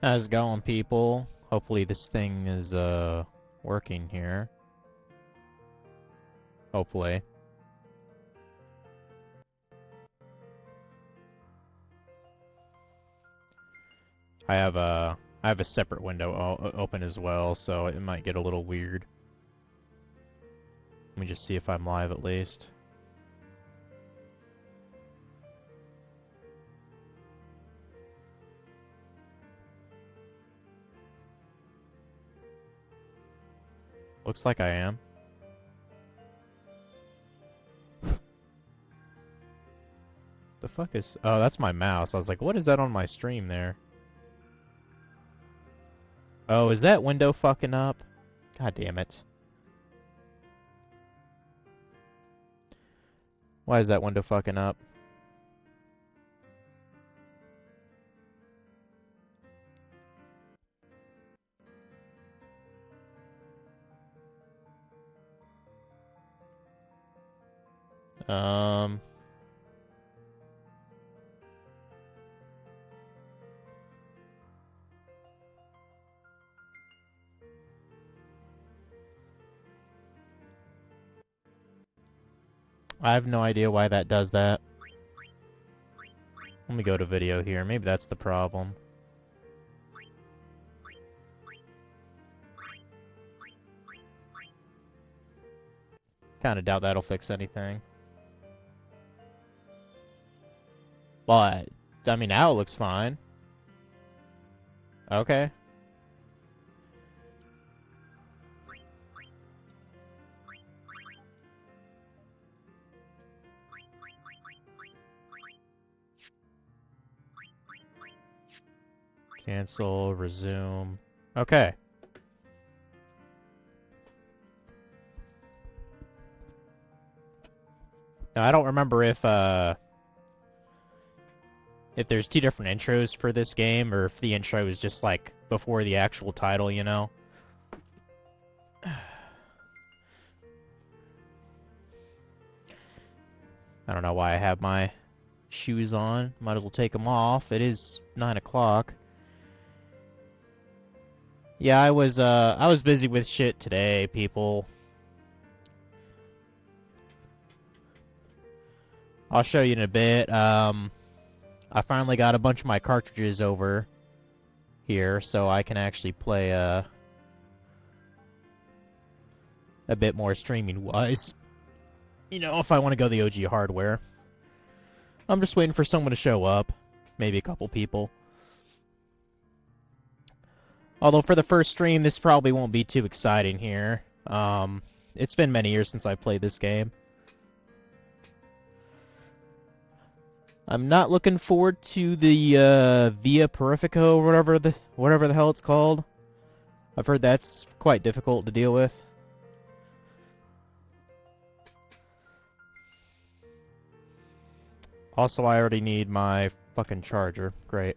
How's it going, people? Hopefully this thing is, working here. Hopefully. I have a separate window open as well, so it might get a little weird. Let me just see if I'm live at least. Looks like I am. The fuck is... Oh, that's my mouse. I was like, what is that on my stream there? Oh, is that window fucking up? God damn it. Why is that window fucking up? I have no idea why that does that. Let me go to video here. Maybe that's the problem. Kinda doubt that'll fix anything. But, I mean, now it looks fine. Okay. Cancel, resume. Okay. Now, I don't remember if there's two different intros for this game, or if the intro is just, like, before the actual title, you know? I don't know why I have my shoes on. Might as well take them off. It is 9 o'clock. Yeah, I was busy with shit today, people. I'll show you in a bit. I finally got a bunch of my cartridges over here, so I can actually play a bit more streaming-wise. You know, if I want to go the OG hardware. I'm just waiting for someone to show up. Maybe a couple people. Although for the first stream, this probably won't be too exciting here. It's been many years since I played this game. I'm not looking forward to the Via Purifico, or whatever the hell it's called. I've heard that's quite difficult to deal with. Also, I already need my fucking charger. Great.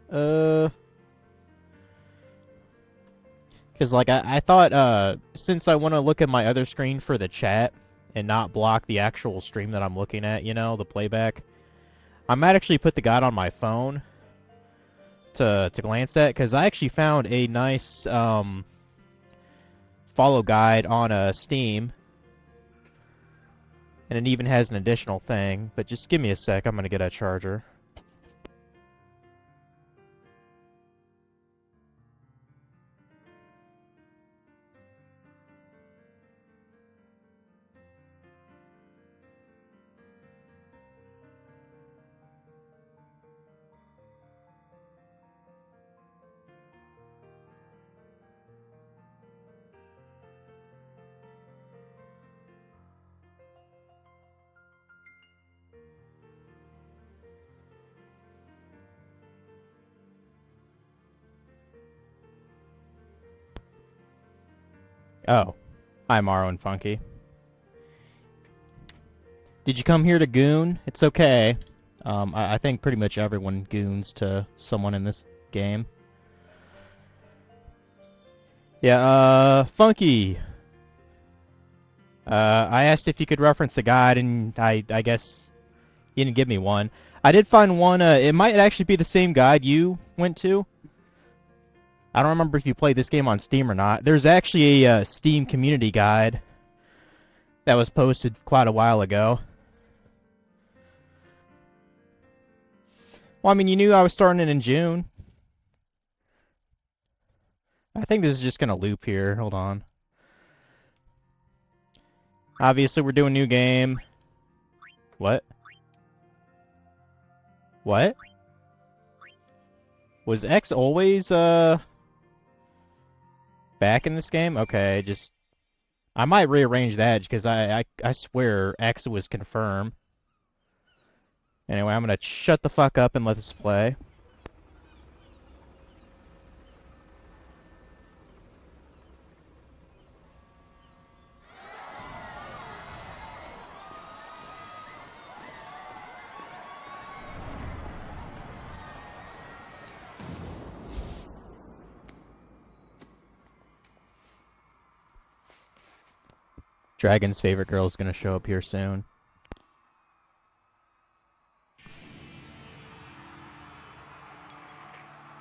Because, like, I thought, since I want to look at my other screen for the chat and not block the actual stream that I'm looking at, you know, the playback, I might actually put the guide on my phone to glance at, because I actually found a nice, follow guide on Steam, and it even has an additional thing, but just give me a sec, I'm gonna get a charger. Oh. Hi, Morrow and Funky. Did you come here to Goon? It's okay. I think pretty much everyone goons to someone in this game. Yeah, Funky. I asked if you could reference a guide, and I guess You didn't give me one. I did find one. It might actually be the same guide you went to. I don't remember if you played this game on Steam or not. There's actually a Steam community guide that was posted quite a while ago. Well, I mean, you knew I was starting it in June. I think this is just going to loop here. Hold on. Obviously, we're doing new game. What? What? Was X always, back in this game? Okay, just... I might rearrange that, because I swear X was confirmed. Anyway, I'm gonna shut the fuck up and let this play. Dragon's favorite girl is gonna show up here soon.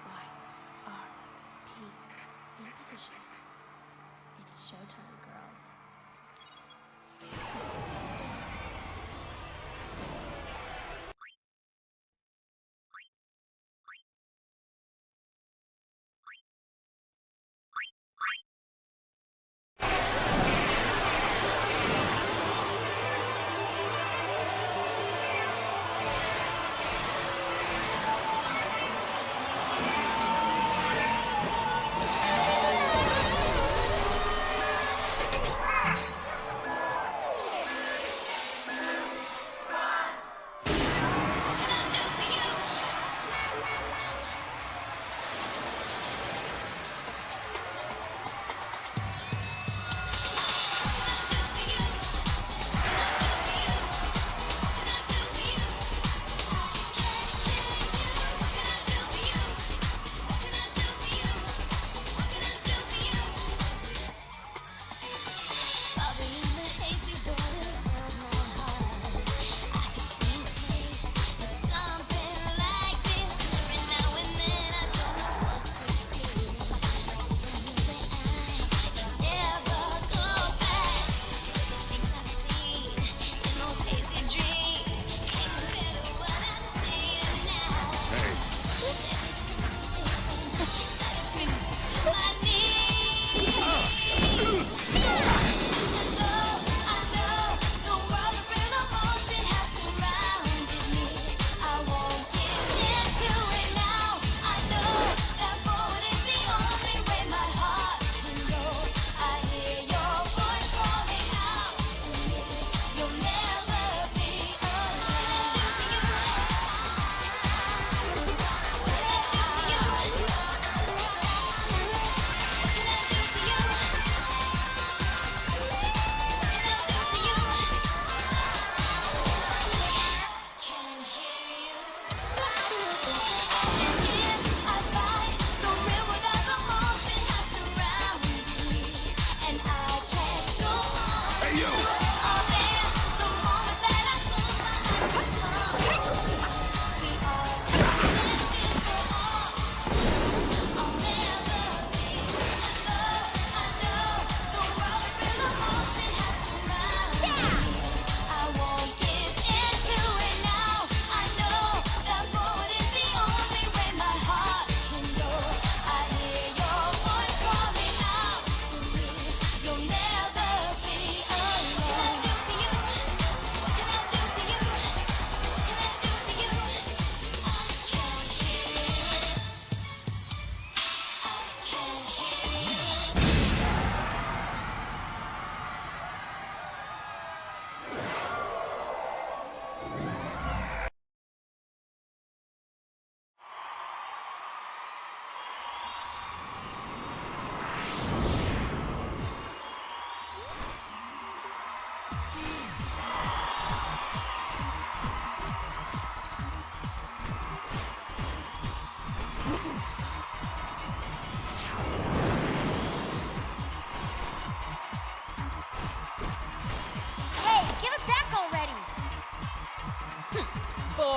Y-R-P in position. It's showtime, girls.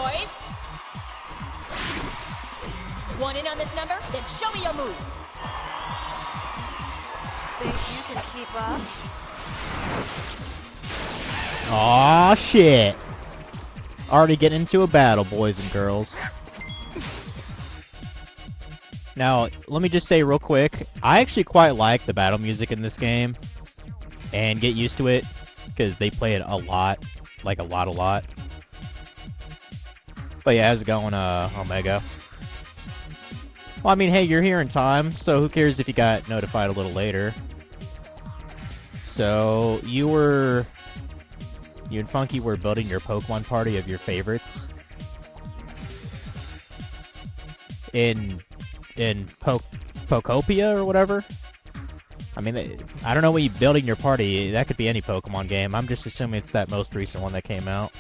boys. Want in on this number? Then show me your moves. Think you can keep up? Aw, shit. Already getting into a battle, boys and girls. Now, let me just say real quick, I actually quite like the battle music in this game. And get used to it, because they play it a lot. Like, a lot. But yeah, how's it going, Omega? Well, I mean, hey, you're here in time, so who cares if you got notified a little later. So, you and Funky were building your Pokemon party of your favorites. In Pokopia or whatever? I mean, I don't know what you're building your party. That could be any Pokemon game. I'm just assuming it's that most recent one that came out.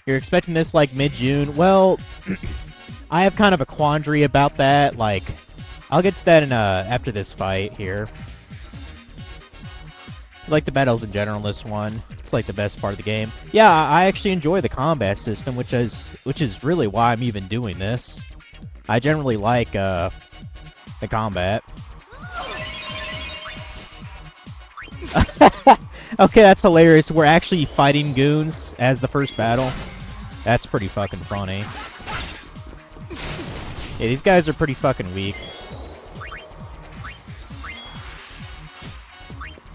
You're expecting this, like, mid-June? Well, I have kind of a quandary about that. Like, I'll get to that in, after this fight here. I like the battles in general in this one. It's, like, the best part of the game. Yeah, I actually enjoy the combat system, which is really why I'm even doing this. I generally like, the combat. Okay, that's hilarious. We're actually fighting goons as the first battle. That's pretty fucking funny. Yeah, these guys are pretty fucking weak.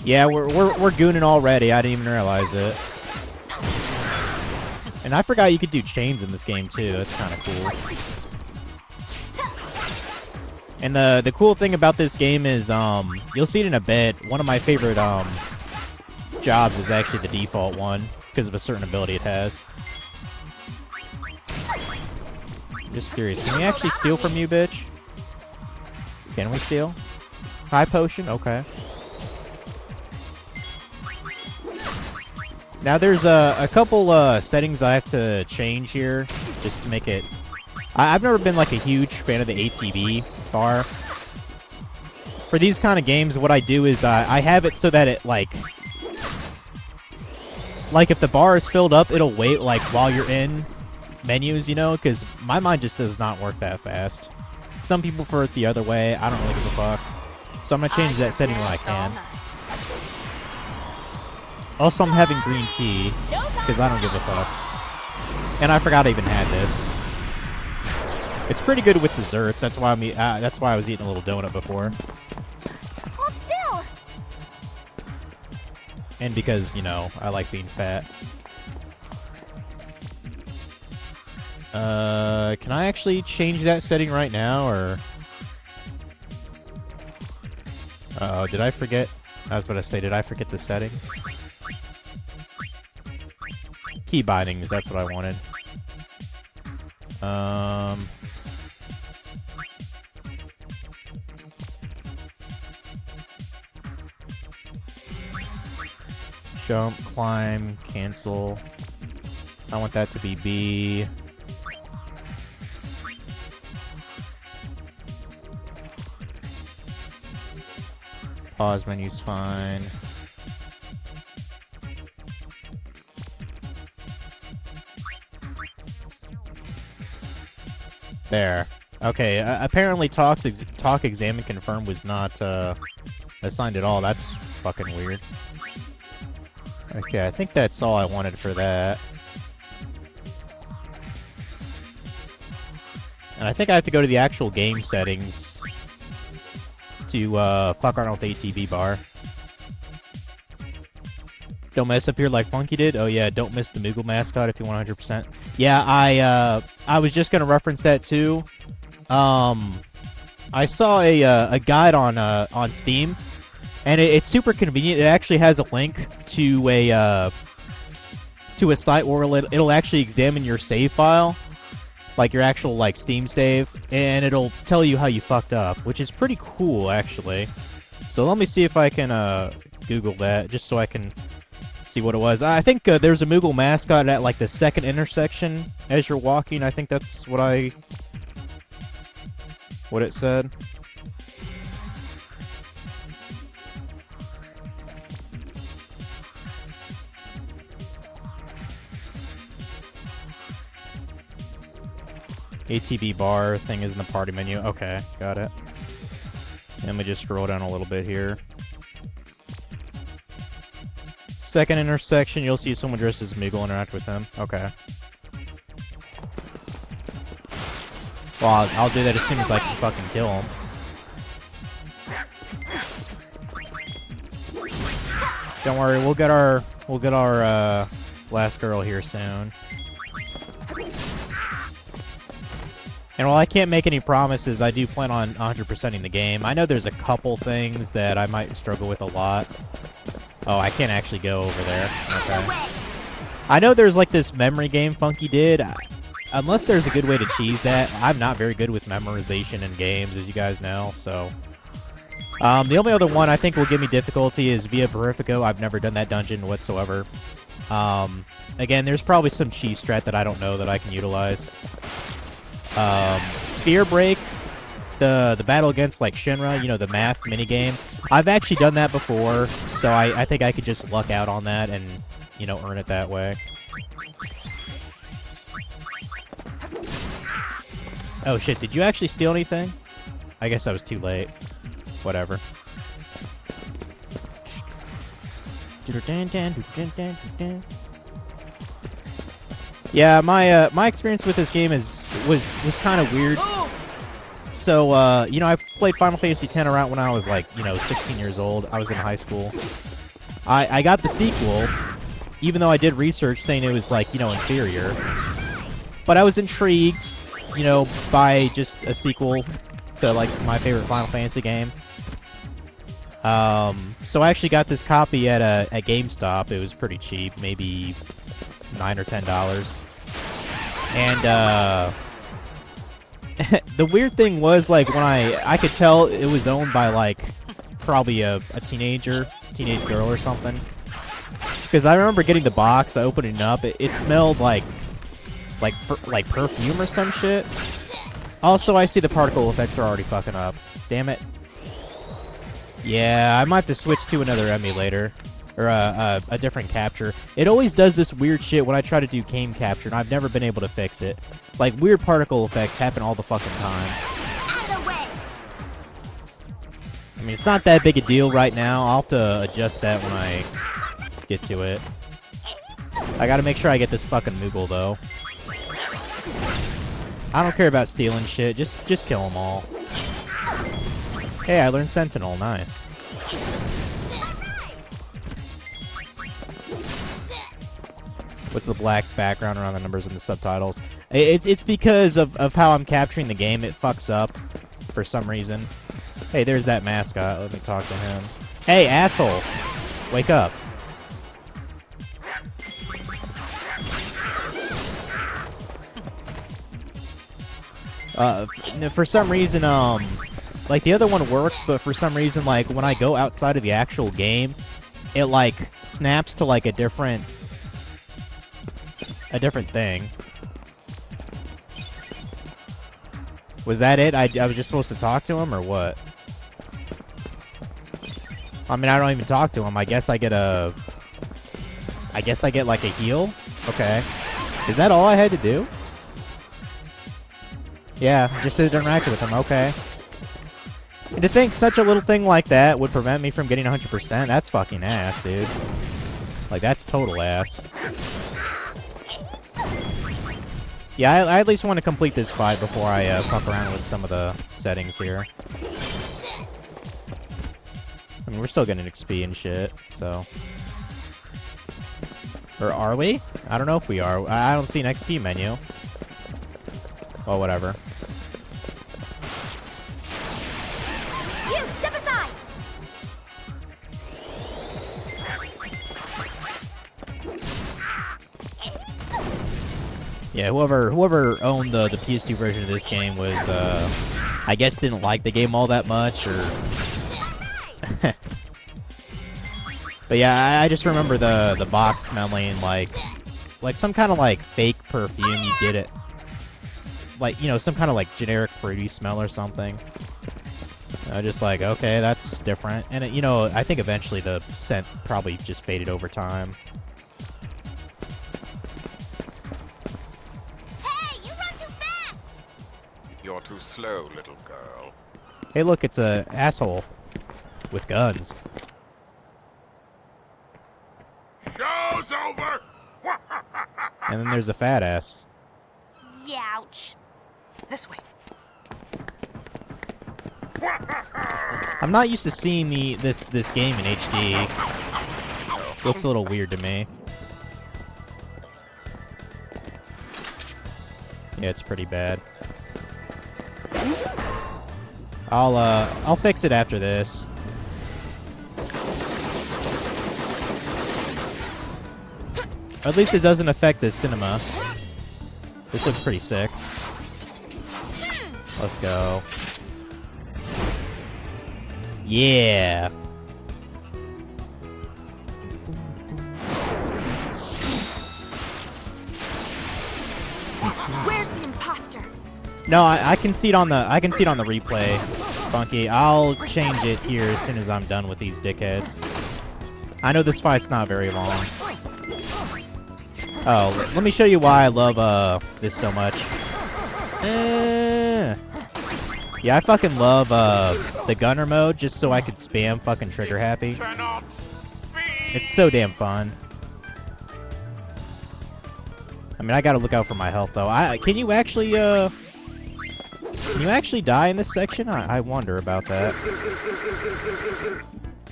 Yeah, we're gooning already. I didn't even realize it. And I forgot you could do chains in this game too. That's kind of cool. And the cool thing about this game is, you'll see it in a bit. One of my favorite jobs is actually the default one because of a certain ability it has. I'm just curious, can we actually steal from you, bitch? Can we steal? High potion? Okay. Now there's a couple settings I have to change here just to make it. I've never been like a huge fan of the ATB bar. For these kind of games, what I do is I have it so that it like if the bar is filled up, it'll wait like while you're in menus, you know, because my mind just does not work that fast. Some people prefer it the other way. I don't really give a fuck. So I'm gonna change that setting when I can. Also, I'm having green tea because I don't give a fuck. And I forgot I even had this. It's pretty good with desserts. That's why I was eating a little donut before. Hold still. And because, you know, I like being fat. Can I actually change that setting right now, or? Uh-oh, did I forget? I was about to say, did I forget the settings? Key bindings, that's what I wanted. Jump, climb, cancel. I want that to be B. Pause menu's fine. There. Okay, apparently talk, examine, confirm was not assigned at all. That's fucking weird. Okay, I think that's all I wanted for that. And I think I have to go to the actual game settings to fuck around with the ATB bar. Don't mess up here like Funky did. Oh yeah, don't miss the Moogle mascot if you want 100%. Yeah, I was just gonna reference that too. I saw a guide on Steam, and it's super convenient. It actually has a link to a site where it'll actually examine your save file, like your actual like Steam save, and it'll tell you how you fucked up, which is pretty cool actually. So let me see if I can Google that just so I can see what it was. I think there's a Moogle mascot at like the second intersection as you're walking. I think that's what it said. ATB bar thing is in the party menu. Okay, got it. And we just scroll down a little bit here. Second intersection, you'll see someone dressed as Meagle interact with him. Okay. Well, I'll do that as soon as I can fucking kill him. Don't worry, we'll get our last girl here soon. And while I can't make any promises, I do plan on 100%ing the game. I know there's a couple things that I might struggle with a lot. Oh, I can't actually go over there. Okay. I know there's like this memory game Funky did. Unless there's a good way to cheese that, I'm not very good with memorization in games, as you guys know, so... the only other one I think will give me difficulty is Via Verifico. I've never done that dungeon whatsoever. Again, there's probably some cheese strat that I don't know that I can utilize. Spear Break, the battle against like Shinra, you know, the math minigame. I've actually done that before, so I think I could just luck out on that and, you know, earn it that way. Oh shit, did you actually steal anything? I guess I was too late. Whatever. Yeah, my experience with this game was kind of weird. So, you know, I played Final Fantasy X around when I was like, you know, 16 years old. I was in high school. I got the sequel, even though I did research saying it was like, you know, inferior. But I was intrigued, you know, by just a sequel to like my favorite Final Fantasy game. So I actually got this copy at GameStop. It was pretty cheap, maybe $9 or $10. And the weird thing was, like, when I could tell it was owned by like probably a teenage girl or something. Because I remember getting the box, I opened it up, it smelled like perfume or some shit. Also, I see the particle effects are already fucking up. Damn it. Yeah, I might have to switch to another emulator. Or a different capture. It always does this weird shit when I try to do game capture, and I've never been able to fix it. Like, weird particle effects happen all the fucking time. Out of the way. I mean, it's not that big a deal right now. I'll have to adjust that when I get to it. I gotta make sure I get this fucking Moogle, though. I don't care about stealing shit. Just kill them all. Hey, I learned Sentinel. Nice. What's the black background around the numbers and the subtitles? It's because of how I'm capturing the game. It fucks up for some reason. Hey, there's that mascot. Let me talk to him. Hey, asshole! Wake up. For some reason, like, the other one works, but for some reason, like, when I go outside of the actual game, it, like, snaps to, like, a different thing. Was that it? I was just supposed to talk to him, or what? I mean, I don't even talk to him. I guess I get like a heal? Okay. Is that all I had to do? Yeah, just to interact with him, okay. And to think such a little thing like that would prevent me from getting 100%, that's fucking ass, dude. Like, that's total ass. Yeah, I at least want to complete this fight before I fuck around with some of the settings here. I mean, we're still getting XP and shit, so... Or are we? I don't know if we are. I don't see an XP menu. Well, whatever. You, step aside. Yeah, whoever owned the PS2 version of this game was, I guess didn't like the game all that much, or... But yeah, I just remember the box smelling like some kind of like fake perfume you get it. Like, you know, some kind of like generic fruity smell or something. Just like, okay, that's different. And it, you know, I think eventually the scent probably just faded over time. Hey, you run too fast. You're too slow, little girl. Hey, look, it's a asshole with guns. Show's over! And then there's a fat ass. Youch. This way. I'm not used to seeing this game in HD. Looks a little weird to me. Yeah, it's pretty bad. I'll fix it after this. Or at least it doesn't affect the cinema. This looks pretty sick. Let's go. Yeah. Where's the imposter? No, I can see it on the replay, Funky. I'll change it here as soon as I'm done with these dickheads. I know this fight's not very long. Oh, let me show you why I love this so much. Yeah, I fucking love the gunner mode just so I could spam fucking trigger happy. It's so damn fun. I mean, I gotta look out for my health though. Can you actually die in this section? I wonder about that.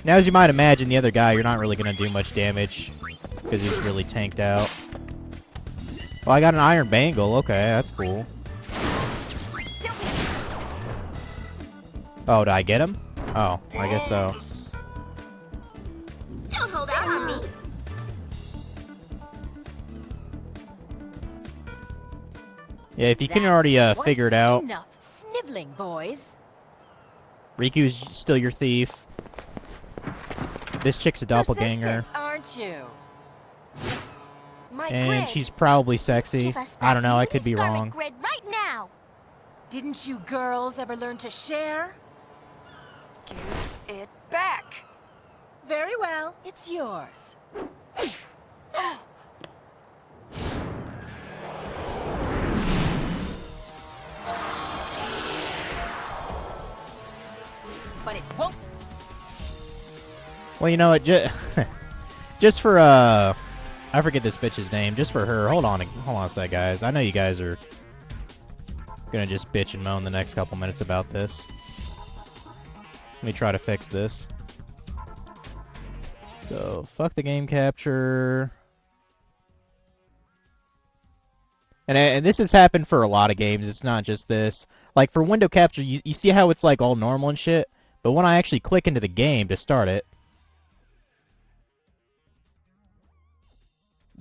Now, as you might imagine, the other guy, you're not really gonna do much damage because he's really tanked out. Well, I got an iron bangle. Okay, that's cool. Oh, did I get him? Oh, I guess so. Don't hold out on me. Yeah, if you can already figure it out. Enough sniveling, boys. Riku's still your thief. This chick's a doppelganger. Persistent, aren't you? My And grid. she's probably sexy. Give us I don't know, I back could be Scarlet wrong. Grid right now. Didn't you girls ever learn to share? Give it back. Very well, it's yours. But it won't. Well, you know what? Just for I forget this bitch's name. Just for her. Hold on a sec, guys. I know you guys are gonna just bitch and moan the next couple minutes about this. Let me try to fix this. So, fuck the game capture. And this has happened for a lot of games. It's not just this. Like, for window capture, you see how it's, like, all normal and shit? But when I actually click into the game to start it...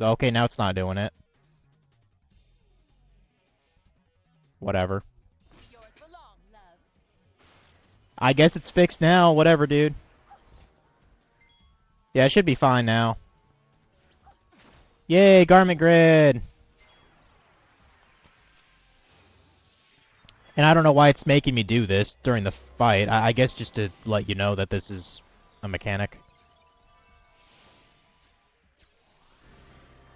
Okay, now it's not doing it. Whatever. I guess it's fixed now. Whatever, dude. Yeah, it should be fine now. Yay, garment grid! And I don't know why it's making me do this during the fight. I guess just to let you know that this is a mechanic.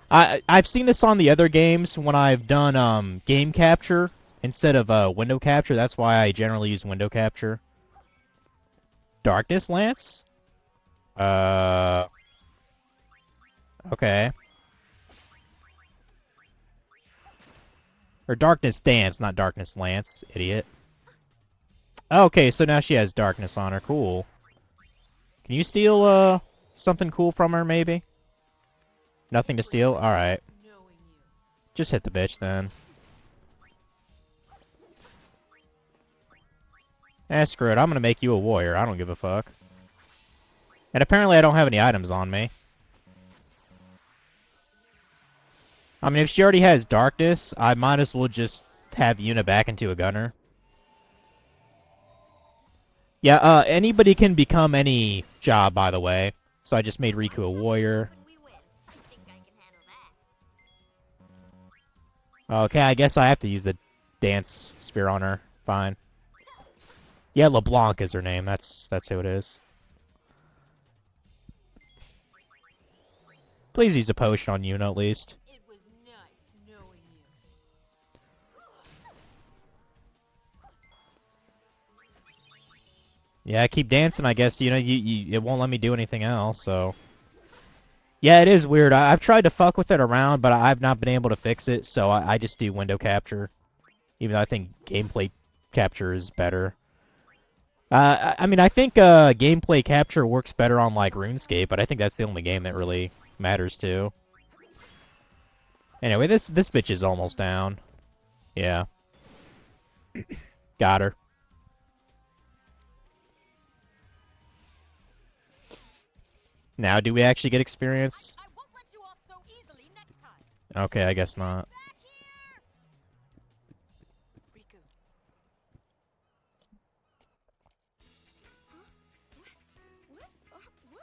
I've seen this on the other games when I've done game capture instead of window capture. That's why I generally use window capture. Darkness Lance? Okay. Or Darkness Dance, not Darkness Lance, idiot. Okay, so now she has Darkness on her. Cool. Can you steal, something cool from her, maybe? Nothing to steal? Alright. Just hit the bitch, then. Screw it. I'm gonna make you a warrior. I don't give a fuck. And apparently I don't have any items on me. I mean, if she already has Darkness, I might as well just have Yuna back into a gunner. Yeah, anybody can become any job, by the way. So I just made Riku a warrior. Okay, I guess I have to use the dance sphere on her. Fine. Yeah, LeBlanc is her name. That's who it is. Please use a potion on Yuna at least. It was nice knowing you. Yeah, I keep dancing, I guess, you know, it won't let me do anything else, so... Yeah, it is weird. I've tried to fuck with it around, but I've not been able to fix it, so I just do window capture. Even though I think gameplay capture is better. I mean, I think gameplay capture works better on, like, RuneScape, but I think that's the only game that really matters, too. Anyway, this bitch is almost down. Yeah. Got her. Now, do we actually get experience? I won't let you off so easily next time. Okay, I guess not. Riku. What?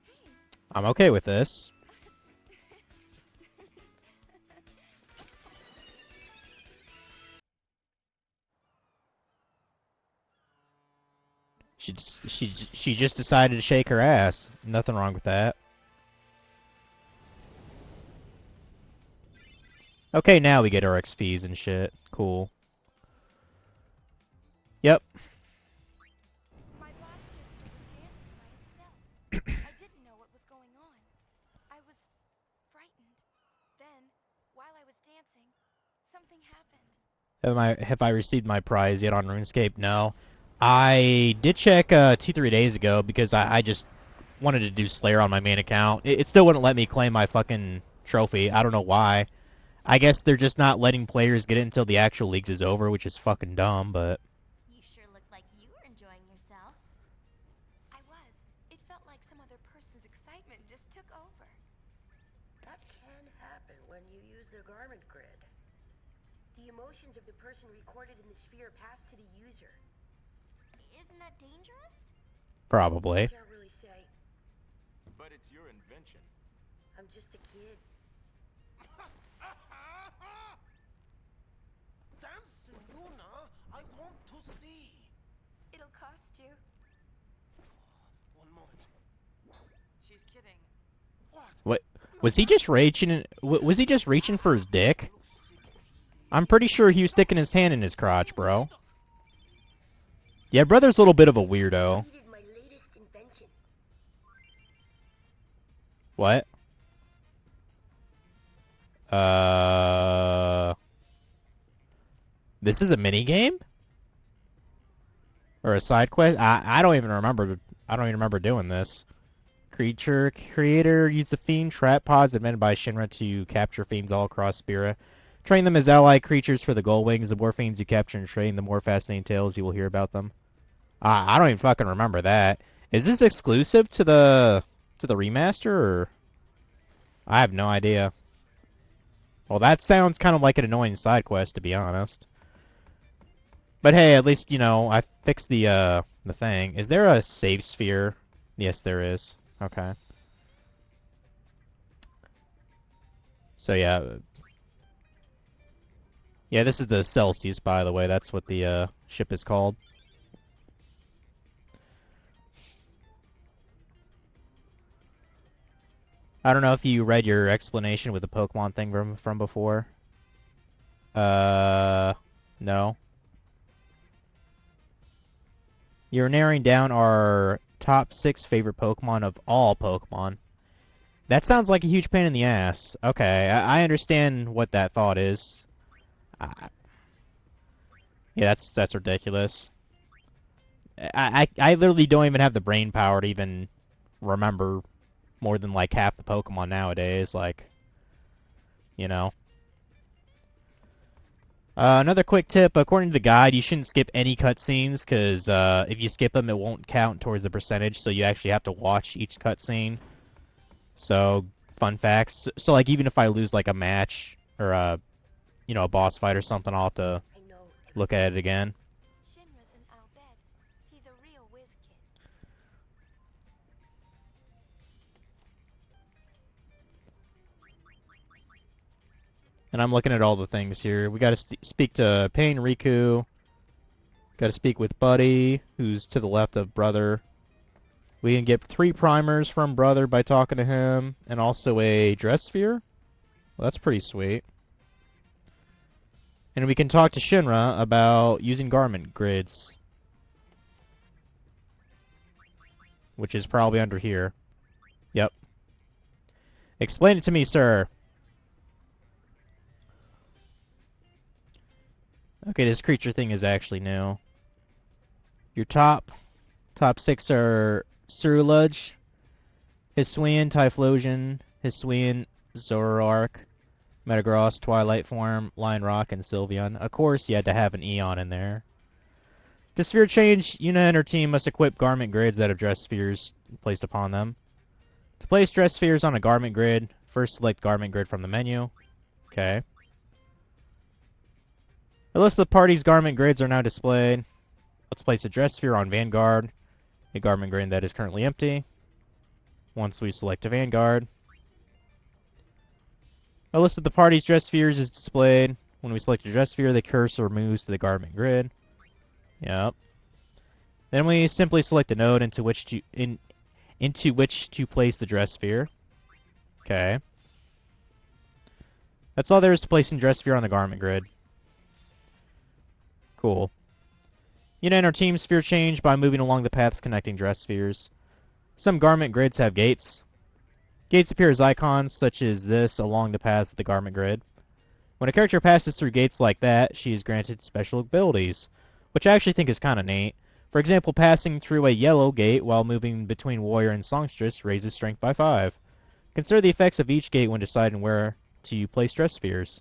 Hey. I'm okay with this. She just decided to shake her ass. Nothing wrong with that. Okay, now we get our XPs and shit. Cool. Yep. My body just started dancing by itself. I didn't know what was going on. I was frightened. Then, while I was dancing, something happened. Have I received my prize yet on RuneScape? No. I did check 2-3 days ago because I just wanted to do Slayer on my main account. It still wouldn't let me claim my fucking trophy. I don't know why. I guess they're just not letting players get it until the actual leagues is over, which is fucking dumb, but... You sure look like you were enjoying yourself. I was. It felt like some other person's excitement just took over. That can happen when you use the garment grid. The emotions of the person recorded in the sphere pass to the user. Isn't that dangerous? Probably. Can't really say. But it's your invention. I'm just a kid. Dance, Luna. I want to see. It'll cost you. One moment. She's kidding. What? Was he just reaching? Was he just reaching for his dick? I'm pretty sure he was sticking his hand in his crotch, bro. Yeah, brother's a little bit of a weirdo. Needed my latest invention. What? This is a mini game? Or a side quest? I don't even remember. I don't even remember doing this. Creator used the fiend trap pods invented by Shinra to capture fiends all across Spira. Train them as allied creatures for the gold wings. The more fiends you capture and train, the more fascinating tales you will hear about them. I don't even fucking remember that. Is this exclusive to the remaster, or? I have no idea. Well, that sounds kind of like an annoying side quest, to be honest. But hey, at least, you know, I fixed the thing. Is there a save sphere? Yes, there is. Okay. So yeah. Yeah, this is the Celsius, by the way. That's what the ship is called. I don't know if you read your explanation with the Pokemon thing from before. No. You're narrowing down our top 6 favorite Pokemon of all Pokemon. That sounds like a huge pain in the ass. Okay, I understand what that thought is. Yeah, that's ridiculous. I literally don't even have the brain power to even remember more than like half the Pokemon nowadays. Like, you know. Another quick tip, according to the guide, you shouldn't skip any cutscenes, because if you skip them, it won't count towards the percentage, so you actually have to watch each cutscene. So, fun facts. So, like, even if I lose, like, a match, or, you know, a boss fight or something, I'll have to look at it again. Shinra's an Al Bhed. He's a real whiz kid. And I'm looking at all the things here. We gotta speak to Pain Riku. Gotta speak with Buddy, who's to the left of Brother. We can get 3 primers from Brother by talking to him, and also a dress sphere. Well, that's pretty sweet. And we can talk to Shinra about using garment grids. which is probably under here. Yep. Explain it to me, sir. Okay, this creature thing is actually new. Your top 6 are Cerulege, Hisuian, Typhlosion, Hisuian, Zoroark, Metagross, Twilight Form, Lion Rock, and Sylveon. Of course, you had to have an Eon in there. To sphere change, Yuna and her team must equip garment grids that have dress spheres placed upon them. To place dress spheres on a garment grid, first select garment grid from the menu. Okay. The list of the party's garment grids are now displayed. Let's place a dress sphere on Vanguard, a garment grid that is currently empty. Once we select a Vanguard, a list of the party's dress spheres is displayed. When we select a dress sphere, the cursor moves to the garment grid. Yep. Then we simply select a node into which to place the dress sphere. Okay. That's all there is to placing dress sphere on the garment grid. Cool. Yuna and our team sphere change by moving along the paths connecting dress spheres. Some garment grids have gates. Gates appear as icons, such as this, along the paths of the garment grid. When a character passes through gates like that, she is granted special abilities, which I actually think is kind of neat. For example, passing through a yellow gate while moving between Warrior and Songstress raises strength by 5. Consider the effects of each gate when deciding where to place dress spheres.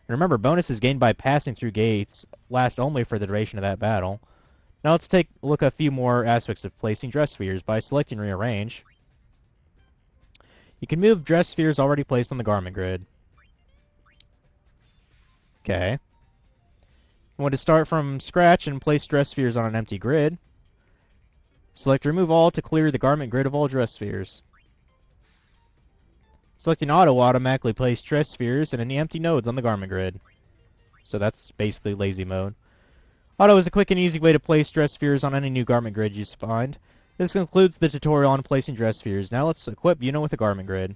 And remember, bonuses gained by passing through gates last only for the duration of that battle. Now let's take a look at a few more aspects of placing dress spheres by selecting Rearrange. You can move dress spheres already placed on the garment grid. Okay. You want to start from scratch and place dress spheres on an empty grid. Select Remove All to clear the garment grid of all dress spheres. Selecting Auto will automatically place dress spheres in any empty nodes on the garment grid. So that's basically lazy mode. Auto is a quick and easy way to place dress spheres on any new garment grid you find. This concludes the tutorial on placing dress spheres. Now let's equip Yuna with a garment grid.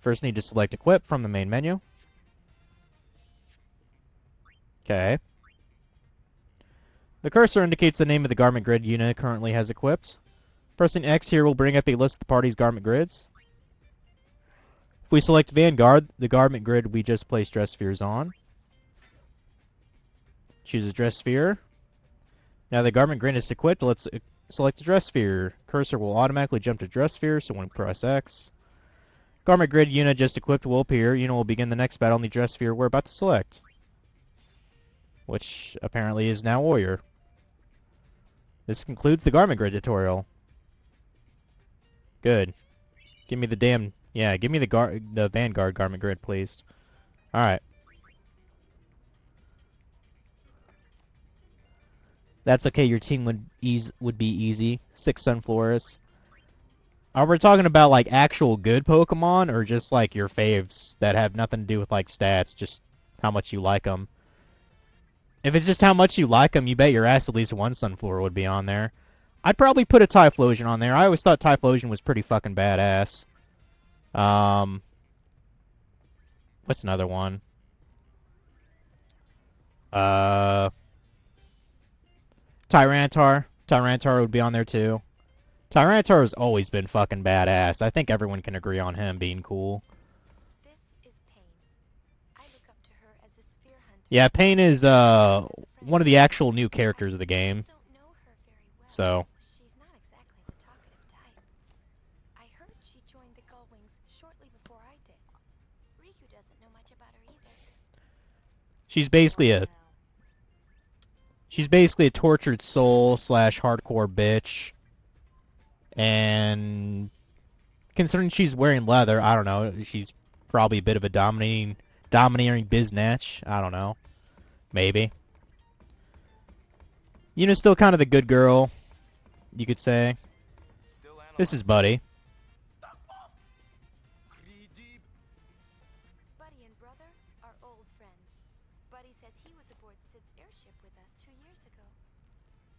First need to select Equip from the main menu. Okay. The cursor indicates the name of the garment grid Yuna currently has equipped. Pressing X here will bring up a list of the party's garment grids. If we select Vanguard, the garment grid we just placed dress spheres on. Choose a dress sphere. Now the garment grid is equipped, let's select a dress sphere. Cursor will automatically jump to dress sphere, so when we press X, garment grid Yuna just equipped will appear. Yuna will begin the next battle on the dress sphere we're about to select, which apparently is now Warrior. This concludes the garment grid tutorial. Good. Give me the damn... Yeah, give me the Vanguard garment grid, please. Alright. That's okay, your team would be easy. 6 Sunflowers. Are we talking about, like, actual good Pokemon, or just, like, your faves that have nothing to do with, like, stats, just how much you like them? If it's just how much you like them, you bet your ass at least one Sunflower would be on there. I'd probably put a Typhlosion on there. I always thought Typhlosion was pretty fucking badass. What's another one? Tyranitar. Tyranitar would be on there too. Tyranitar has always been fucking badass. I think everyone can agree on him being cool. This is Pain. I look up to her as a sphere hunter. Yeah, Pain is one of the actual new characters of the game. Don't know her very well. So She's not exactly the talkative type. I heard she joined the Gullwings shortly before I did. Riku doesn't know much about her either. she's basically a tortured soul / hardcore bitch. And considering she's wearing leather, I don't know, she's probably a bit of a dominating biznatch. I don't know. Maybe. Yuna's still kind of the good girl, you could say. This is Buddy. Buddy and brother are old friends. Buddy says he was aboard Sid's airship with us 2 years ago.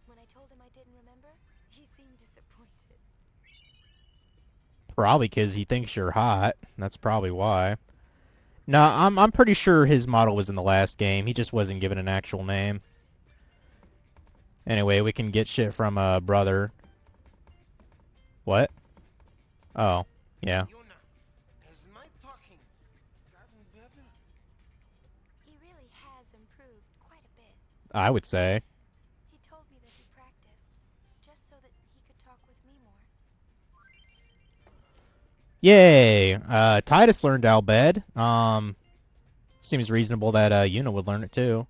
When I told him I didn't remember, he seemed disappointed. Probably because he thinks you're hot. That's probably why. No, I'm pretty sure his model was in the last game. He just wasn't given an actual name. Anyway, we can get shit from brother. What? Oh, yeah. Yuna, has my talking gotten better? He really has improved quite a bit. I would say. He told me that he practiced, just so that he could talk with me more. Yay! Titus learned Albed. Seems reasonable that Yuna would learn it too.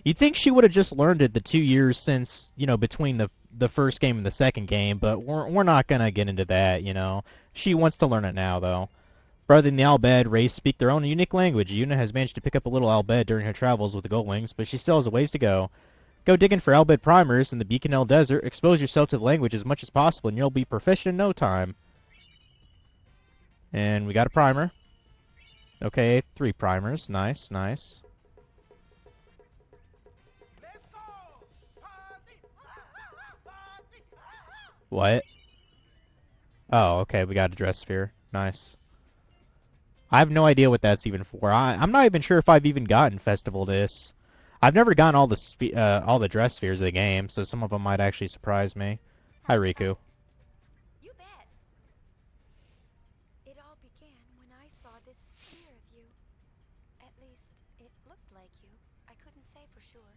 You'd think she would have just learned it the 2 years since, between the first game and the second game, but we're not gonna get into that. She wants to learn it now, though. Rather than the Albed race speak their own unique language, Yuna has managed to pick up a little Albed during her travels with the Goldwings, but she still has a ways to go. Go digging for Albed primers in the Beaconell Desert, expose yourself to the language as much as possible, and you'll be proficient in no time. And we got a primer. Okay, 3 primers. Nice, nice. Let's go! Party! Party! What? Oh, okay, we got a dress sphere. Nice. I have no idea what that's even for. I'm not even sure if I've even gotten Festival Discs. I've never gotten all the dress spheres of the game, so some of them might actually surprise me. Hi, Riku. You bet. It all began when I saw this sphere of you. At least, it looked like you. I couldn't say for sure.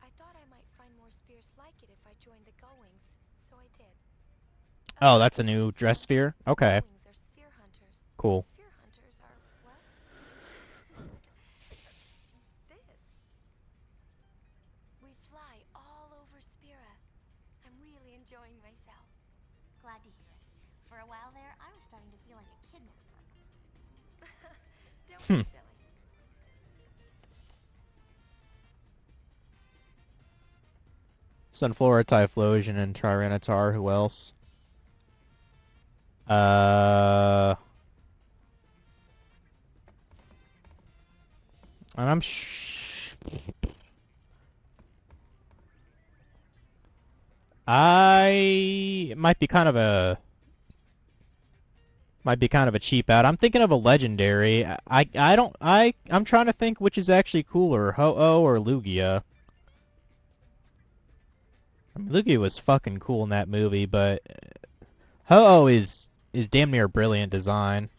I thought I might find more spheres like it if I joined the Gullwings, so I did. Oh, that's a new dress sphere? Okay, Gullwings are sphere hunters. cool. Sphere hunters are, well, this. We fly all over Spira. I'm really enjoying myself. Glad to hear it. For a while there, I was starting to feel like a kidnapper. Don't be silly. Sunflora, Typhlosion, and Tyranitar. Who else? And I might be kind of a cheap out. I'm thinking of a legendary. I'm trying to think which is actually cooler, Ho-Oh or Lugia. I mean, Lugia was fucking cool in that movie, but Ho-Oh is damn near a brilliant design.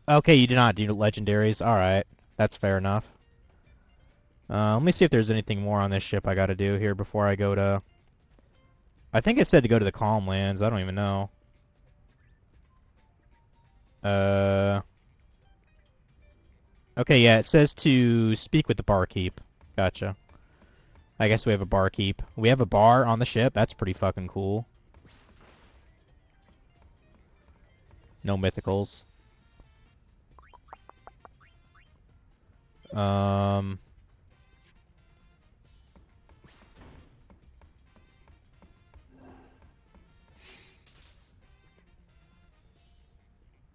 Okay, you do not do legendaries. Alright, that's fair enough. Let me see if there's anything more on this ship I gotta do here before I go to... I think it said to go to the Calm Lands. I don't even know. Okay, yeah, it says to speak with the barkeep. Gotcha. I guess we have a barkeep. We have a bar on the ship. That's pretty fucking cool. No mythicals.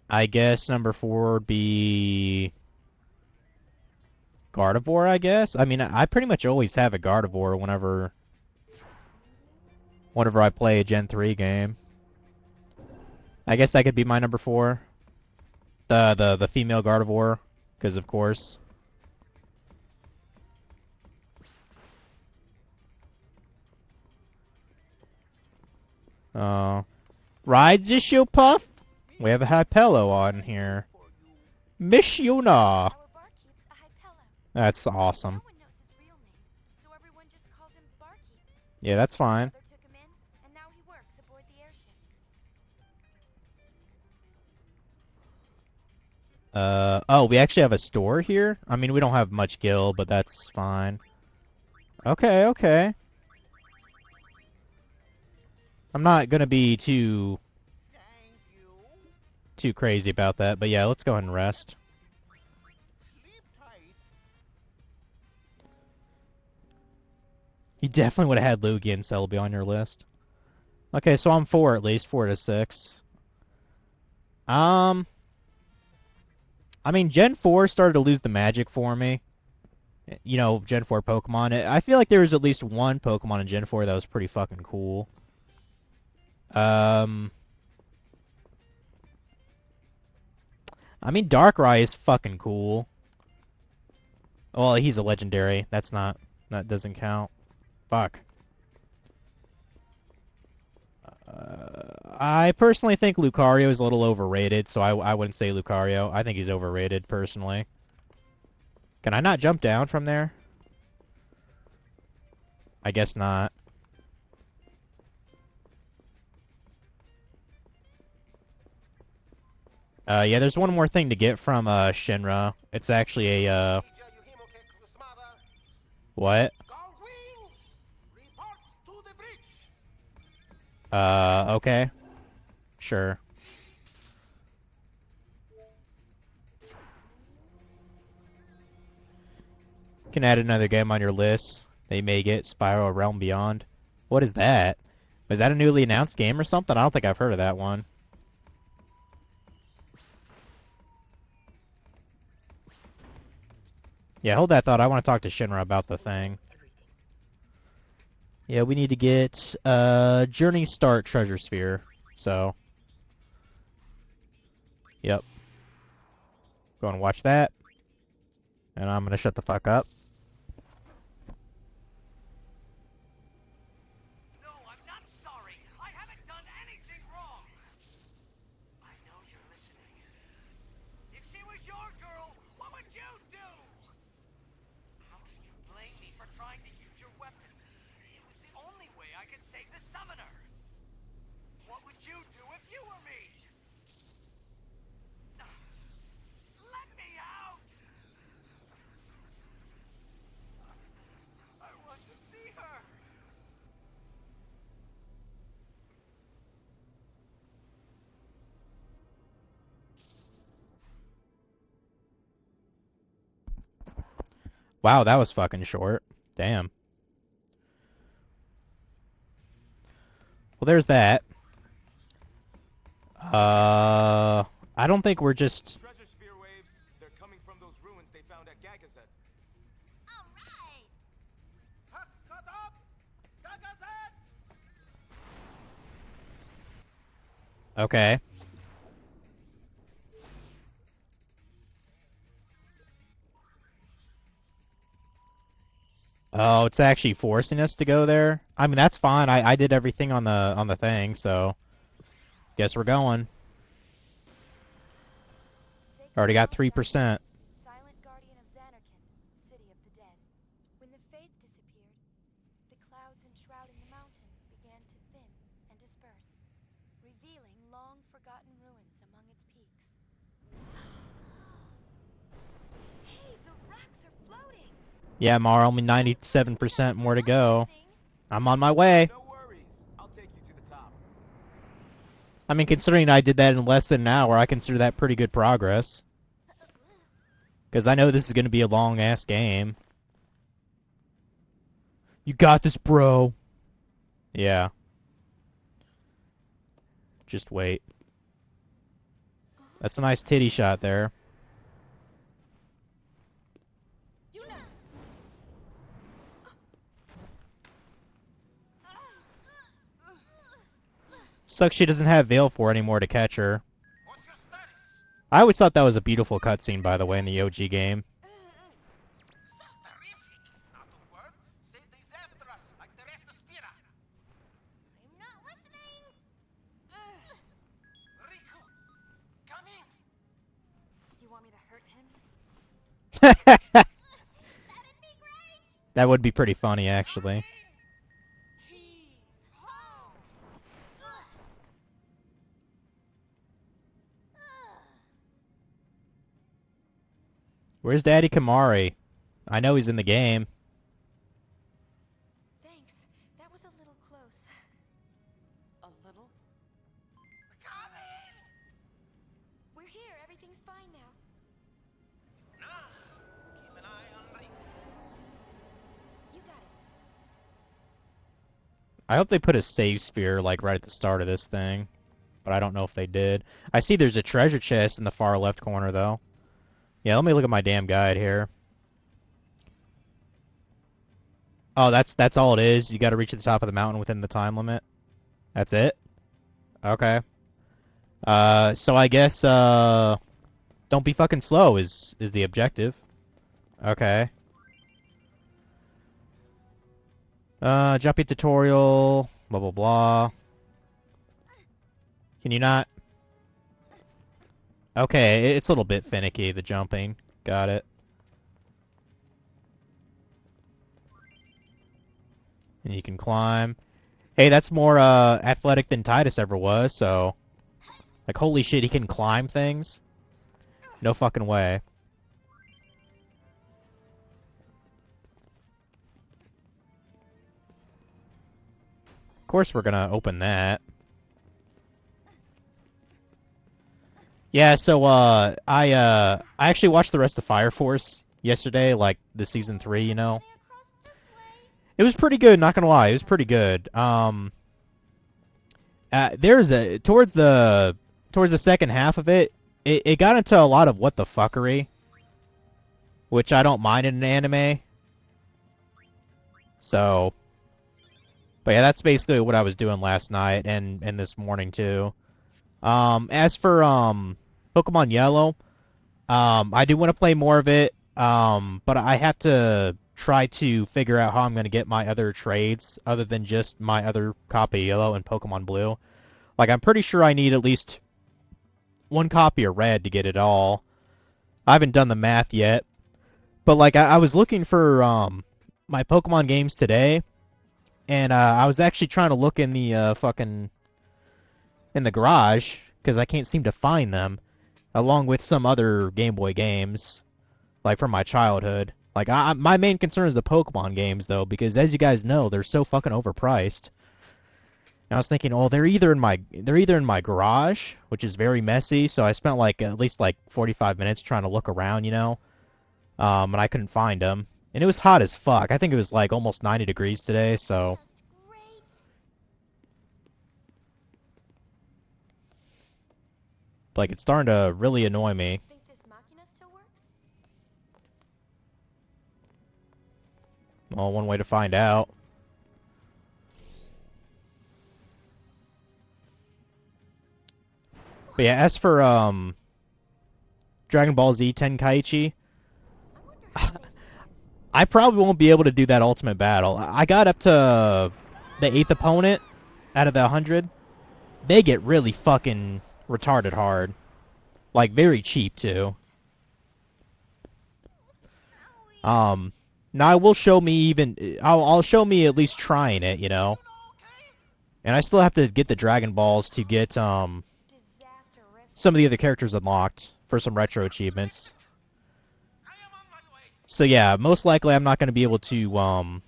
I guess number 4 would be Gardevoir, I guess. I mean, I pretty much always have a Gardevoir whenever I play a Gen 3 game. I guess that could be my number 4. The female Gardevoir, because of course. Ride Puff? We have a Hypello on here. Miss Yuna. Our barkeep's a Hypello. That's awesome. No one knows his real name, so everyone just calls him Barkeep. Yeah, that's fine. Mother took him in, and now he works aboard the airship. Oh, we actually have a store here? I mean, we don't have much gil, but that's fine. Okay, okay. I'm not gonna be too crazy about that, but yeah, let's go ahead and rest. Sleep tight. You definitely would have had Lugia and Celebi on your list. Okay, so I'm 4 at least, 4 to 6. I mean, Gen 4 started to lose the magic for me. You know, Gen 4 Pokemon. I feel like there was at least one Pokemon in Gen 4 that was pretty fucking cool. I mean, Darkrai is fucking cool. Well, he's a legendary. That doesn't count. Fuck. I personally think Lucario is a little overrated, so I wouldn't say Lucario. I think he's overrated, personally. Can I not jump down from there? I guess not. Yeah, there's one more thing to get from, Shinra. It's actually a, what? Okay. Sure. Can add another game on your list. They may get Spiral Realm Beyond. What is that? Is that a newly announced game or something? I don't think I've heard of that one. Yeah, hold that thought. I want to talk to Shinra about the thing. Yeah, we need to get Journey Start Treasure Sphere. So, yep. Go and watch that. And I'm gonna shut the fuck up. No, I'm not sorry. I haven't done anything wrong. I know you're listening. If she was your girl, what would you do? How can you blame me for trying to use your weapon? It was the only way I could save the summoner. What would you do if you were me? Let me out! I want to see her. Wow, that was fucking short. Damn. Well, there's that. I don't think we're just... Treasure sphere waves. They're coming from those ruins they found at Gagazet. Alright! Okay. Oh, it's actually forcing us to go there? I mean, that's fine. I did everything on the thing, so... Guess we're going. Already got 3%. Silent guardian of Xanarkand, city of the dead. When the faith disappeared, the clouds enshrouding the mountain began to thin and disperse, revealing long-forgotten ruins among its peaks. Hey, the rocks are floating! Yeah, Mar, only 97% more to go. I'm on my way. No worries. I'll take you to the top. I mean, considering I did that in less than an hour, I consider that pretty good progress. Because I know this is going to be a long-ass game. You got this, bro. Yeah. Just wait. That's a nice titty shot there. Sucks she doesn't have Veil for anymore to catch her. What's your status? I always thought that was a beautiful cutscene, by the way, in the OG game. Terrific is not a word. Say disaster us like the rest of Spira. I'm not listening! Riku, come in. You want me to hurt him? That'd be great! That would be pretty funny, actually. Where's Daddy Kamari? I know he's in the game. Thanks. That was a little close. A little? Come in. We're here. Everything's fine now. Now, keep an eye on Riku. You got it. I hope they put a save sphere, like, right at the start of this thing. But I don't know if they did. I see there's a treasure chest in the far left corner, though. Yeah, let me look at my damn guide here. Oh, that's all it is? You gotta reach the top of the mountain within the time limit? That's it? Okay. So I guess, don't be fucking slow is the objective. Okay. Jumpy tutorial, blah blah blah. Can you not? Okay, it's a little bit finicky, the jumping. Got it. And you can climb. Hey, that's more athletic than Titus ever was, so... Like, holy shit, he can climb things? No fucking way. Of course we're gonna open that. Yeah, so, I actually watched the rest of Fire Force yesterday, like, the Season 3, you know? It was pretty good, not gonna lie, it was pretty good. There's a... Towards the second half of it, it got into a lot of what the fuckery, which I don't mind in an anime. So... But yeah, that's basically what I was doing last night, and this morning, too. As for, Pokemon Yellow, I do want to play more of it, but I have to try to figure out how I'm going to get my other trades, other than just my other copy of Yellow and Pokemon Blue. Like, I'm pretty sure I need at least one copy of Red to get it all. I haven't done the math yet. But, like, I was looking for, my Pokemon games today, and, I was actually trying to look in the, in the garage, because I can't seem to find them, along with some other Game Boy games, like from my childhood. Like, my main concern is the Pokemon games, though, because as you guys know, they're so fucking overpriced. And I was thinking, oh, they're either in my garage, which is very messy, so I spent like at least like 45 minutes trying to look around, you know, and I couldn't find them. And it was hot as fuck. I think it was like almost 90 degrees today, so. Like, it's starting to really annoy me. Think this machina still works? Well, one way to find out. But yeah, as for, Dragon Ball Z Tenkaichi, I probably won't be able to do that ultimate battle. I got up to the 8th opponent out of the 100. They get really fucking retarded hard. Like, very cheap, too. Now it will show me even... I'll show me at least trying it, you know? And I still have to get the Dragon Balls to get, some of the other characters unlocked for some retro achievements. So yeah, most likely I'm not going to be able to,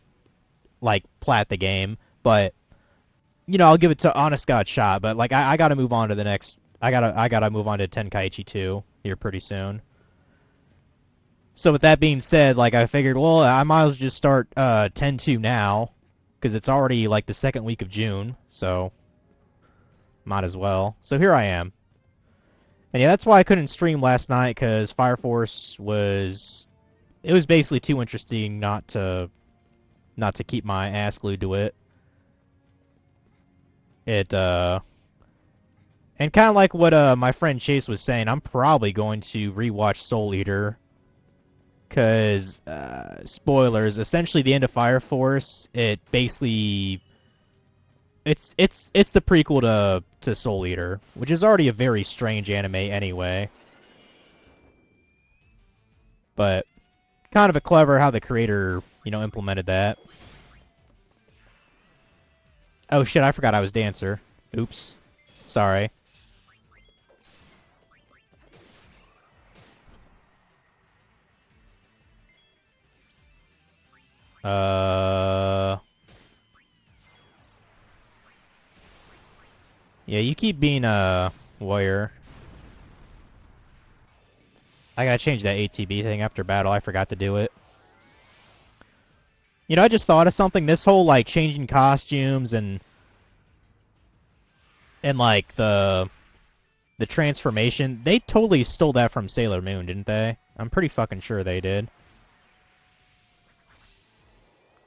like, plat the game, but, you know, I'll give it to honest God shot, but, like, I gotta move on to the next... I gotta move on to Tenkaichi 2 here pretty soon. So with that being said, like, I figured, well, I might as well just start, 10-2 now, because it's already, like, the second week of June, so... Might as well. So here I am. And yeah, that's why I couldn't stream last night, because Fire Force was... It was basically too interesting not to keep my ass glued to it. And kind of like what my friend Chase was saying, I'm probably going to rewatch Soul Eater. Because, spoilers, essentially the end of Fire Force, it basically... It's the prequel to Soul Eater, which is already a very strange anime anyway. But kind of a clever how the creator, you know, implemented that. Oh shit, I forgot I was Dancer. Oops. Sorry. Yeah, you keep being a warrior. I gotta change that ATB thing after battle. I forgot to do it. You know, I just thought of something. This whole, like, changing costumes and like, the transformation. They totally stole that from Sailor Moon, didn't they? I'm pretty fucking sure they did.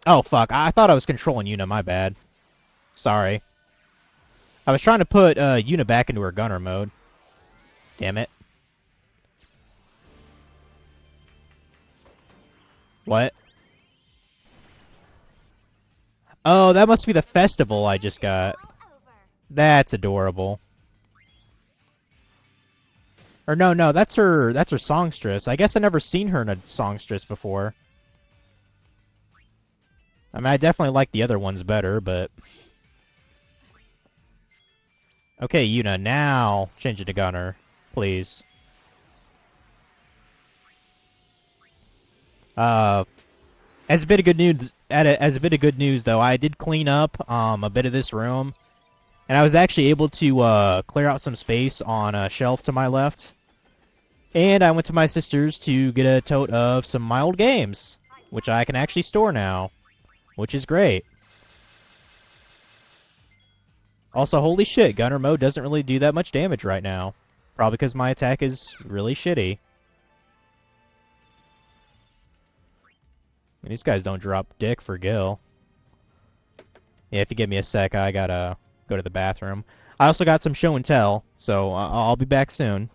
Oh, fuck. I thought I was controlling Yuna. My bad. Sorry. I was trying to put Yuna back into her gunner mode. Damn it. What? Oh, that must be the festival I just got. That's adorable. Or no, that's her songstress. I guess I never seen her in a songstress before. I mean, I definitely like the other ones better, but... Okay, Yuna, now change it to Gunner, please. As a bit of good news, though, I did clean up a bit of this room, and I was actually able to clear out some space on a shelf to my left. And I went to my sister's to get a tote of some my old games, which I can actually store now, which is great. Also, holy shit, Gunner mode doesn't really do that much damage right now. Probably because my attack is really shitty. And these guys don't drop dick for Gil. Yeah, if you give me a sec, I gotta go to the bathroom. I also got some show and tell, so I'll be back soon.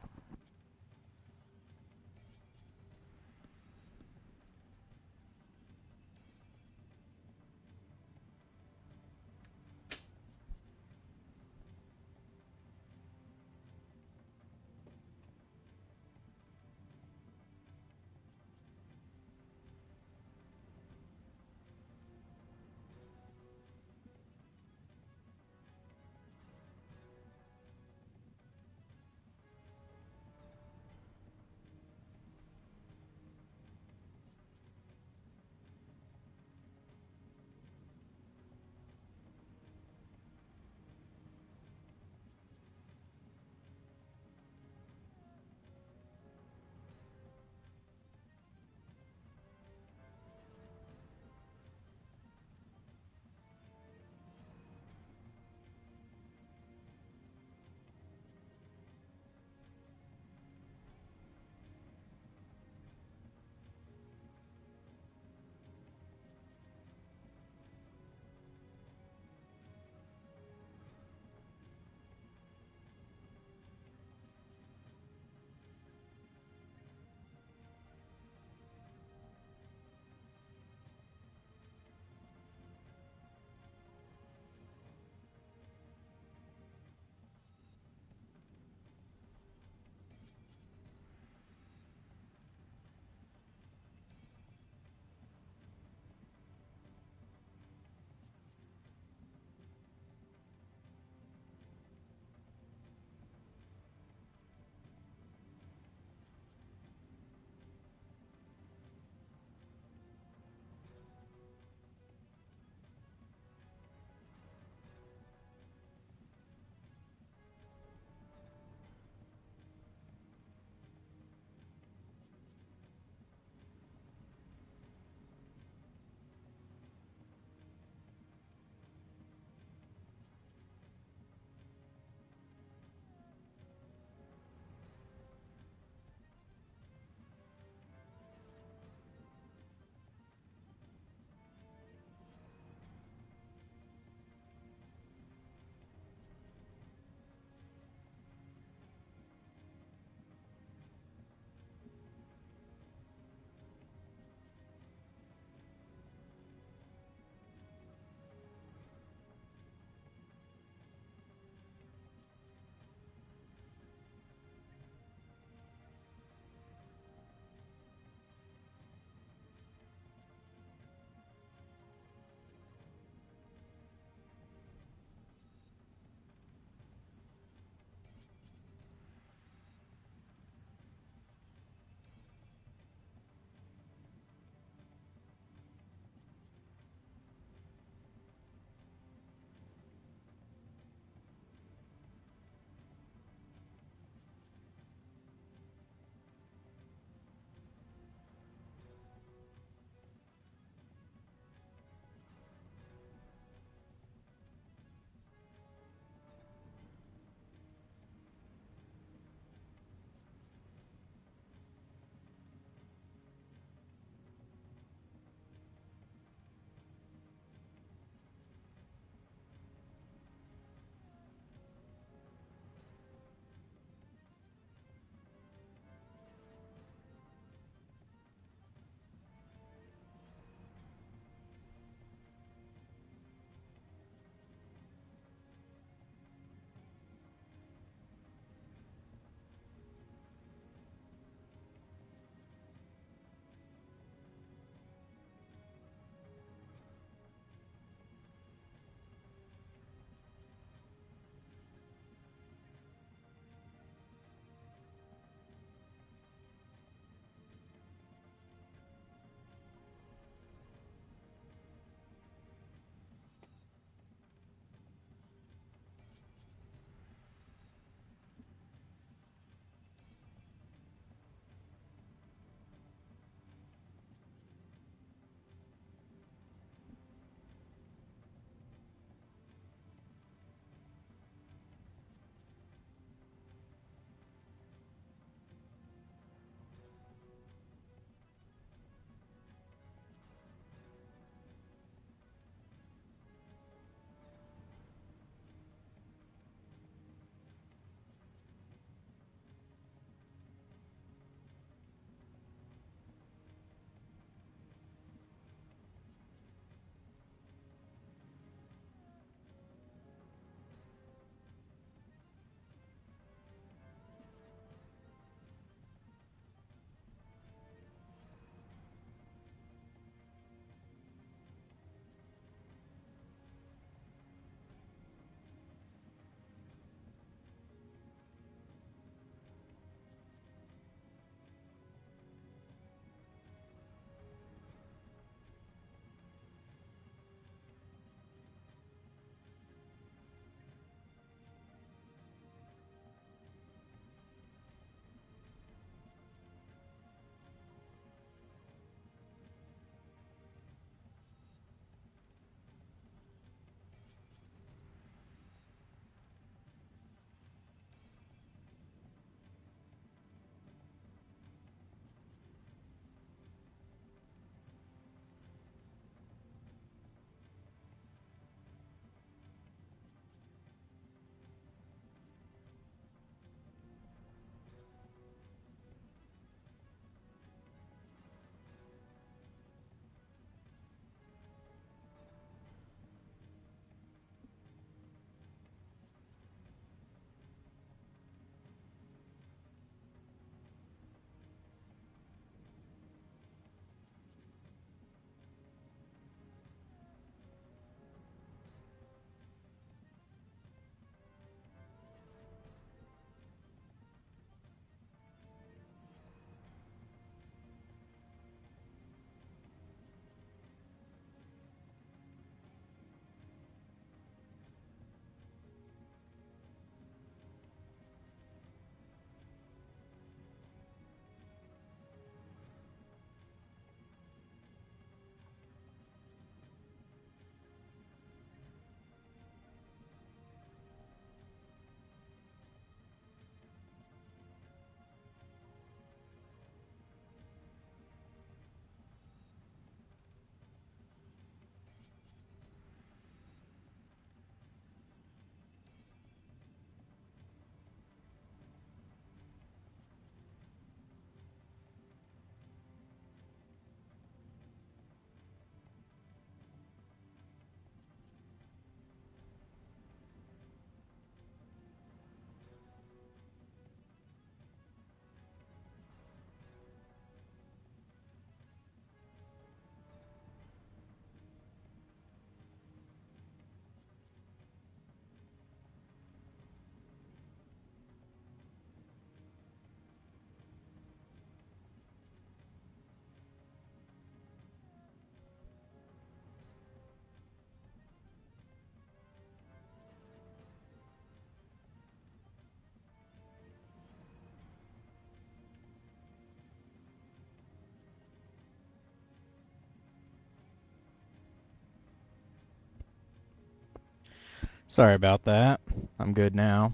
Sorry about that. I'm good now.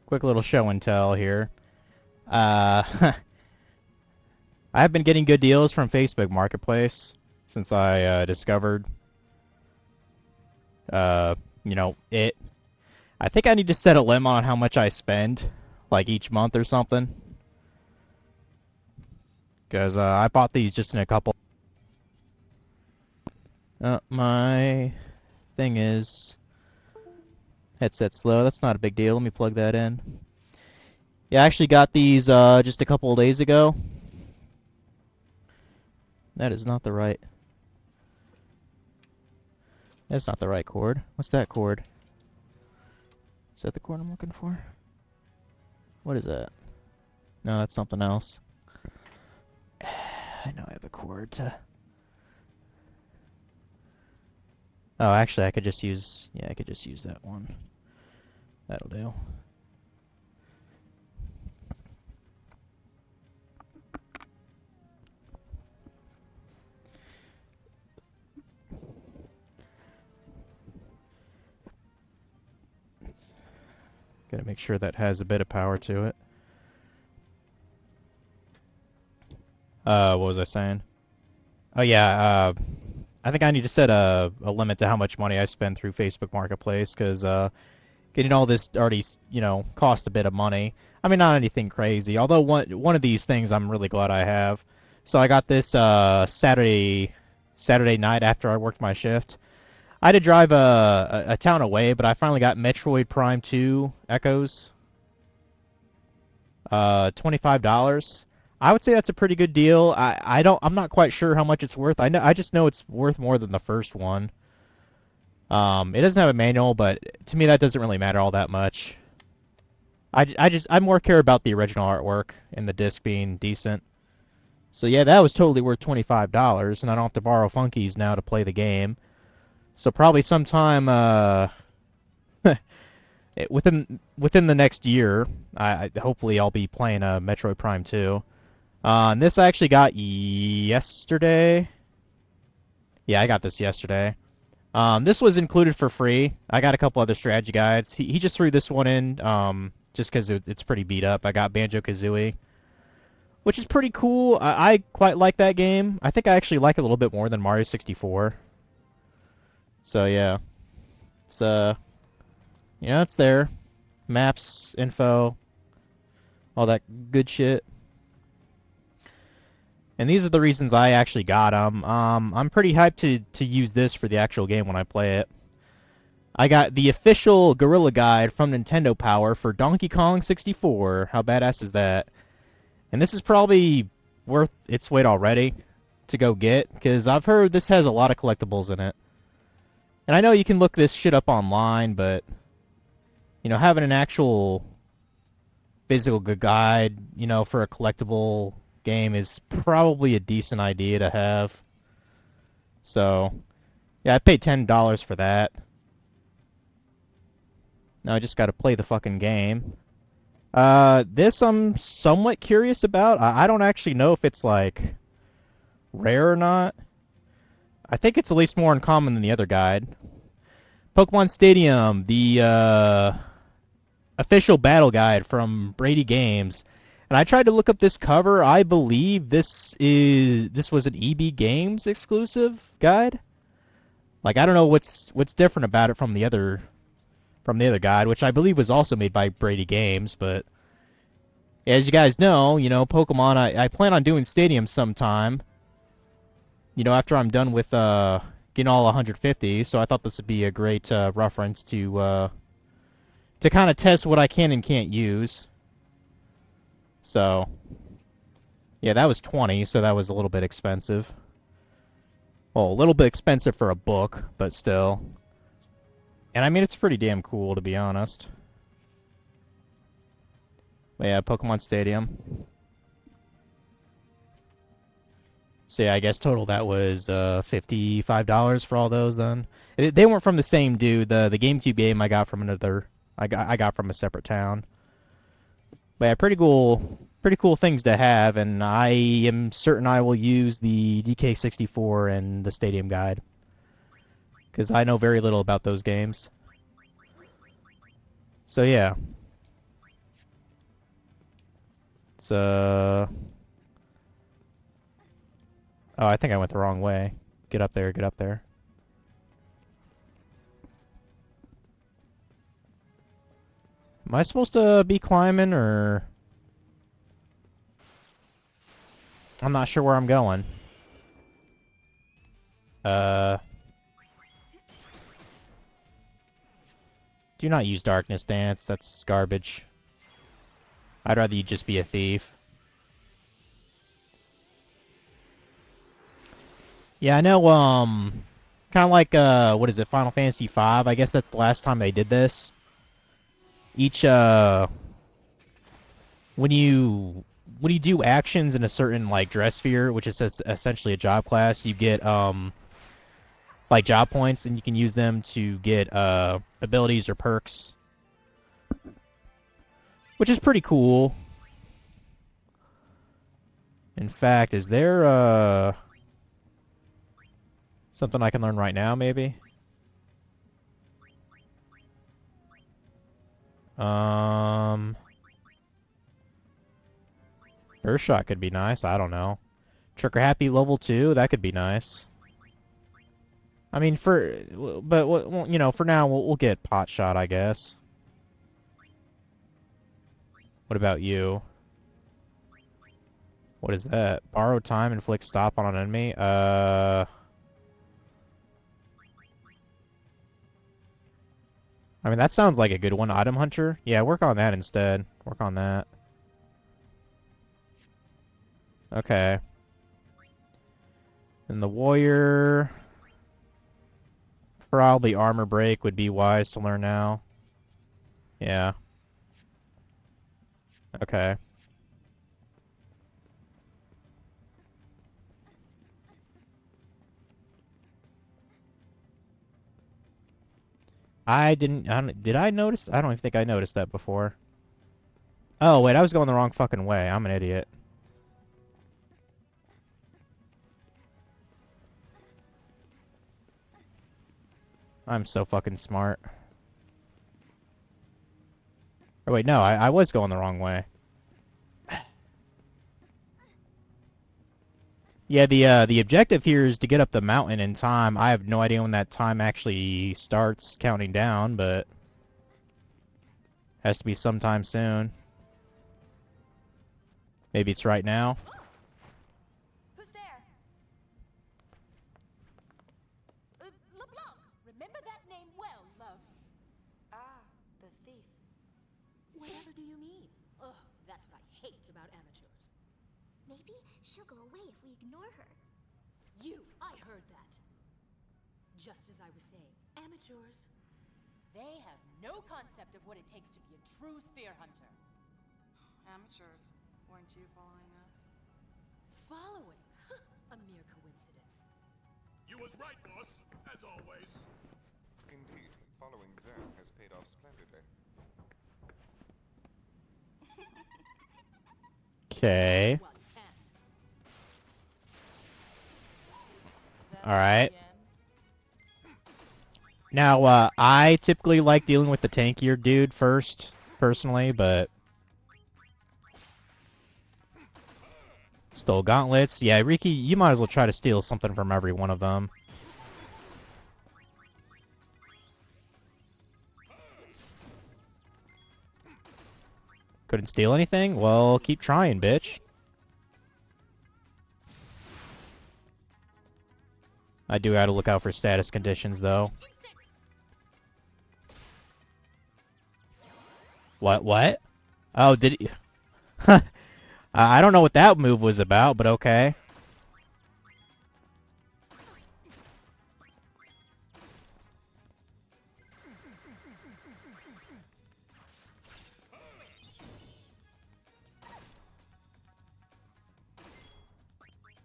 Quick little show and tell here. I have been getting good deals from Facebook Marketplace since I discovered, you know, it. I think I need to set a limit on how much I spend, like each month or something. Because I bought these just in a couple. My thing is headset slow. That's not a big deal. Let me plug that in. Yeah, I actually got these just a couple of days ago. That is not the right. That's not the right cord. What's that cord? Is that the cord I'm looking for? What is that? No, that's something else. I know I have a cord to... Oh, actually, I could just use... Yeah, I could just use that one. That'll do. Gotta make sure that has a bit of power to it. What was I saying? Oh yeah, I think I need to set a limit to how much money I spend through Facebook Marketplace, because getting all this already, you know, cost a bit of money. I mean, not anything crazy. Although one of these things I'm really glad I have. So I got this Saturday night after I worked my shift. I had to drive a town away, but I finally got Metroid Prime 2 Echoes. $25. I would say that's a pretty good deal. I'm not quite sure how much it's worth. I just know it's worth more than the first one. It doesn't have a manual, but to me that doesn't really matter all that much. I more care about the original artwork and the disc being decent. So yeah, that was totally worth $25, and I don't have to borrow Funkies now to play the game. So probably sometime within the next year, hopefully I'll be playing Metroid Prime 2. And this I actually got yesterday. Yeah, I got this yesterday. This was included for free. I got a couple other strategy guides. He just threw this one in just because it's pretty beat up. I got Banjo-Kazooie, which is pretty cool. I quite like that game. I think I actually like it a little bit more than Mario 64. So yeah, it's yeah, it's there. Maps, info, all that good shit. And these are the reasons I actually got them. I'm pretty hyped to use this for the actual game when I play it. I got the official Gorilla Guide from Nintendo Power for Donkey Kong 64. How badass is that? And this is probably worth its weight already to go get, because I've heard this has a lot of collectibles in it. And I know you can look this shit up online, but, you know, having an actual physical guide, you know, for a collectible game is probably a decent idea to have. So, yeah, I paid $10 for that. Now I just gotta play the fucking game. This I'm somewhat curious about. I don't actually know if it's, like, rare or not. I think it's at least more uncommon than the other guide. Pokemon Stadium, the official battle guide from Brady Games. And I tried to look up this cover. I believe this was an EB Games exclusive guide. Like, I don't know what's different about it from the other guide, which I believe was also made by Brady Games. But as you guys know, you know, Pokemon. I plan on doing Stadium sometime. You know, after I'm done with getting all 150. So I thought this would be a great reference to kind of test what I can and can't use. So, yeah, that was 20, so that was a little bit expensive. Well, a little bit expensive for a book, but still. And I mean, it's pretty damn cool, to be honest. But yeah, Pokemon Stadium. So yeah, I guess total that was $55 for all those then. They weren't from the same dude. The GameCube game I got from another... I got from a separate town. But yeah, pretty cool things to have, and I am certain I will use the DK64 and the Stadium Guide, because I know very little about those games. So yeah. It's Oh, I think I went the wrong way. Get up there, get up there. Am I supposed to be climbing, or... I'm not sure where I'm going. Do not use Darkness Dance, that's garbage. I'd rather you just be a thief. Yeah, I know, kind of like, what is it, Final Fantasy V? I guess that's the last time they did this. Each, when you do actions in a certain, like, dress sphere, which is essentially a job class, you get, like, job points, and you can use them to get, abilities or perks. Which is pretty cool. In fact, is there, something I can learn right now, maybe? Burst Shot could be nice, I don't know. Trigger Happy level 2, that could be nice. I mean, but, well, you know, for now, we'll get Pot Shot, I guess. What about you? What is that? Borrow time, inflict stop on an enemy? I mean, that sounds like a good one. Item Hunter? Yeah, work on that instead. Work on that. Okay. And the Warrior... Probably Armor Break would be wise to learn now. Yeah. Okay. Did I notice? I don't even think I noticed that before. Oh, wait, I was going the wrong fucking way. I'm an idiot. I'm so fucking smart. Oh, wait, no, I was going the wrong way. Yeah, the objective here is to get up the mountain in time. I have no idea when that time actually starts counting down, but has to be sometime soon. Maybe it's right now. Who's there? LeBlanc! Remember that name well, loves. Ah, the thief. Whatever do you mean? Ugh, that's what I hate about amateurs. Maybe she'll go away if we ignore her. I heard that. Just as I was saying, amateurs, they have no concept of what it takes to be a true sphere hunter. Amateurs, weren't you following us? Following? A mere coincidence. You was right, boss, as always. Indeed, following them has paid off splendidly. Okay. Well, Alright. Now, I typically like dealing with the tankier dude first, personally, but... Stole gauntlets. Yeah, Riki, you might as well try to steal something from every one of them. Couldn't steal anything? Well, keep trying, bitch. I do gotta look out for status conditions, though. What? Oh, did he... I don't know what that move was about, but okay.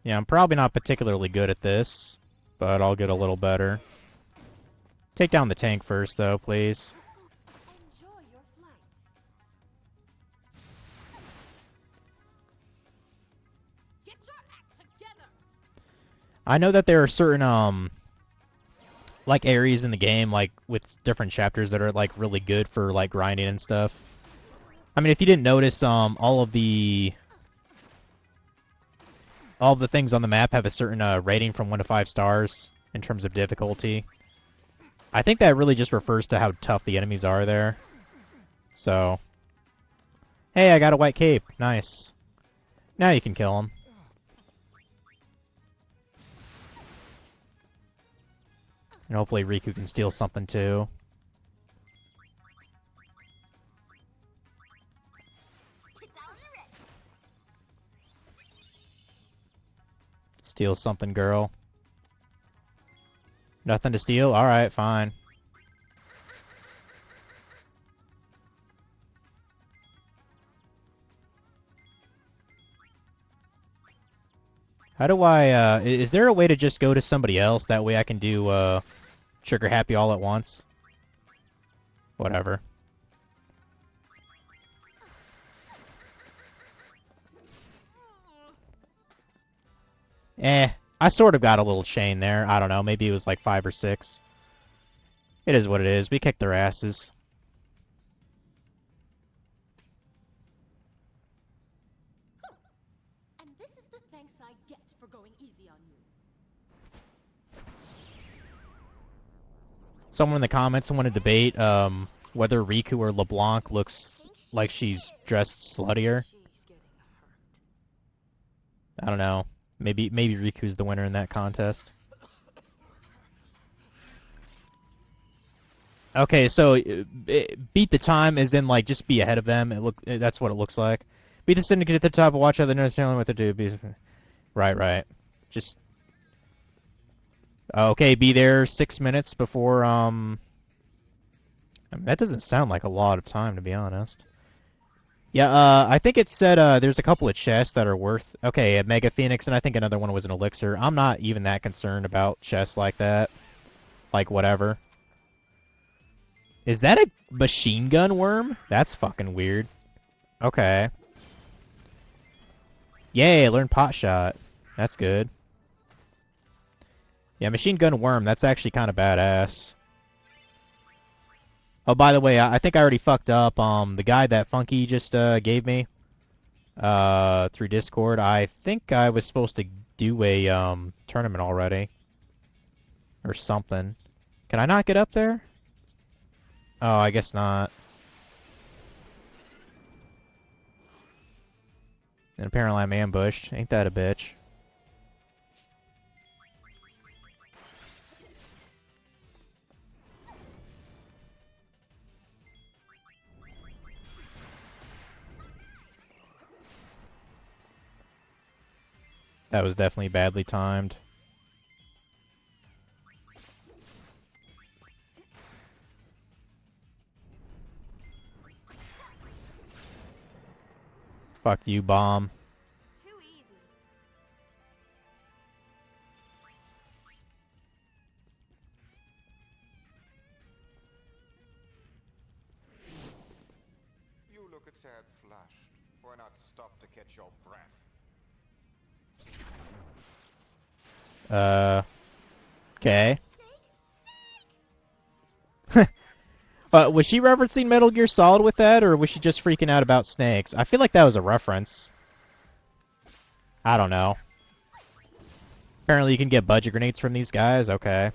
Yeah, I'm probably not particularly good at this, but I'll get a little better. Take down the tank first, though, please. enjoy your flight. Get your act together. I know that there are certain, like areas in the game, like with different chapters that are like really good for like grinding and stuff. I mean, if you didn't notice, all of the things on the map have a certain rating from 1 to 5 stars in terms of difficulty. I think that really just refers to how tough the enemies are there. So, hey, I got a white cape. Nice. Now you can kill him. And hopefully Riku can steal something too. Steal something, girl. Nothing to steal? Alright, fine. How do I, is there a way to just go to somebody else? That way I can do, Trigger Happy all at once? Whatever. I sort of got a little chain there. I don't know, maybe it was like 5 or 6. It is what it is. We kicked their asses. And this is the thanks I get for going easy on you. Someone in the comments wanted to debate whether Riku or LeBlanc looks like she's dressed sluttier. I don't know. Maybe Riku's the winner in that contest. Okay, so beat the time is in like just be ahead of them. That's what it looks like. Beat the syndicate at the top. Watch out the nurse telling what to do. Right. Just okay. Be there 6 minutes before. I mean, that doesn't sound like a lot of time, to be honest. Yeah, I think it said there's a couple of chests that are worth... Okay, a Mega Phoenix, and I think another one was an Elixir. I'm not even that concerned about chests like that. Like, whatever. Is that a machine gun worm? That's fucking weird. Okay. Yay, I learned pot shot. That's good. Yeah, machine gun worm, that's actually kind of badass. Oh, by the way, I think I already fucked up. The guy that Funky just gave me through Discord, I think I was supposed to do a tournament already. Or something. Can I not get up there? Oh, I guess not. And apparently I'm ambushed. Ain't that a bitch? That was definitely badly timed. Fuck you, bomb. Too easy. You look a tad flushed. Why not stop to catch your breath? Okay. Was she referencing Metal Gear Solid with that, or was she just freaking out about snakes? I feel like that was a reference. I don't know. Apparently you can get budget grenades from these guys? Okay.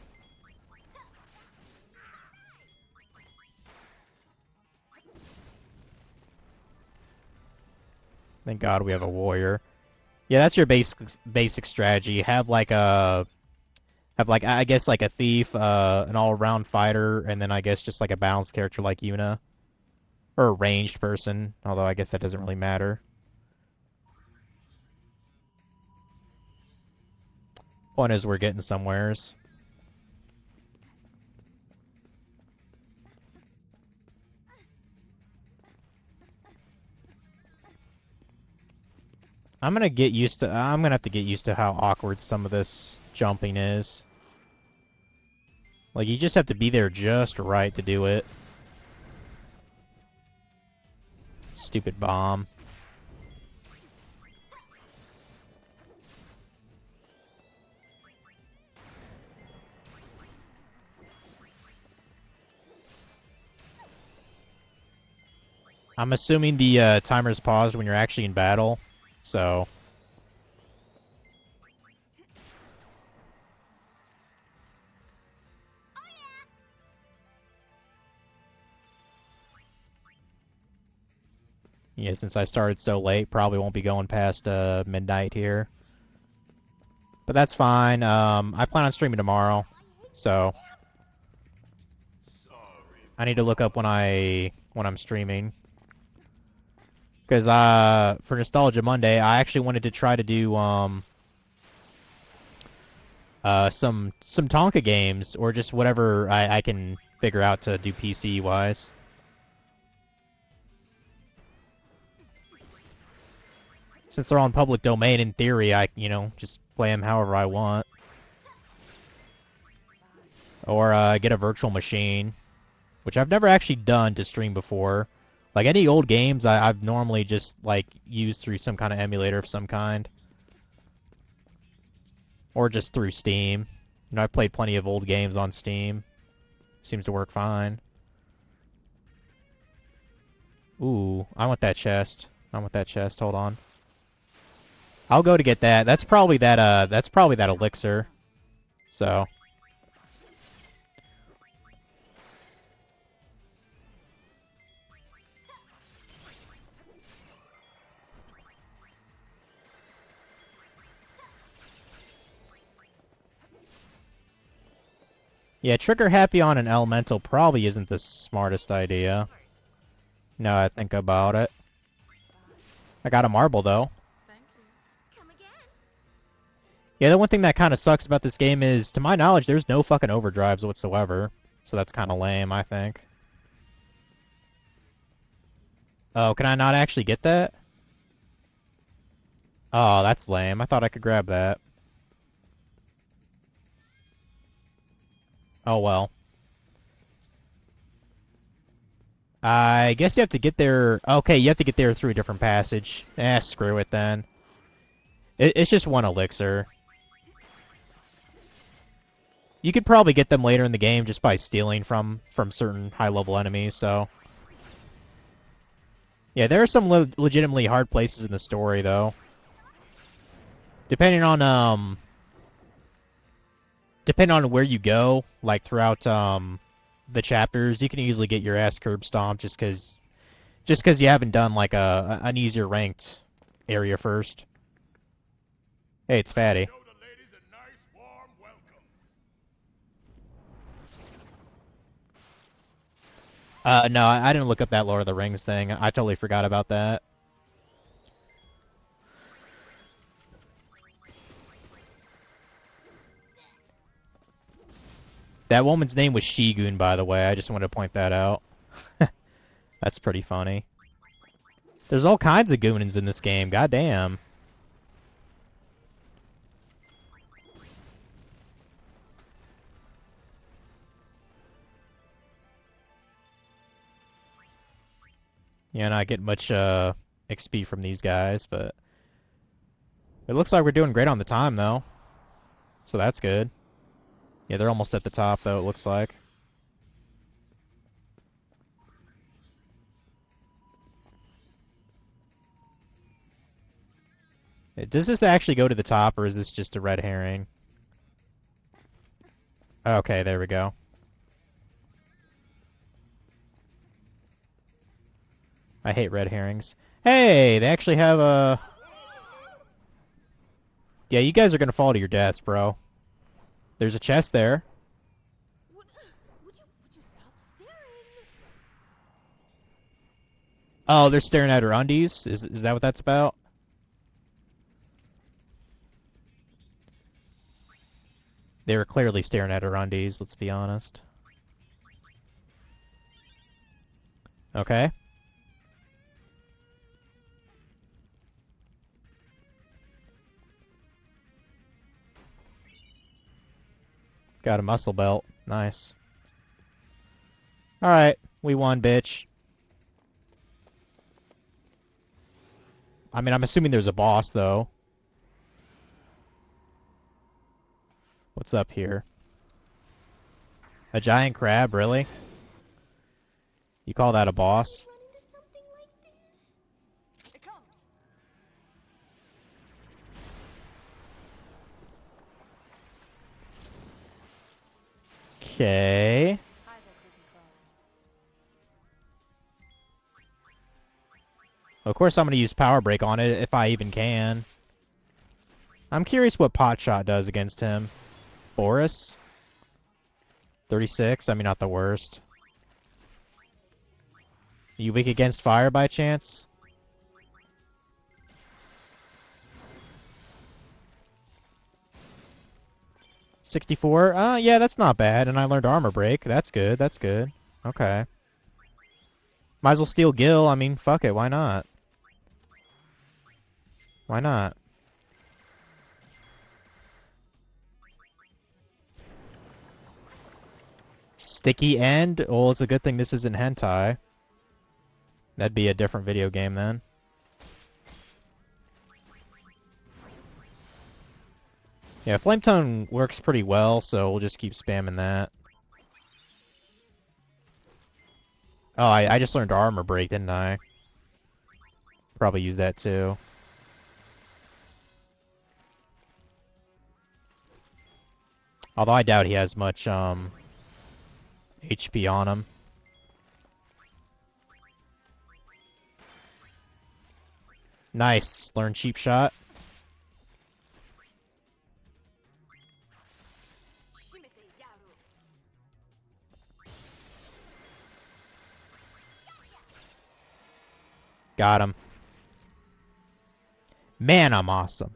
Thank God we have a warrior. Yeah, that's your basic strategy. Have like I guess like a thief, an all-around fighter, and then I guess just like a balanced character like Yuna, or a ranged person. Although I guess that doesn't really matter. Point is, we're getting somewheres. I'm gonna have to get used to how awkward some of this jumping is. Like, you just have to be there just right to do it. Stupid bomb. I'm assuming the timer's paused when you're actually in battle, so... Yeah, since I started so late, probably won't be going past midnight here. But that's fine. I plan on streaming tomorrow, so I need to look up when I'm streaming. Because for Nostalgia Monday, I actually wanted to try to do some Tonka games or just whatever I can figure out to do PC wise. Since they're on public domain, in theory, I just play them however I want. Or get a virtual machine, which I've never actually done to stream before. Like any old games, I've normally just like used through some kind of emulator of some kind, or just through Steam. You know, I've played plenty of old games on Steam. Seems to work fine. Ooh, I want that chest. I want that chest. Hold on. I'll go to get that. That's probably that elixir. So. Yeah, trigger happy on an elemental probably isn't the smartest idea. Now I think about it. I got a marble though. Yeah, the one thing that kind of sucks about this game is, to my knowledge, there's no fucking overdrives whatsoever. So that's kind of lame, I think. Oh, can I not actually get that? Oh, that's lame. I thought I could grab that. Oh well. I guess you have to get there... Okay, you have to get there through a different passage. Screw it then. It's just one elixir. You could probably get them later in the game just by stealing from certain high-level enemies, so... Yeah, there are some legitimately hard places in the story, though. Depending on where you go, like throughout the chapters, you can easily get your ass curb stomped just because you haven't done like an easier ranked area first. Hey, it's Fatty. No, I didn't look up that Lord of the Rings thing. I totally forgot about that. That woman's name was Goon, by the way. I just wanted to point that out. That's pretty funny. There's all kinds of Goonins in this game. Goddamn. Yeah, not getting much XP from these guys, but it looks like we're doing great on the time, though. So that's good. Yeah, they're almost at the top, though, it looks like. Does this actually go to the top, or is this just a red herring? Okay, there we go. I hate red herrings. Hey, they actually have a... Yeah, you guys are gonna fall to your deaths, bro. There's a chest there. Would you stop staring? Oh, they're staring at her undies? Is that what that's about? They were clearly staring at her undies, let's be honest. Okay. Got a muscle belt. Nice. Alright, we won, bitch. I mean, I'm assuming there's a boss, though. What's up here? A giant crab, really? You call that a boss? Run into something like Okay. Hi there, creepy crawler. Of course, I'm going to use Power Break on it if I even can. I'm curious what Pot Shot does against him. Boris? 36? I mean, not the worst. You weak against fire by chance? $64? Yeah, that's not bad. And I learned Armor Break. That's good. That's good. Okay. Might as well steal Gil. I mean, fuck it. Why not? Why not? Sticky End? Well, it's a good thing this isn't hentai. That'd be a different video game then. Yeah, Flame Tongue works pretty well, so we'll just keep spamming that. Oh, I just learned Armor Break, didn't I? Probably use that too. Although I doubt he has much, HP on him. Nice. Learn Cheap Shot. Got him. Man, I'm awesome.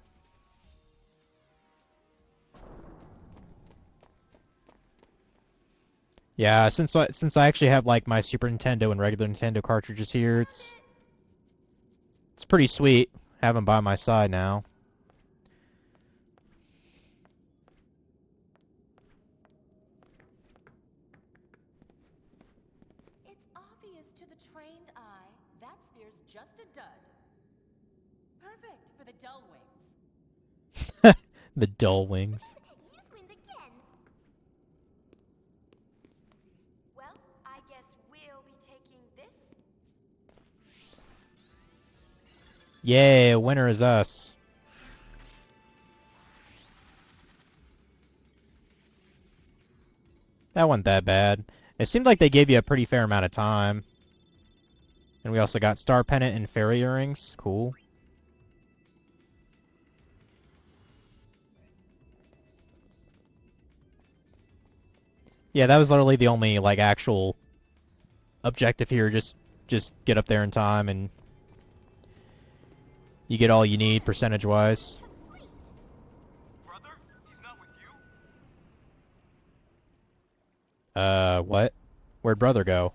Yeah, since I actually have like my Super Nintendo and regular Nintendo cartridges here, it's pretty sweet having them by my side now. It's obvious to the trained eye that sphere's just a dud. Perfect for the dull wings. The dull wings. You've wins again. Well, I guess we'll be taking this. Yay, winner is us. That wasn't that bad. It seemed like they gave you a pretty fair amount of time. And we also got Star Pennant and Fairy Earrings. Cool. Yeah, that was literally the only, like, actual objective here. Just get up there in time and you get all you need percentage-wise. Brother? He's not with you? What? Where'd brother go?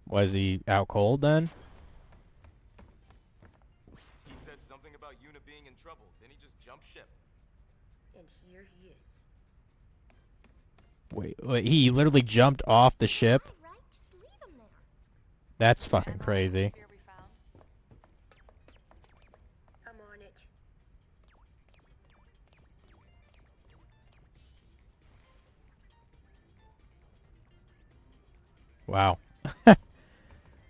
Was he out cold then? He said something about Yuna being in trouble. Then he just jumped ship. And here he is. Wait, he literally jumped off the ship? Yeah, right? Just leave him there. That's fucking crazy. Sphere we found. I'm on it. Wow.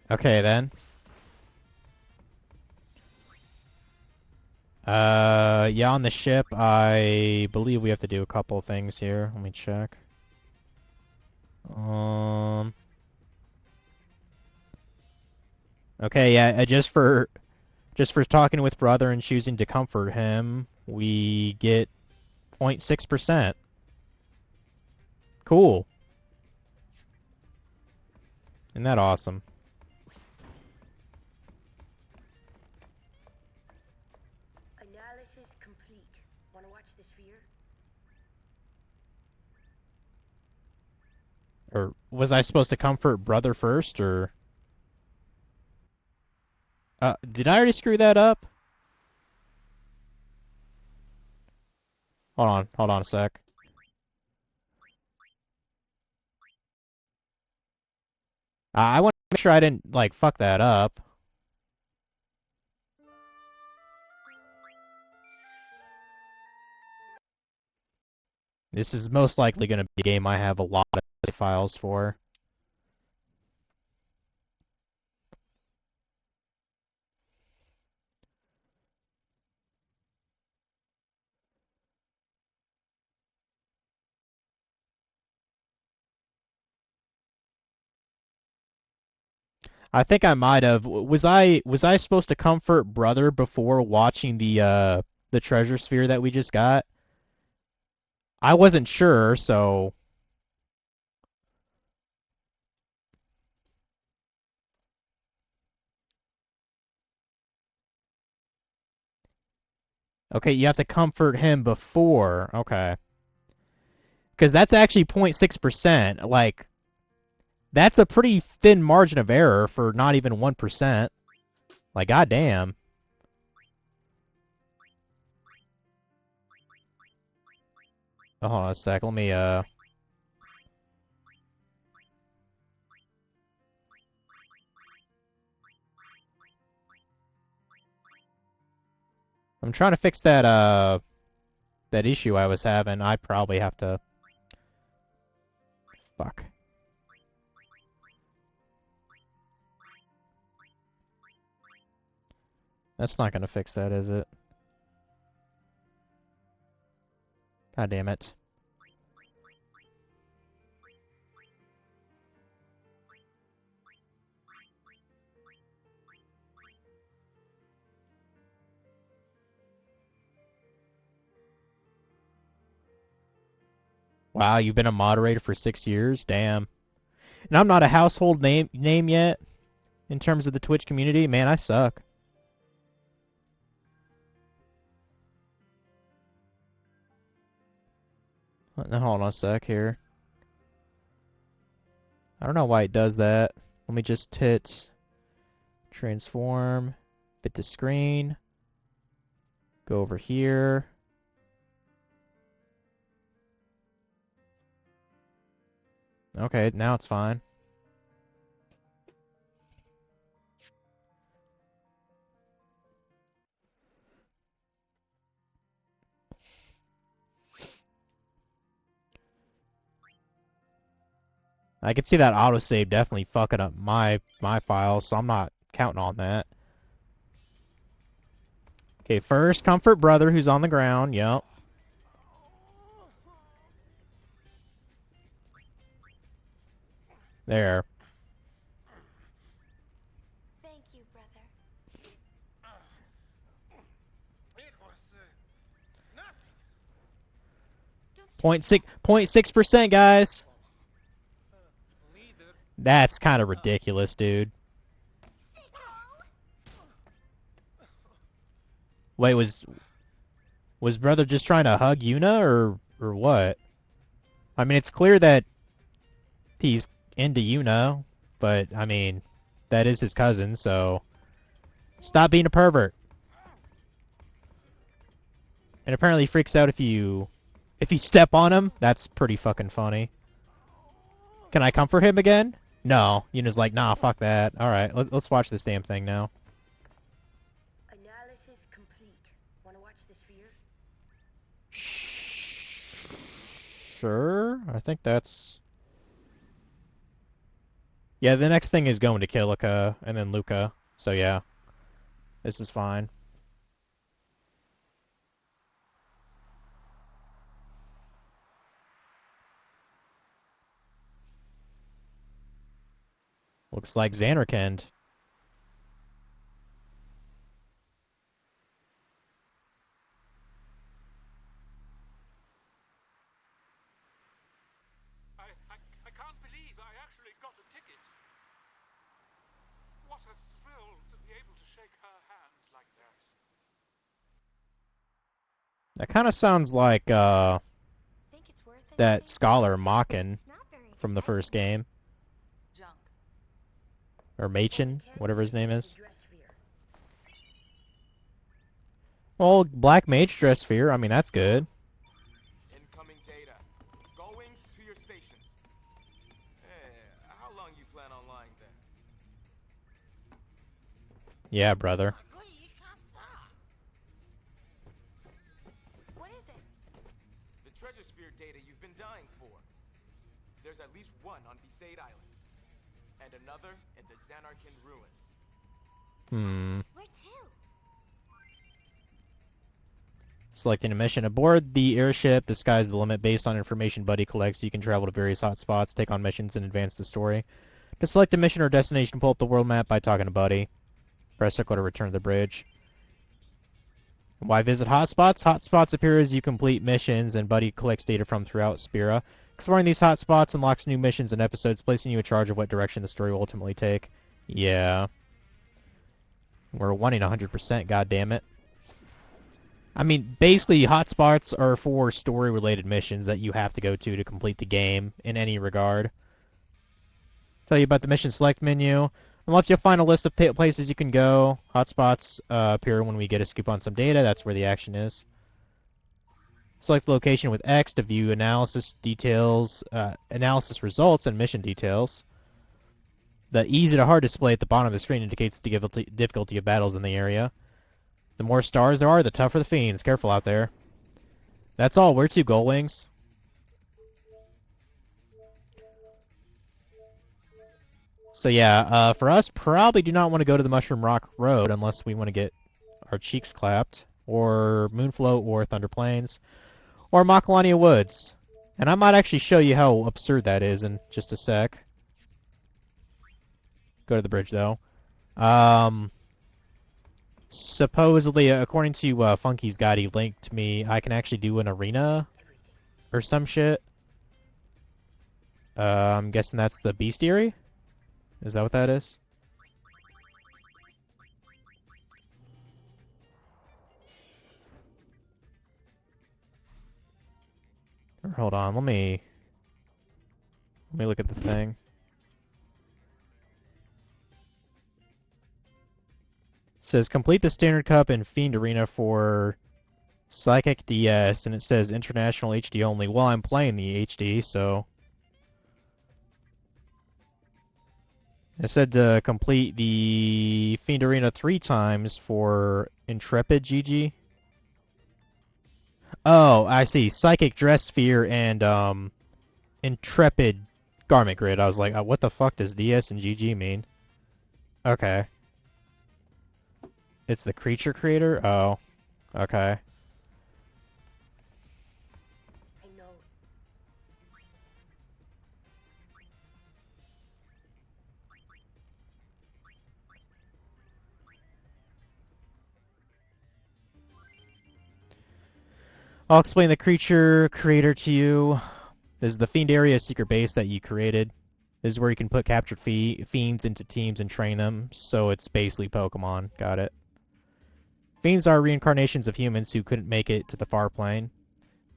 Okay, then. Yeah, on the ship, I believe we have to do a couple things here. Let me check. Okay, yeah, just for talking with brother and choosing to comfort him, we get 0.6%. Cool. Isn't that awesome? Analysis complete. Want to watch the sphere? Or was I supposed to comfort brother first, or... did I already screw that up? Hold on a sec. I want to make sure I didn't, like, fuck that up. This is most likely going to be a game I have a lot of files for. I think I might have. Was I supposed to comfort brother before watching the treasure sphere that we just got? I wasn't sure, so okay, you have to comfort him before. Okay. Because that's actually 0.6%. Like, that's a pretty thin margin of error for not even 1%. Like, goddamn. Oh, hold on a sec. Let me, I'm trying to fix that issue I was having. I probably have to... Fuck. That's not gonna fix that, is it? God damn it. Wow, you've been a moderator for 6 years? Damn. And I'm not a household name yet in terms of the Twitch community. Man, I suck. Hold on a sec here. I don't know why it does that. Let me just hit transform, fit to screen, go over here. Okay, now it's fine. I can see that autosave definitely fucking up my files, so I'm not counting on that. Okay, first comfort brother who's on the ground. Yep. There. Thank you, brother. It was, it's nothing. Don't start 0.6%, guys. Leader. That's kind of ridiculous, dude. Wait, was brother just trying to hug Yuna or what? I mean, it's clear that he's into Yuna, but I mean, that is his cousin, so stop being a pervert. And apparently he freaks out if you step on him. That's pretty fucking funny. Can I comfort him again? No. Yuna's like, nah, fuck that. Alright, let's watch this damn thing now. Analysis complete. Want to watch the sphere? Sure. I think that's... Yeah, the next thing is going to Kilika and then Luca. So yeah, this is fine. Looks like Xanarkand. I can't believe I actually got a ticket. What a thrill to be able to shake her hand like that. That kind of sounds like Think it's worth that anything? scholar Makin It's not very from the first game, Junk. or Machin, whatever his name is. Dress sphere. Well, Black Mage dress sphere. I mean, that's good. Incoming data. Goings to your stations. How long you plan on lying there? Yeah, brother. What is it? The treasure sphere data you least one on Besaid Island. And another in the Xanarkin ruins. Where to? Selecting a mission. Aboard the airship, the sky's the limit. Based on information Buddy collects, you can travel to various hotspots, take on missions, and advance the story. To select a mission or destination, pull up the world map by talking to Buddy. Press circle to return to the bridge. Why visit hotspots? Hotspots appear as you complete missions, and Buddy collects data from throughout Spira. Exploring these hotspots unlocks new missions and episodes, placing you in charge of what direction the story will ultimately take. Yeah. We're wanting 100%, goddammit. I mean, basically, hotspots are for story-related missions that you have to go to complete the game in any regard. Tell you about the mission select menu. On the left, you'll find a list of places you can go. Hotspots appear when we get a scoop on some data. That's where the action is. Select the location with X to view analysis details, analysis results, and mission details. The easy to hard display at the bottom of the screen indicates the difficulty of battles in the area. The more stars there are, the tougher the fiends. Careful out there. That's all. Where to, Gullwings? So yeah, for us, probably do not want to go to the Mushroom Rock Road unless we want to get our cheeks clapped, or Moonfloat, or Thunder Plains, or Macalania Woods. And I might actually show you how absurd that is in just a sec. Go to the bridge, though. Supposedly, according to Funky's guide, he linked me, I can actually do an arena or some shit. I'm guessing that's the bestiary? Is that what that is? Or hold on, let me look at the thing. It says complete the standard cup and Fiend Arena for Psychic DS, and it says international HD only. Well, I'm playing the HD, so it said to complete the Fiend Arena 3 times for Intrepid GG. Oh, I see. Psychic Dress Sphere and Intrepid Garment Grid. I was like, what the fuck does DS and GG mean? Okay. It's the creature creator? Oh. Okay. I know. I'll explain the creature creator to you. This is the Fiend Area secret base that you created. This is where you can put captured fiends into teams and train them, so it's basically Pokemon. Got it. Fiends are reincarnations of humans who couldn't make it to the far plane.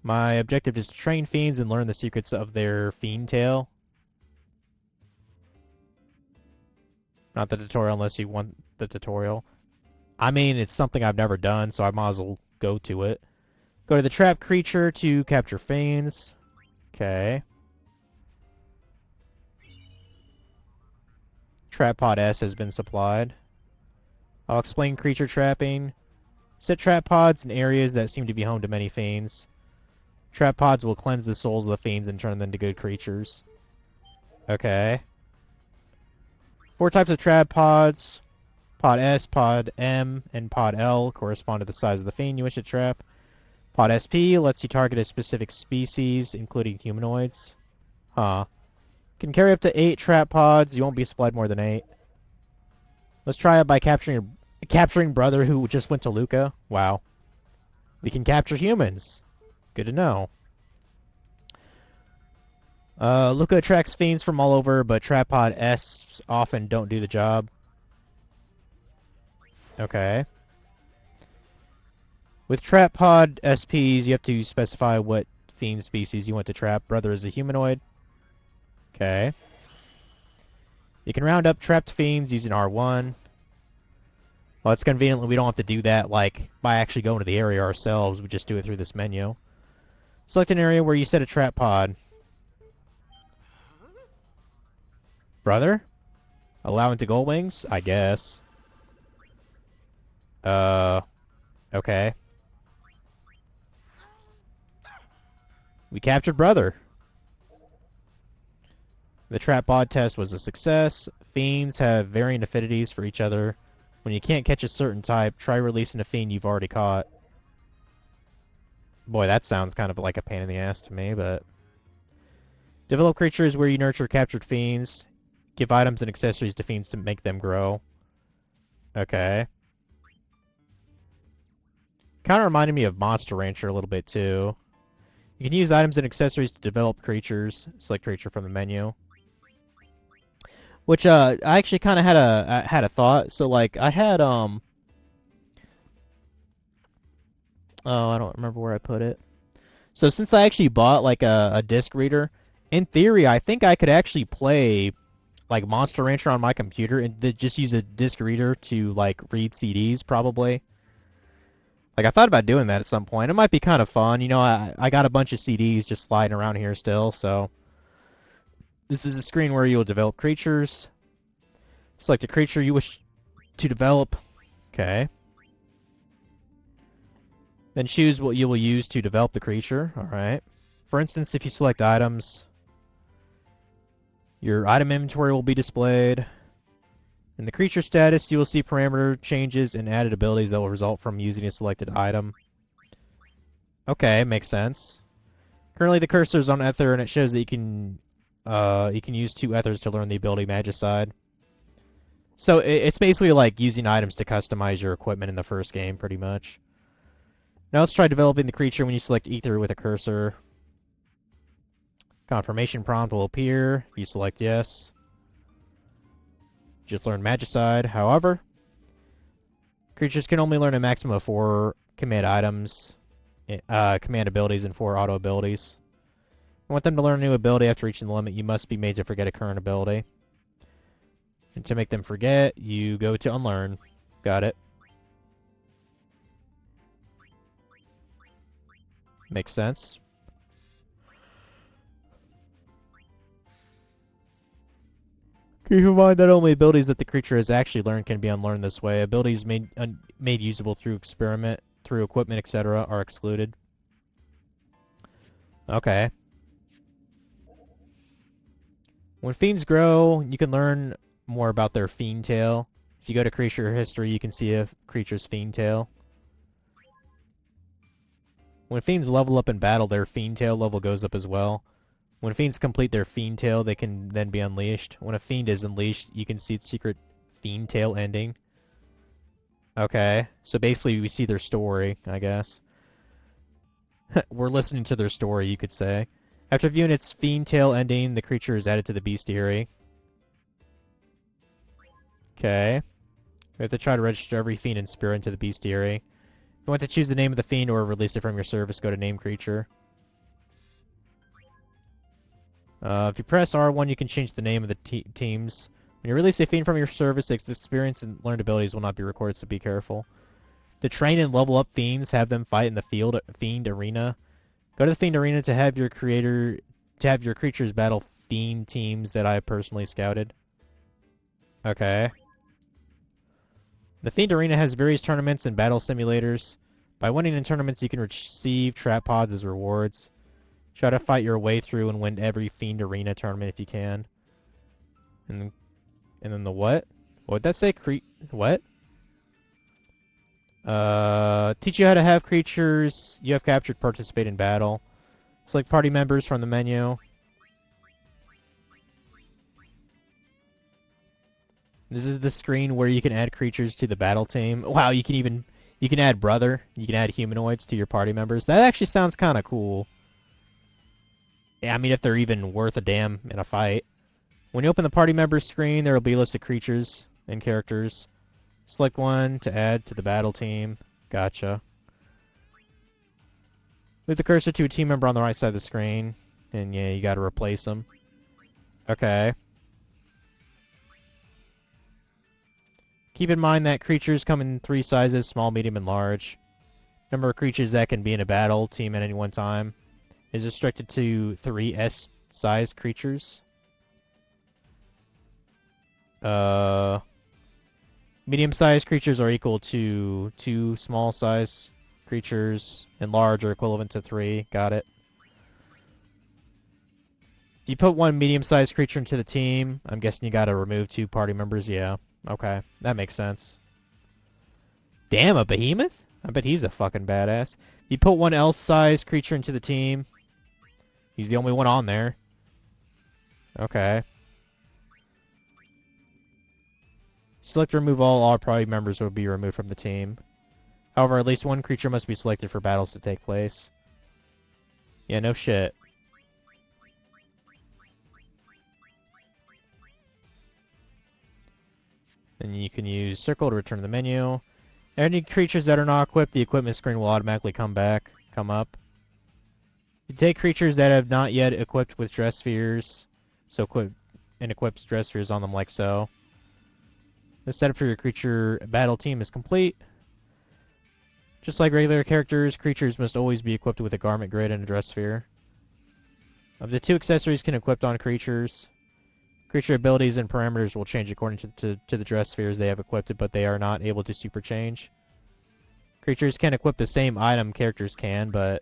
My objective is to train fiends and learn the secrets of their fiend tale. Not the tutorial unless you want the tutorial. I mean, it's something I've never done, so I might as well go to it. Go to the trap creature to capture fiends. Okay. Trap pod S has been supplied. I'll explain creature trapping. Set trap pods in areas that seem to be home to many fiends. Trap pods will cleanse the souls of the fiends and turn them into good creatures. Okay. 4 types of trap pods. Pod S, Pod M, and Pod L correspond to the size of the fiend you wish to trap. Pod SP lets you target a specific species, including humanoids. Huh. Can carry up to 8 trap pods. You won't be supplied more than 8. Let's try it by capturing brother who just went to Luca. Wow. We can capture humans. Good to know. Luca attracts fiends from all over, but trap pod S often don't do the job. Okay. With trap pod SPs, you have to specify what fiend species you want to trap. Brother is a humanoid. Okay. You can round up trapped fiends using R1. Well, it's convenient we don't have to do that like by actually going to the area ourselves. We just do it through this menu. Select an area where you set a trap pod. Brother? Allow into gold wings? I guess. Okay. We captured brother. The trap pod test was a success. Fiends have varying affinities for each other. When you can't catch a certain type, try releasing a fiend you've already caught. Boy, that sounds kind of like a pain in the ass to me, but... Develop creatures where you nurture captured fiends. Give items and accessories to fiends to make them grow. Okay. Kind of reminded me of Monster Rancher a little bit, too. You can use items and accessories to develop creatures. Select creature from the menu. Which, I actually kind of had a thought. So, like, I had, Oh, I don't remember where I put it. So, since I actually bought, like, a disc reader, in theory, I think I could actually play, like, Monster Rancher on my computer and just use a disc reader to, like, read CDs, probably. Like, I thought about doing that at some point. It might be kind of fun. You know, I got a bunch of CDs just sliding around here still, so... This is a screen where you will develop creatures. Select a creature you wish to develop. Okay. Then choose what you will use to develop the creature. Alright. For instance, if you select items, your item inventory will be displayed. In the creature status, you will see parameter changes and added abilities that will result from using a selected item. Okay, makes sense. Currently the cursor is on Ether and it shows that you can use 2 Ethers to learn the ability Magicide. So it's basically like using items to customize your equipment in the first game, pretty much. Now let's try developing the creature when you select Ether with a cursor. Confirmation prompt will appear if you select yes. Just learn Magicide. However, creatures can only learn a maximum of 4 command items, command abilities, and 4 auto abilities. If you want them to learn a new ability after reaching the limit, you must be made to forget a current ability. And to make them forget, you go to Unlearn. Got it. Makes sense. Keep in mind that only abilities that the creature has actually learned can be unlearned this way. Abilities made usable through experiment, through equipment, etc. are excluded. Okay. When fiends grow, you can learn more about their fiend tail. If you go to creature history, you can see a creature's fiend tail. When fiends level up in battle, their fiend tail level goes up as well. When fiends complete their fiend tail, they can then be unleashed. When a fiend is unleashed, you can see its secret fiend tail ending. Okay, so basically we see their story, I guess. We're listening to their story, you could say. After viewing its fiend tail ending, the creature is added to the bestiary. Okay. We have to try to register every fiend and spirit into the bestiary. If you want to choose the name of the fiend or release it from your service, go to Name Creature. If you press R1, you can change the name of the teams. When you release a fiend from your service, its experience and learned abilities will not be recorded, so be careful. To train and level up fiends, have them fight in the fiend arena. Go to the fiend arena to have your creatures battle fiend teams that I have personally scouted. Okay. The fiend arena has various tournaments and battle simulators. By winning in tournaments, you can receive trap pods as rewards. Try to fight your way through and win every fiend arena tournament if you can. And then the what? What would that say? What? Teach you how to have creatures you have captured participate in battle. Select party members from the menu. This is the screen where you can add creatures to the battle team. Wow, you can add brother. You can add humanoids to your party members. That actually sounds kind of cool. Yeah, I mean, if they're even worth a damn in a fight. When you open the party members screen, there will be a list of creatures and characters. Select one to add to the battle team. Gotcha. Move the cursor to a team member on the right side of the screen. And yeah, you gotta replace them. Okay. Keep in mind that creatures come in 3 sizes, small, medium, and large. Number of creatures that can be in a battle team at any one time is restricted to 3 S-sized creatures. Medium-sized creatures are equal to 2 small-sized creatures, and large are equivalent to 3. Got it. If you put one medium-sized creature into the team, I'm guessing you gotta remove 2 party members. Yeah. Okay. That makes sense. Damn, a behemoth? I bet he's a fucking badass. If you put one L-sized creature into the team, he's the only one on there. Okay. Select remove all party members will be removed from the team. However, at least one creature must be selected for battles to take place. Yeah, no shit. Then you can use circle to return to the menu. Any creatures that are not equipped, the equipment screen will automatically come up. You take creatures that have not yet equipped with dress spheres, so equip dress spheres on them like so. The setup for your creature battle team is complete. Just like regular characters, creatures must always be equipped with a garment grid and a dress sphere. Up to 2 accessories can be equipped on creatures. Creature abilities and parameters will change according to the dress spheres they have equipped, but they are not able to super change. Creatures can equip the same item characters can, but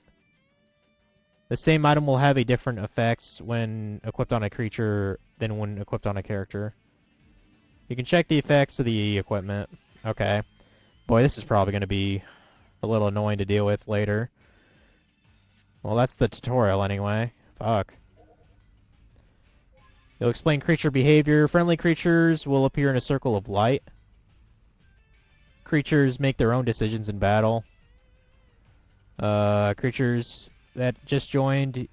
the same item will have a different effects when equipped on a creature than when equipped on a character. You can check the effects of the equipment. Okay. Boy, this is probably going to be a little annoying to deal with later. Well, that's the tutorial anyway. Fuck. You'll explain creature behavior. Friendly creatures will appear in a circle of light. Creatures make their own decisions in battle. Creatures that just joined,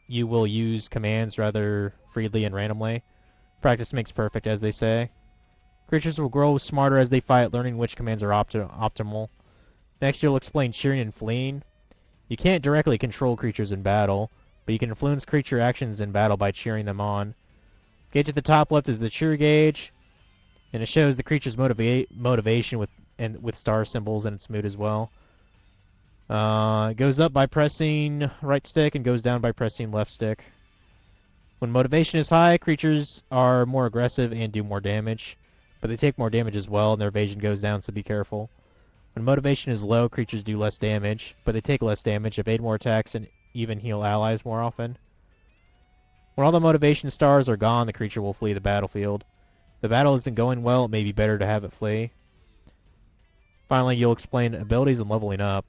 you will use commands rather freely and randomly. Practice makes perfect, as they say. Creatures will grow smarter as they fight, learning which commands are optimal. Next, you'll explain cheering and fleeing. You can't directly control creatures in battle, but you can influence creature actions in battle by cheering them on. Gauge at the top left is the cheer gauge, and it shows the creature's motivation with star symbols in its mood as well. It goes up by pressing right stick and goes down by pressing left stick. When motivation is high, creatures are more aggressive and do more damage, but they take more damage as well, and their evasion goes down, so be careful. When motivation is low, creatures do less damage, but they take less damage, evade more attacks, and even heal allies more often. When all the motivation stars are gone, the creature will flee the battlefield. If the battle isn't going well, it may be better to have it flee. Finally, you'll explain abilities and leveling up.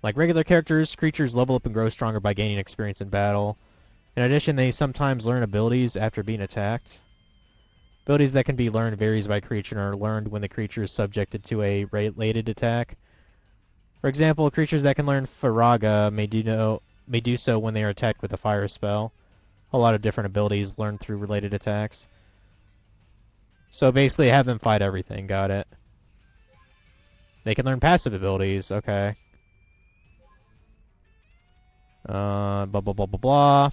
Like regular characters, creatures level up and grow stronger by gaining experience in battle. In addition, they sometimes learn abilities after being attacked. Abilities that can be learned varies by creature and are learned when the creature is subjected to a related attack. For example, creatures that can learn Faraga may do so when they are attacked with a fire spell. A lot of different abilities learned through related attacks. So basically have them fight everything, got it. They can learn passive abilities, okay. Blah blah blah blah blah.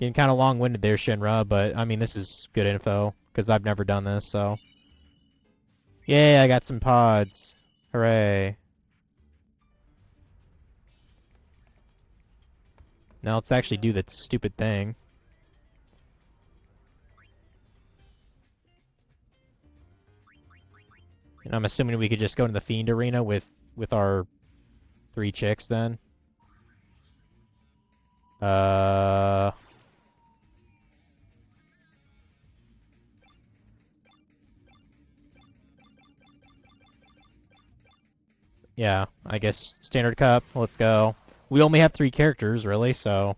Getting kind of long-winded there, Shinra, but I mean this is good info because I've never done this, so. Yay! I got some pods. Hooray! Now let's actually do the stupid thing. And I'm assuming we could just go to the Fiend Arena with our 3 chicks then. Yeah, I guess standard cup. Let's go. We only have 3 characters, really, so.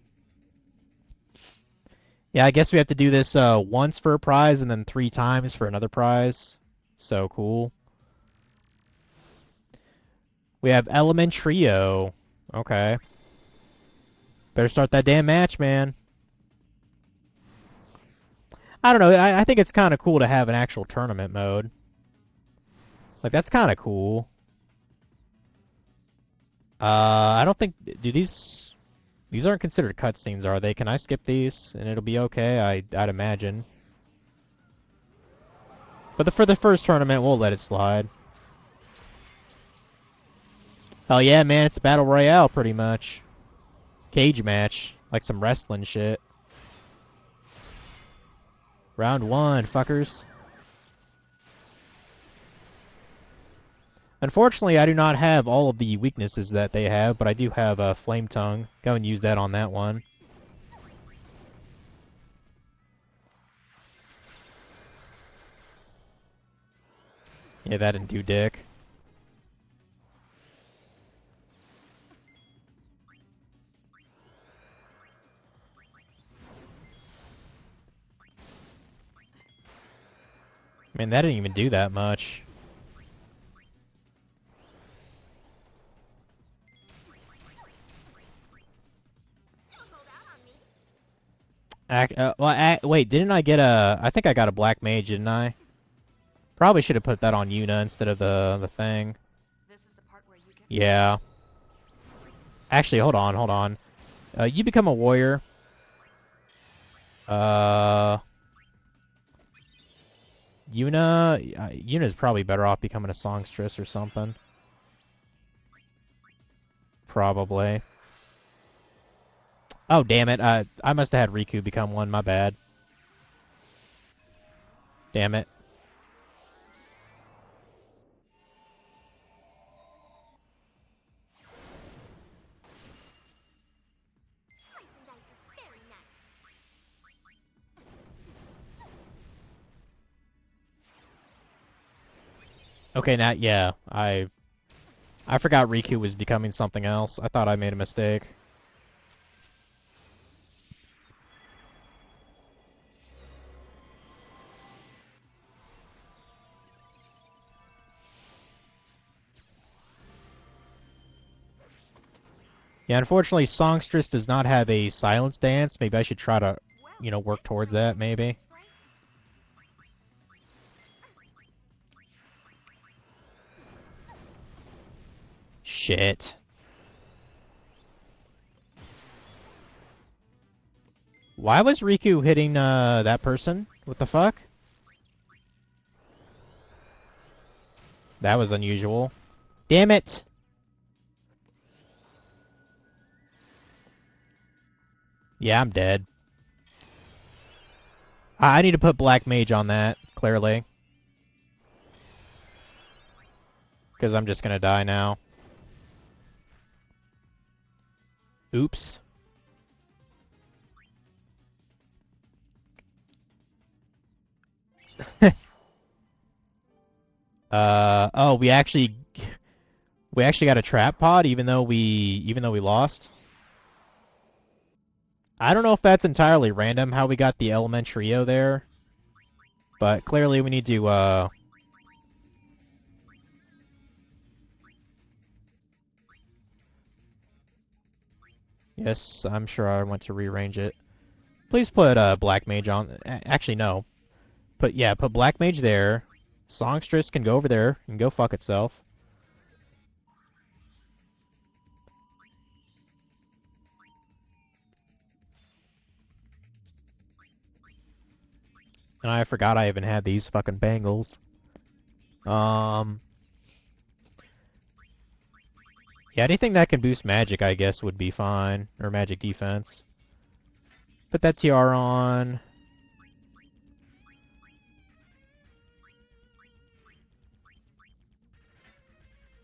Yeah, I guess we have to do this once for a prize and then 3 times for another prize. So cool. We have Element Trio. Okay. Better start that damn match, man. I don't know. I think it's kind of cool to have an actual tournament mode. Like, that's kind of cool. I don't think... Do these aren't considered cutscenes, are they? Can I skip these and it'll be okay? I'd imagine. But for the first tournament, we'll let it slide. Hell yeah, man, it's a battle royale, pretty much. Cage match. Like some wrestling shit. Round 1, fuckers. Unfortunately, I do not have all of the weaknesses that they have, but I do have a Flame Tongue. Go and use that on that one. Yeah, that didn't do dick. Man, that didn't even do that much. Wait, didn't I get a... I think I got a Black Mage, didn't I? Probably should have put that on Yuna instead of the thing. This is the part where you get Yeah. Actually, hold on. You become a warrior. Yuna's probably better off becoming a songstress or something. Probably. Oh, damn it. I must have had Riku become one, my bad. Damn it. Slice and dice is very nice. Okay, now, yeah. I forgot Riku was becoming something else. I thought I made a mistake. Yeah, unfortunately, Songstress does not have a silence dance. Maybe I should try to, you know, work towards that, maybe. Shit. Why was Riku hitting, that person? What the fuck? That was unusual. Damn it! Yeah, I'm dead. I need to put Black Mage on that, clearly. Because I'm just gonna die now. Oops. Oh, we actually got a trap pod even though we lost. I don't know if that's entirely random how we got the element trio there, but clearly we need to yes, I'm sure I want to rearrange it. Please put Black Mage on. Actually, no. Put Black Mage there. Songstress can go over there and go fuck itself. And I forgot I even had these fucking bangles. Yeah, anything that can boost magic, I guess, would be fine. Or magic defense. Put that TR on.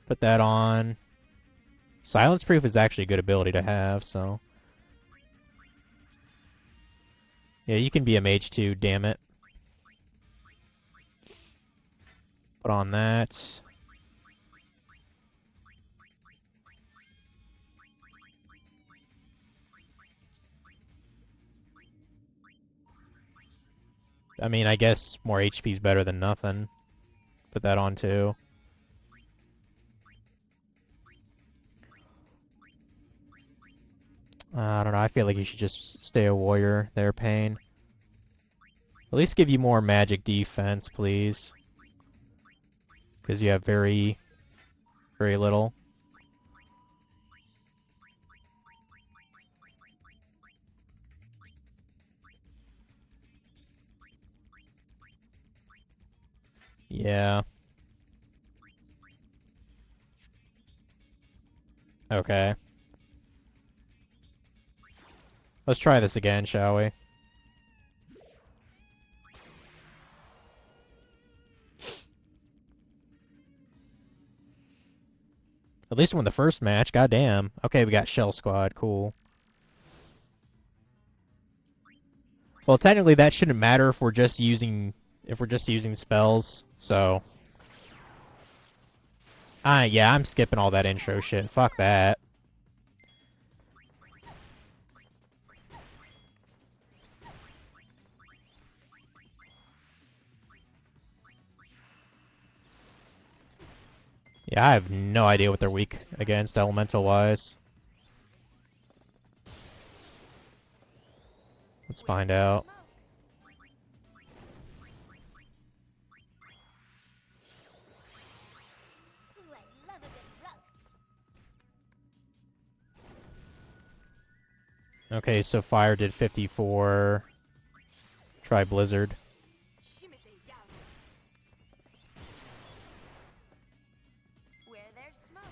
Put that on. Silence Proof is actually a good ability to have, so... Yeah, you can be a mage too, damn it. Put on that. I mean, I guess more HP is better than nothing. Put that on too. I don't know, I feel like you should just stay a warrior there, Pain. At least give you more magic defense, please. Because you have very, very little. Yeah. Okay. Let's try this again, shall we? At least won the first match. Goddamn. Okay, we got Shell Squad. Cool. Well, technically that shouldn't matter if we're just using spells. So, yeah, I'm skipping all that intro shit. Fuck that. Yeah, I have no idea what they're weak against elemental-wise. Let's find out. Ooh, I love a good roast. Okay, so Fire did 54. Try Blizzard. Where there's smoke.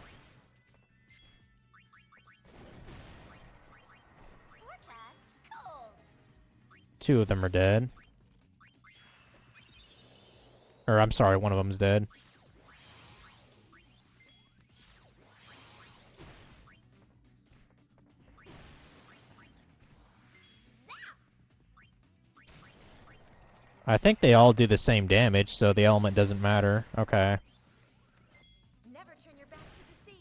Forecast cold. 2 of them are dead. Or, I'm sorry, one of them's dead. I think they all do the same damage, so the element doesn't matter. Okay. Never turn your back to the sea.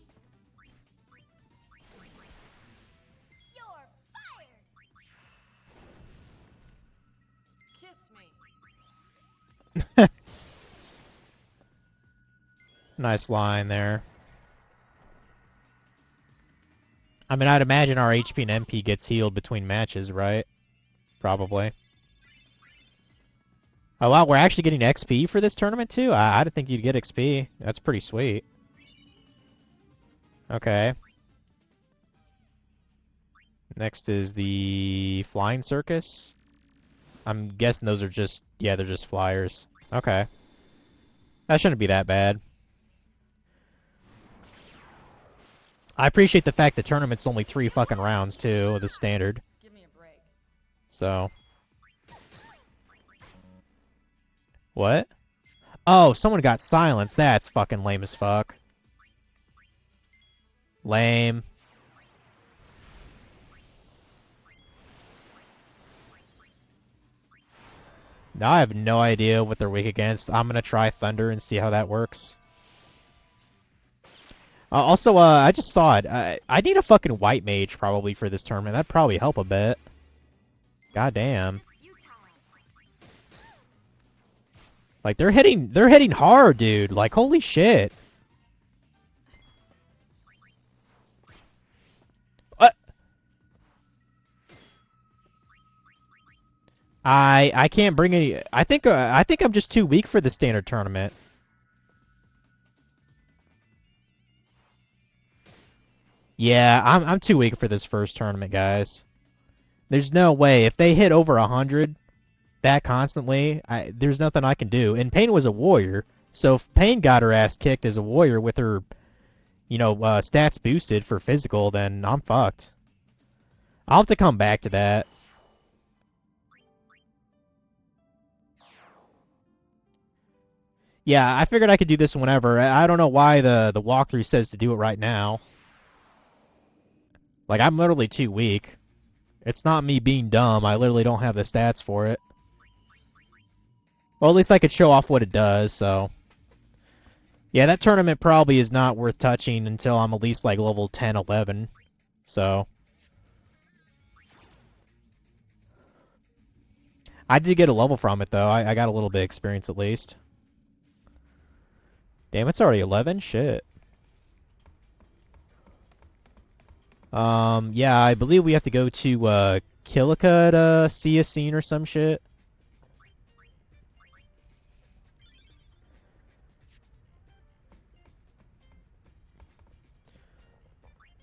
You're fired. Kiss me. Nice line there. I mean, I'd imagine our HP and MP gets healed between matches, right? Probably. Oh wow, we're actually getting XP for this tournament too? I didn't think you'd get XP. That's pretty sweet. Okay. Next is the Flying Circus. I'm guessing those are just, yeah, they're just flyers. Okay. That shouldn't be that bad. I appreciate the fact the tournament's only 3 fucking rounds too, the standard. Give me a break. So. What? Oh, someone got silenced. That's fucking lame as fuck. Lame. Now I have no idea what they're weak against. I'm gonna try Thunder and see how that works. Also, I just thought, I need a fucking white mage probably for this tournament. That'd probably help a bit. God damn. Like, they're hitting hard, dude. Like, holy shit. What? I can't bring any. I think I'm just too weak for the standard tournament. Yeah, I'm too weak for this first tournament, guys. There's no way if they hit over 100 that constantly, there's nothing I can do. And Pain was a warrior, so if Pain got her ass kicked as a warrior with her, stats boosted for physical, then I'm fucked. I'll have to come back to that. Yeah, I figured I could do this whenever. I don't know why the walkthrough says to do it right now. Like, I'm literally too weak. It's not me being dumb. I literally don't have the stats for it. Well, at least I could show off what it does, so. Yeah, that tournament probably is not worth touching until I'm at least, like, level 10, 11. So. I did get a level from it, though. I got a little bit of experience, at least. Damn, it's already 11? Shit. Yeah, I believe we have to go to, Kilika to see a scene or some shit.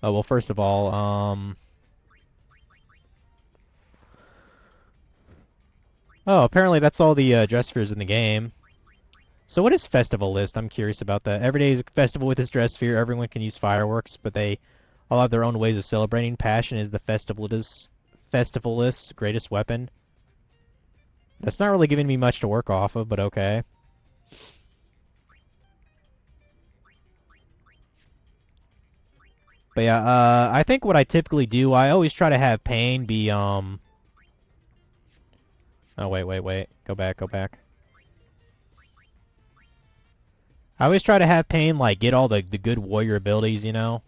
Oh, well, first of all, oh, apparently that's all the, dress spheres in the game. So what is Festival List? I'm curious about that. Every day is a festival with its dress sphere. Everyone can use fireworks, but they all have their own ways of celebrating. Passion is the festivalist's greatest weapon. That's not really giving me much to work off of, but okay. But yeah, I think what I typically do, I always try to have Pain be, Oh, wait. Go back. I always try to have Pain, like, get all the good warrior abilities, you know?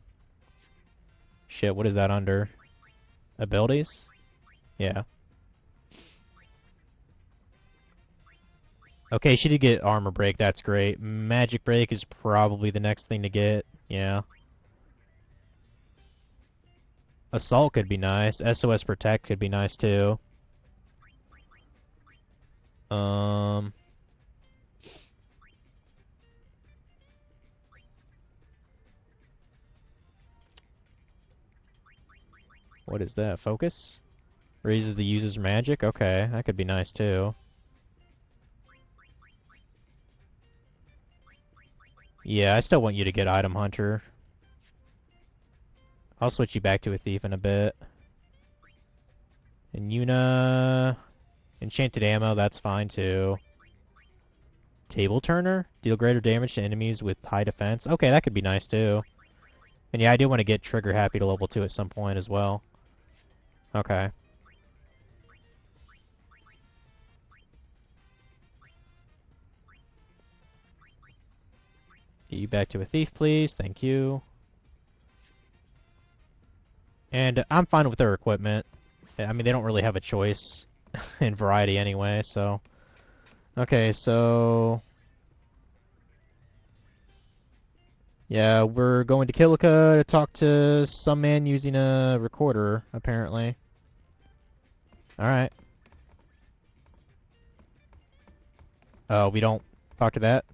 Shit, what is that under? Abilities? Yeah. Okay, she did get Armor Break, that's great. Magic Break is probably the next thing to get, yeah. Assault could be nice. SOS Protect could be nice, too. Um... What is that? Focus? Raises the user's magic? Okay, that could be nice, too. Yeah, I still want you to get Item Hunter. I'll switch you back to a Thief in a bit. And Yuna... Enchanted Ammo, that's fine too. Table Turner? Deal greater damage to enemies with high defense. Okay, that could be nice too. And yeah, I do want to get Trigger Happy to level 2 at some point as well. Okay. Get you back to a Thief, please. Thank you. And I'm fine with their equipment. I mean, they don't really have a choice in variety anyway, so... Okay, so... Yeah, we're going to Kilika to talk to some man using a recorder, apparently. Alright. Oh, we don't talk to that?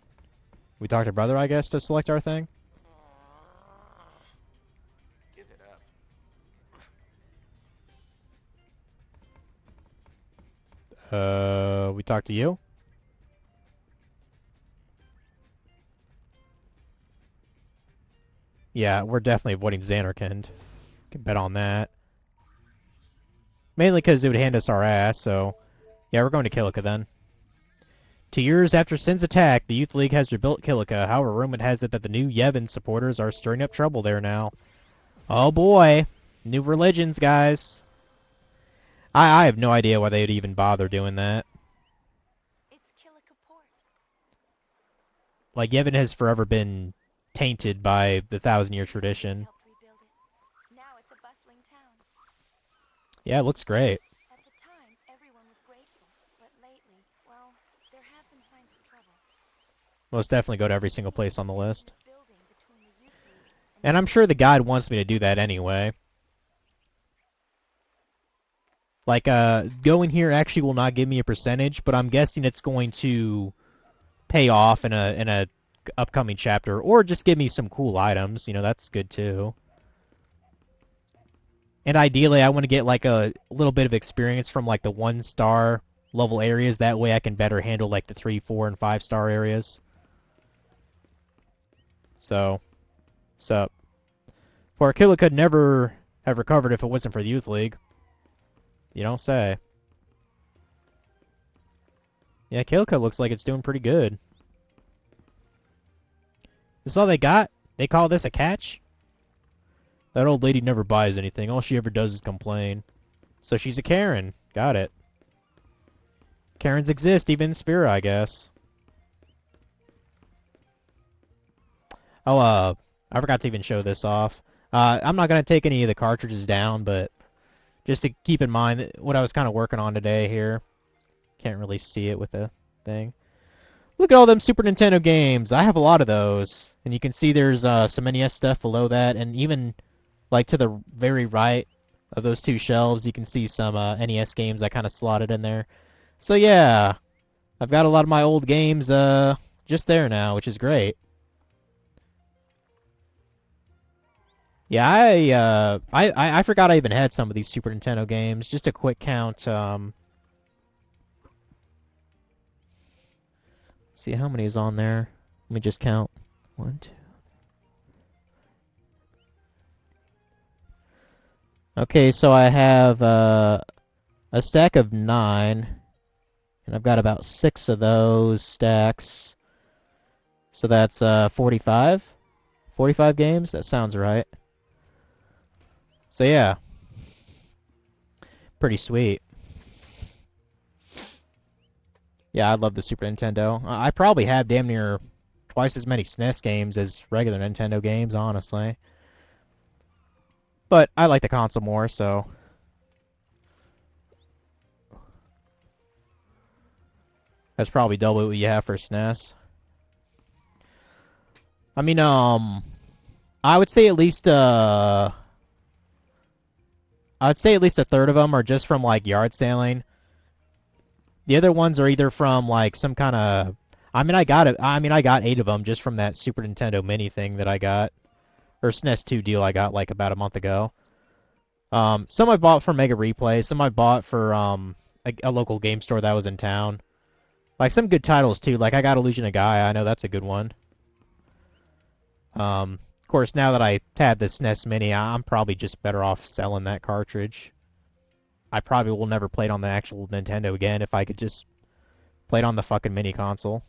We talk to Brother, I guess, to select our thing? Give it up. We talk to you? Yeah, we're definitely avoiding Xanarkand. Can bet on that. Mainly because it would hand us our ass, so... Yeah, we're going to Kilika then. 2 years after Sin's attack, the Youth League has rebuilt Kilika. However, rumor has it that the new Yevon supporters are stirring up trouble there now. Oh boy! New religions, guys. I have no idea why they would even bother doing that. It's Kilika Port. Like, Yevon has forever been tainted by the 1,000-year tradition. Helped rebuild it. Now it's a bustling town. Yeah, it looks great. At the time, everyone was grateful, but lately, well, there have been signs of trouble. Most definitely go to every single place on the list. This building between the Youth League And I'm sure the guide wants me to do that anyway. Like, going here actually will not give me a percentage, but I'm guessing it's going to pay off in a upcoming chapter, or just give me some cool items. You know, that's good too. And ideally, I want to get like a little bit of experience from like the 1-star level areas. That way, I can better handle like the 3, 4, and 5-star areas. So, for Aquila could never have recovered if it wasn't for the Youth League. You don't say. Yeah, Kilika looks like it's doing pretty good. This all they got? They call this a catch? That old lady never buys anything. All she ever does is complain. So she's a Karen. Got it. Karens exist, even in Spira, I guess. Oh, I forgot to even show this off. I'm not going to take any of the cartridges down, but just to keep in mind what I was kind of working on today here. Can't really see it with the thing. Look at all them Super Nintendo games. I have a lot of those. And you can see there's some NES stuff below that. And even like to the very right of those two shelves, you can see some NES games I kind of slotted in there. So yeah, I've got a lot of my old games just there now, which is great. Yeah, I forgot I even had some of these Super Nintendo games. Just a quick count. See how many is on there. Let me just count. 1, 2. Okay, so I have a stack of 9, and I've got about 6 of those stacks. So that's 45? 45 games? That sounds right. So yeah, pretty sweet. Yeah, I love the Super Nintendo. I probably have damn near twice as many SNES games as regular Nintendo games, honestly. But I like the console more, so that's probably double what you have for SNES. I mean, I would say at least I'd say at least a third of them are just from like yard sailing. The other ones are either from like some kind of. I mean, I got it. I mean, I got 8 of them just from that Super Nintendo Mini thing that I got, or SNES 2 deal I got like about a month ago. Some I bought from Mega Replay. Some I bought for a local game store that was in town. Like some good titles too. Like I got Illusion of Gaia. I know that's a good one. Of course, now that I have the SNES Mini, I'm probably just better off selling that cartridge. I probably will never play it on the actual Nintendo again if I could just play it on the fucking mini console.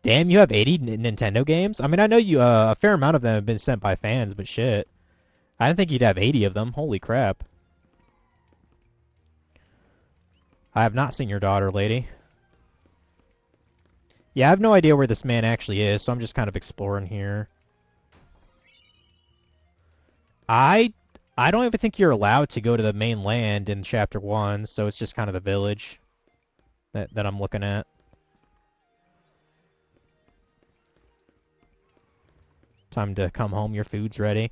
Damn, you have 80 Nintendo games? I mean, I know you a fair amount of them have been sent by fans, but shit. I didn't think you'd have 80 of them. Holy crap. I have not seen your daughter, lady. Yeah, I have no idea where this man actually is, so I'm just kind of exploring here. I don't even think you're allowed to go to the main land in Chapter 1, so it's just kind of the village that I'm looking at. Time to come home, your food's ready.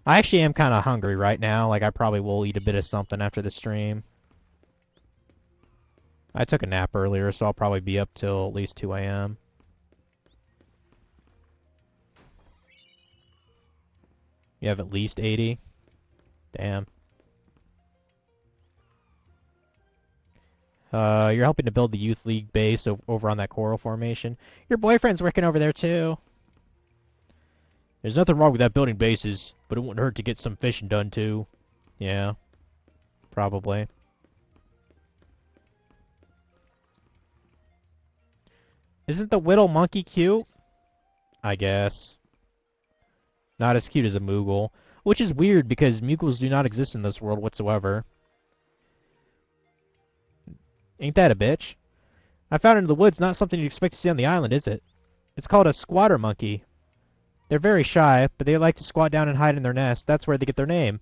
I actually am kind of hungry right now, like I probably will eat a bit of something after the stream. I took a nap earlier, so I'll probably be up till at least 2 a.m. You have at least 80? Damn. You're helping to build the Youth League base over on that coral formation. Your boyfriend's working over there, too. There's nothing wrong with that building bases, but it wouldn't hurt to get some fishing done, too. Yeah. Probably. Isn't the Whittle monkey cute? I guess. Not as cute as a Moogle. Which is weird, because Moogles do not exist in this world whatsoever. Ain't that a bitch? I found it in the woods, not something you'd expect to see on the island, is it? It's called a squatter monkey. They're very shy, but they like to squat down and hide in their nest. That's where they get their name.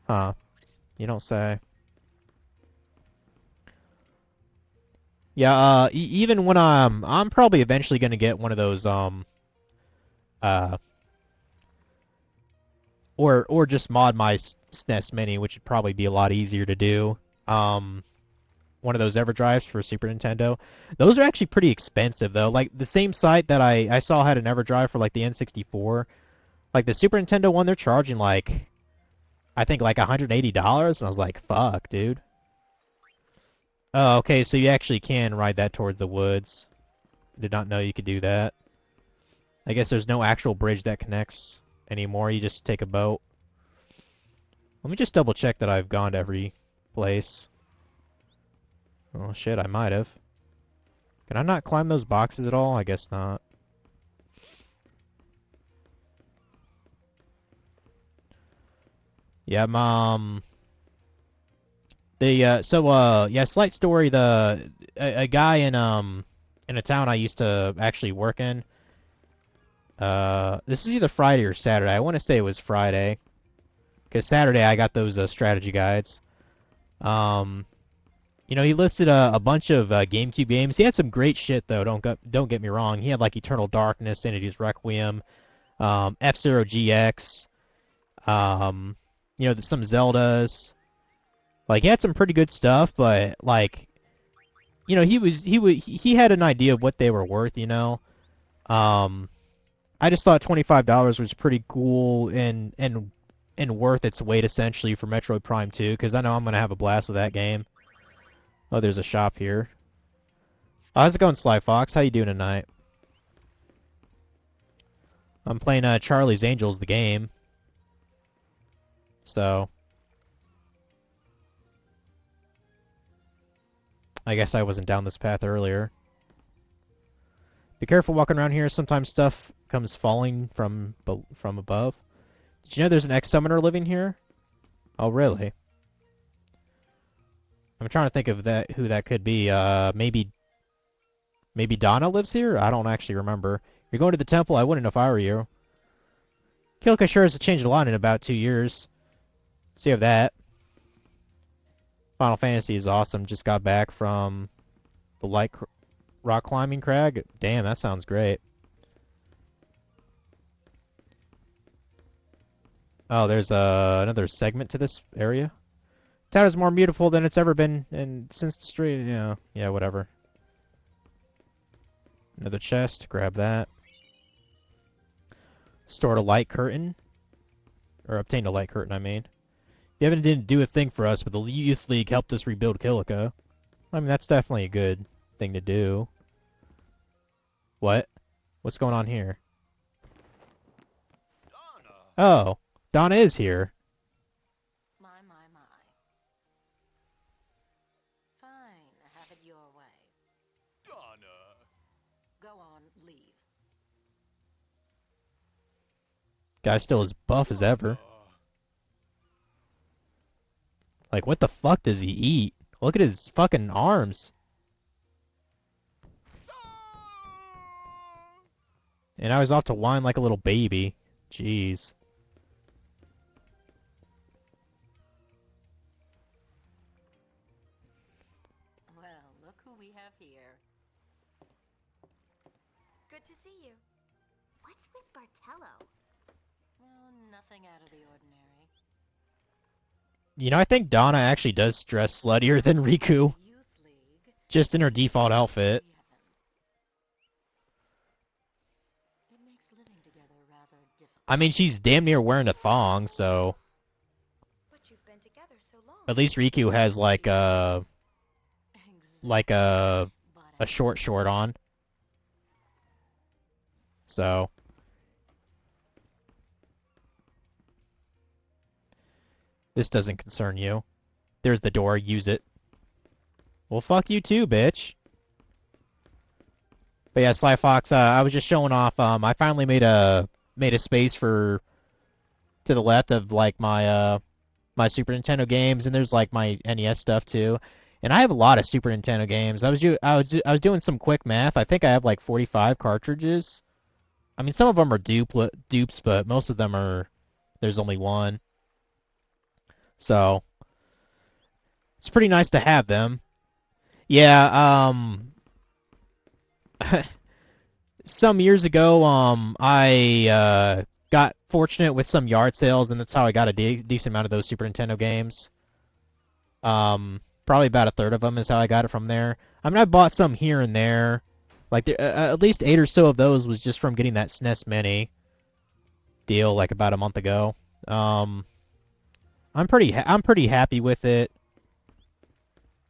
Huh. You don't say. Yeah, even when I'm probably eventually gonna get one of those, or just mod my SNES Mini, which would probably be a lot easier to do. One of those EverDrives for Super Nintendo. Those are actually pretty expensive, though. Like, the same site that I saw had an EverDrive for, like, the N64. Like, the Super Nintendo one, they're charging, like, I think, like, $180, and I was like, fuck, dude. Oh, okay, so you actually can ride that towards the woods. Did not know you could do that. I guess there's no actual bridge that connects anymore. You just take a boat. Let me just double check that I've gone to every place. Oh shit, I might have. Can I not climb those boxes at all? I guess not. Yeah, Mom. Yeah, slight story. A guy in a town I used to actually work in. This is either Friday or Saturday. I want to say it was Friday, because Saturday I got those strategy guides. You know, he listed a bunch of GameCube games. He had some great shit though. Don't get me wrong. He had like Eternal Darkness, Entity's Requiem, F-Zero GX. You know, some Zeldas. Like, he had some pretty good stuff, but like, you know, he had an idea of what they were worth. You know, I just thought $25 was pretty cool and worth its weight essentially for Metroid Prime 2, because I know I'm gonna have a blast with that game. Oh, there's a shop here. Oh, how's it going, Sly Fox? How you doing tonight? I'm playing Charlie's Angels, the game. So I guess I wasn't down this path earlier. Be careful walking around here. Sometimes stuff comes falling from above. Did you know there's an X-Summoner living here? Oh, really? I'm trying to think of who that could be. Maybe Donna lives here? I don't actually remember. You're going to the temple? I wouldn't if I were you. Kilika sure has changed a lot in about 2 years. So you have that. Final Fantasy is awesome. Just got back from the rock climbing crag. Damn, that sounds great. Oh, there's another segment to this area. Town is more beautiful than it's ever been since the street. Yeah, whatever. Another chest. Grab that. Stored a light curtain. Or obtained a light curtain, I mean. The Evan didn't do a thing for us, but the Youth League helped us rebuild Kilika. I mean, that's definitely a good thing to do. What? What's going on here? Oh, Donna is here. My. Fine, have it your way. Donna. Go on, leave. Guy's still as buff as ever. Like, what the fuck does he eat? Look at his fucking arms. And I was off to whine like a little baby. Jeez. Well, look who we have here. Good to see you. What's with Bartello? Well, nothing out of the ordinary. You know, I think Donna actually does dress sluttier than Riku. Youth League. Just in her default outfit. It makes living together rather difficult. I mean, she's damn near wearing a thong, so... But you've been together so long. At least Riku has, like a short on. So... This doesn't concern you. There's the door, use it. Well, fuck you too, bitch. But yeah, Sly Fox, I was just showing off, I finally made a space to the left of, like, my Super Nintendo games, and there's, like, my NES stuff, too. And I have a lot of Super Nintendo games. I was doing some quick math. I think I have, like, 45 cartridges. I mean, some of them are dupes, but most of them there's only one. So, it's pretty nice to have them. Yeah, some years ago, I got fortunate with some yard sales, and that's how I got a decent amount of those Super Nintendo games. Probably about a third of them is how I got it from there. I mean, I bought some here and there. Like, at least 8 or so of those was just from getting that SNES Mini deal, like, about a month ago. I'm pretty happy with it.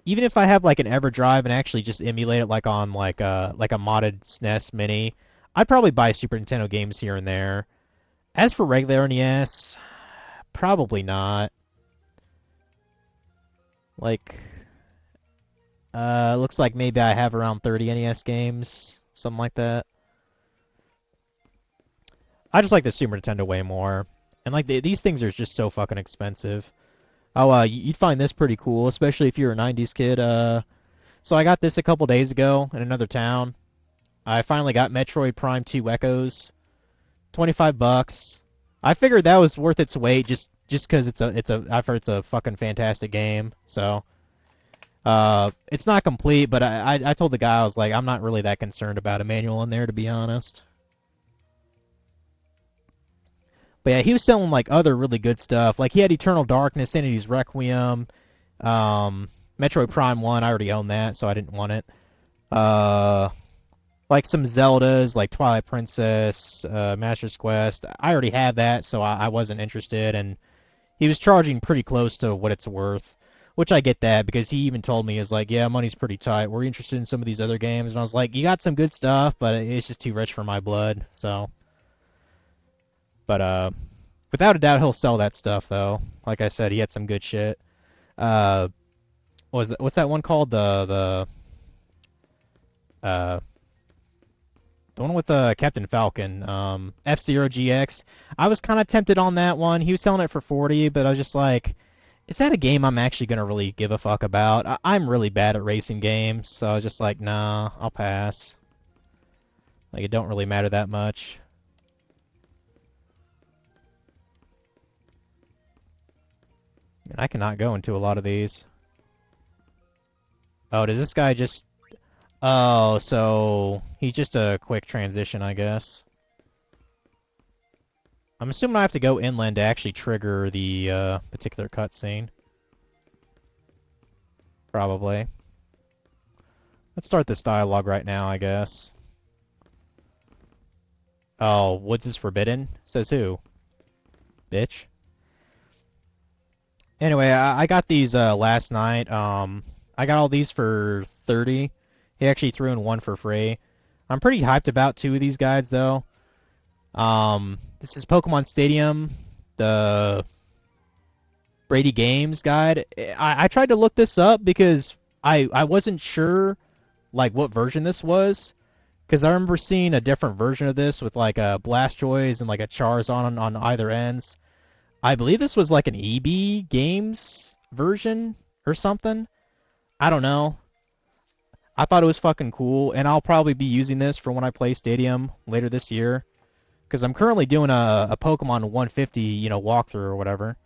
Even if I have like an EverDrive and actually just emulate it like on like a modded SNES Mini, I'd probably buy Super Nintendo games here and there. As for regular NES, probably not. Like, looks like maybe I have around 30 NES games, something like that. I just like the Super Nintendo way more. And, like, these things are just so fucking expensive. Oh, you'd find this pretty cool, especially if you're a 90s kid. So I got this a couple days ago in another town. I finally got Metroid Prime 2 Echoes. $25. I figured that was worth its weight just because I've heard it's a fucking fantastic game. So, it's not complete, but I told the guy, I was like, I'm not really that concerned about a manual in there, to be honest. But yeah, he was selling like other really good stuff. Like he had Eternal Darkness, Sanity's Requiem, Metroid Prime 1. I already own that, so I didn't want it. Like some Zeldas, like Twilight Princess, Master's Quest. I already had that, so I wasn't interested. And he was charging pretty close to what it's worth, which I get that because he even told me, is like, yeah, money's pretty tight. We're interested in some of these other games. And I was like, you got some good stuff, but it's just too rich for my blood, so... But, without a doubt, he'll sell that stuff, though. Like I said, he had some good shit. What's that one called? The one with Captain Falcon, F-Zero GX. I was kind of tempted on that one. He was selling it for 40, but I was just like, is that a game I'm actually gonna really give a fuck about? I'm really bad at racing games, so I was just like, nah, I'll pass. Like, it don't really matter that much. Man, I cannot go into a lot of these. Oh, does this guy just... Oh, so he's just a quick transition, I guess. I'm assuming I have to go inland to actually trigger the particular cutscene. Probably. Let's start this dialogue right now, I guess. Oh, woods is forbidden? Says who? Bitch. Anyway, I got these last night. I got all these for 30. He actually threw in one for free. I'm pretty hyped about two of these guides, though. This is Pokemon Stadium, the Brady Games guide. I tried to look this up because I wasn't sure, like, what version this was. Because I remember seeing a different version of this with, like, a Blastoise and, like, a Charizard on either ends. I believe this was, like, an EB Games version or something. I don't know. I thought it was fucking cool, and I'll probably be using this for when I play Stadium later this year. Because I'm currently doing a Pokemon 150, you know, walkthrough or whatever.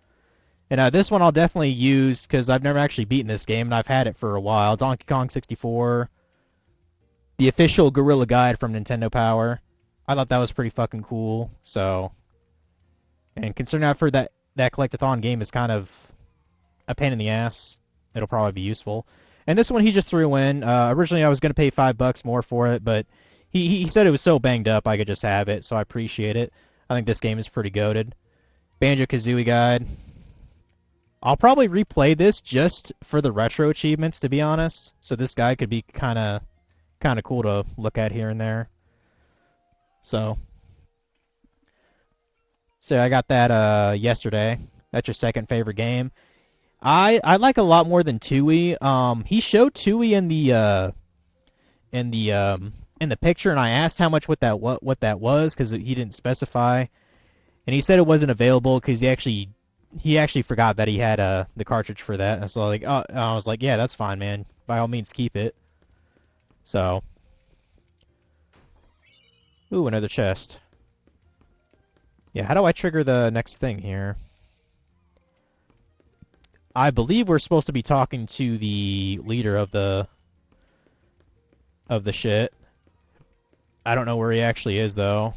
And this one I'll definitely use because I've never actually beaten this game, and I've had it for a while. Donkey Kong 64, the official Gorilla Guide from Nintendo Power. I thought that was pretty fucking cool. So, and considering I've heard that Collectathon game is kind of a pain in the ass, it'll probably be useful. And this one he just threw in. Originally I was going to pay $5 more for it, but he said it was so banged up I could just have it, so I appreciate it. I think this game is pretty goated. Banjo-Kazooie Guide. I'll probably replay this just for the retro achievements, to be honest. So this guy could be kind of cool to look at here and there. So I got that yesterday. That's your second favorite game. I like a lot more than Tui. He showed Tui in the picture, and I asked how much what that was because he didn't specify, and he said it wasn't available because he actually forgot that he had the cartridge for that. And so I was like, yeah, that's fine, man. By all means, keep it. So, ooh, another chest. Yeah, how do I trigger the next thing here? I believe we're supposed to be talking to the leader of the shit. I don't know where he actually is, though.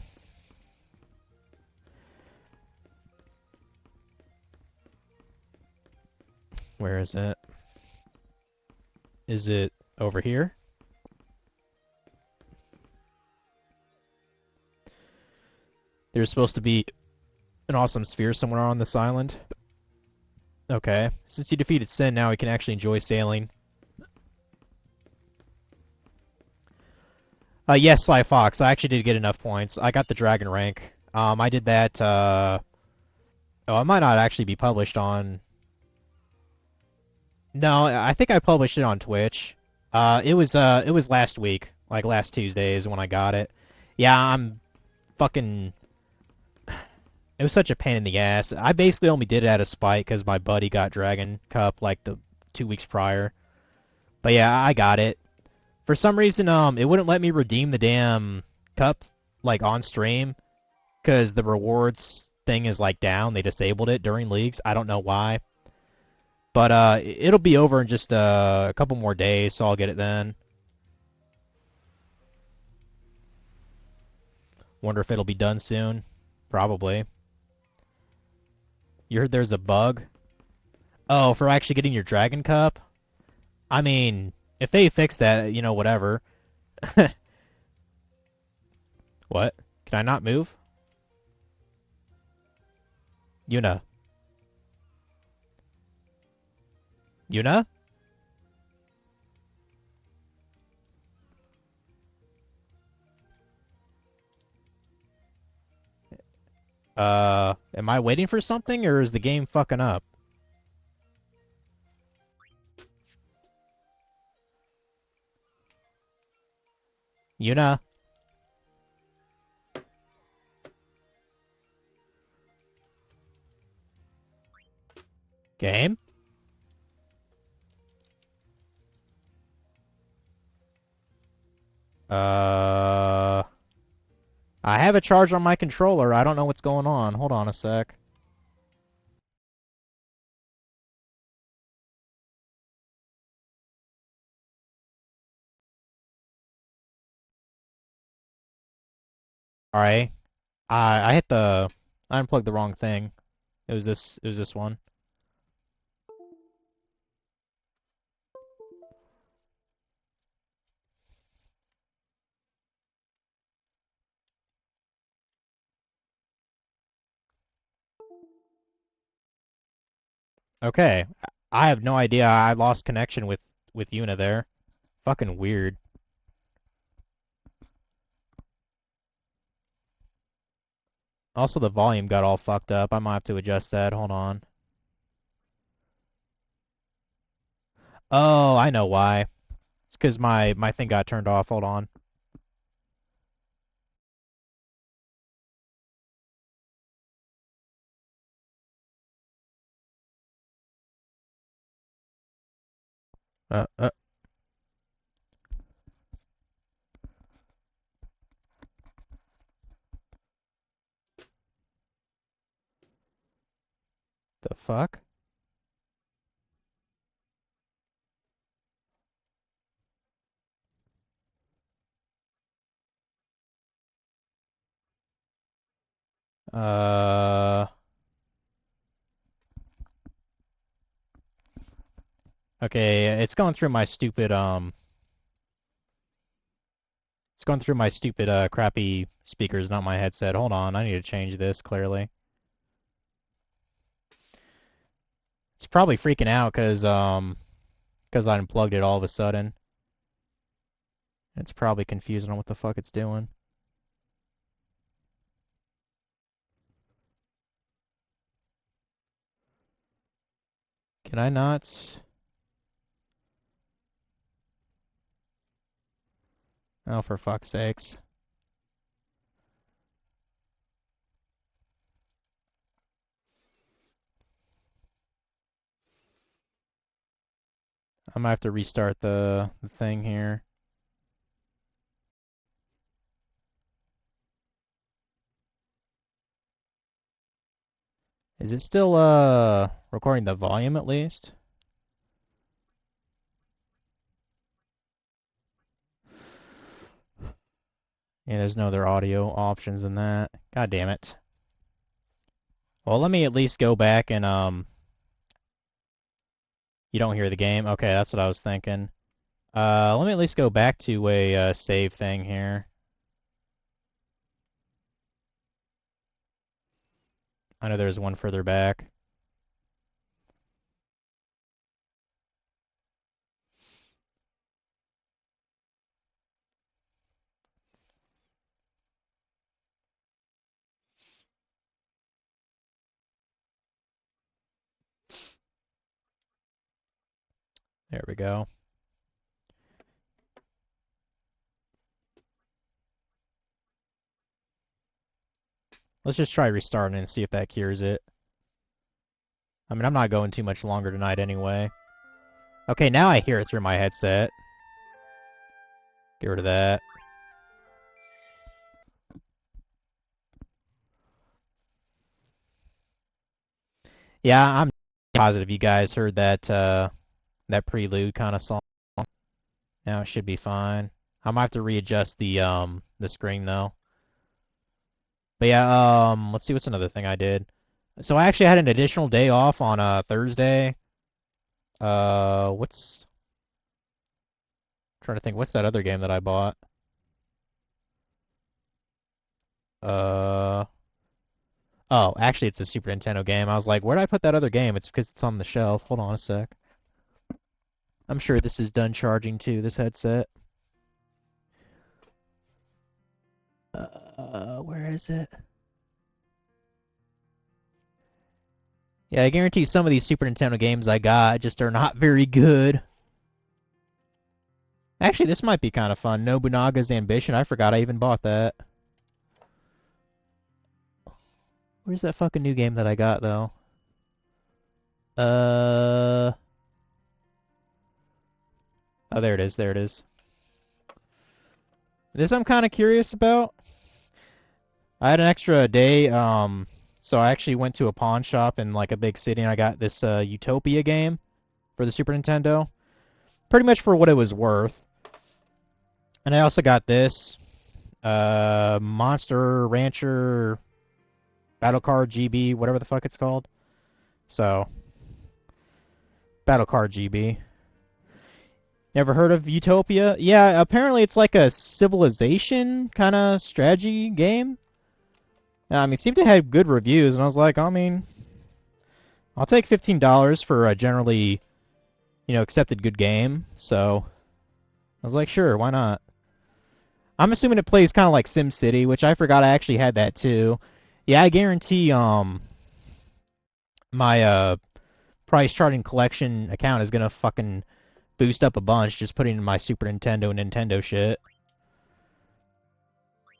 Where is it? Is it over here? There's supposed to be an awesome sphere somewhere on this island. Okay. Since you defeated Sin, now we can actually enjoy sailing. Yes, Sly Fox. I actually did get enough points. I got the dragon rank. I did that, oh, it might not actually be published on... No, I think I published it on Twitch. It was last week. Like, last Tuesday is when I got it. Yeah, I'm fucking... It was such a pain in the ass. I basically only did it out of spite because my buddy got Dragon Cup, like, the 2 weeks prior. But yeah, I got it. For some reason, it wouldn't let me redeem the damn cup, like, on stream, because the rewards thing is, like, down. They disabled it during leagues. I don't know why. But, it'll be over in just a couple more days, so I'll get it then. Wonder if it'll be done soon. Probably. You heard there's a bug? Oh, for actually getting your Dragon Cup? I mean... If they fix that, you know, whatever. What? Can I not move? Yuna. Yuna? Am I waiting for something, or is the game fucking up? Yuna? Game? I have a charge on my controller. I don't know what's going on. Hold on a sec. Alright. I hit the... I unplugged the wrong thing. It was this one. Okay. I have no idea. I lost connection with Yuna there. Fucking weird. Also, the volume got all fucked up. I might have to adjust that. Hold on. Oh, I know why. It's because my thing got turned off. Hold on. Uh, uh, the fuck? Uh... Okay, it's going through my stupid, It's going through my stupid, crappy speakers, not my headset. Hold on, I need to change this, clearly. It's probably freaking out because I unplugged it all of a sudden. It's probably confused on what the fuck it's doing. Can I not? Oh, for fuck's sakes. I might have to restart the thing here. Is it still, recording the volume at least? Yeah, there's no other audio options than that. God damn it. Well, let me at least go back and, you don't hear the game? Okay, that's what I was thinking. Let me at least go back to a, save thing here. I know there's one further back. There we go. Let's just try restarting and see if that cures it. I mean, I'm not going too much longer tonight anyway. Okay, now I hear it through my headset. Get rid of that. Yeah, I'm positive you guys heard that that prelude kind of song. Now it should be fine. I might have to readjust the screen though. But yeah, let's see what's another thing I did. So I actually had an additional day off on Thursday. What's trying to think what's that other game that I bought? Uh Oh, actually it's a Super Nintendo game. I was like, where did I put that other game? It's because it's on the shelf. Hold on a sec. I'm sure this is done charging too, this headset. Where is it? Yeah, I guarantee some of these Super Nintendo games I got just are not very good. Actually, this might be kind of fun. Nobunaga's Ambition. I forgot I even bought that. Where's that fucking new game that I got, though? Oh, there it is. There it is. This I'm kind of curious about. I had an extra day, so I actually went to a pawn shop in like a big city, and I got this Utopia game for the Super Nintendo, pretty much for what it was worth. And I also got this Monster Rancher Battle Card GB, whatever the fuck it's called. So, Battle Card GB. Never heard of Utopia? Yeah, apparently it's like a civilization kind of strategy game. I mean, it seemed to have good reviews, and I was like, I mean, I'll take $15 for a generally, accepted good game. So, I was like, sure, why not? I'm assuming it plays kind of like SimCity, which I forgot I actually had that too. Yeah, I guarantee, my, price charting collection account is gonna fucking boost up a bunch just putting in my Super Nintendo and Nintendo shit.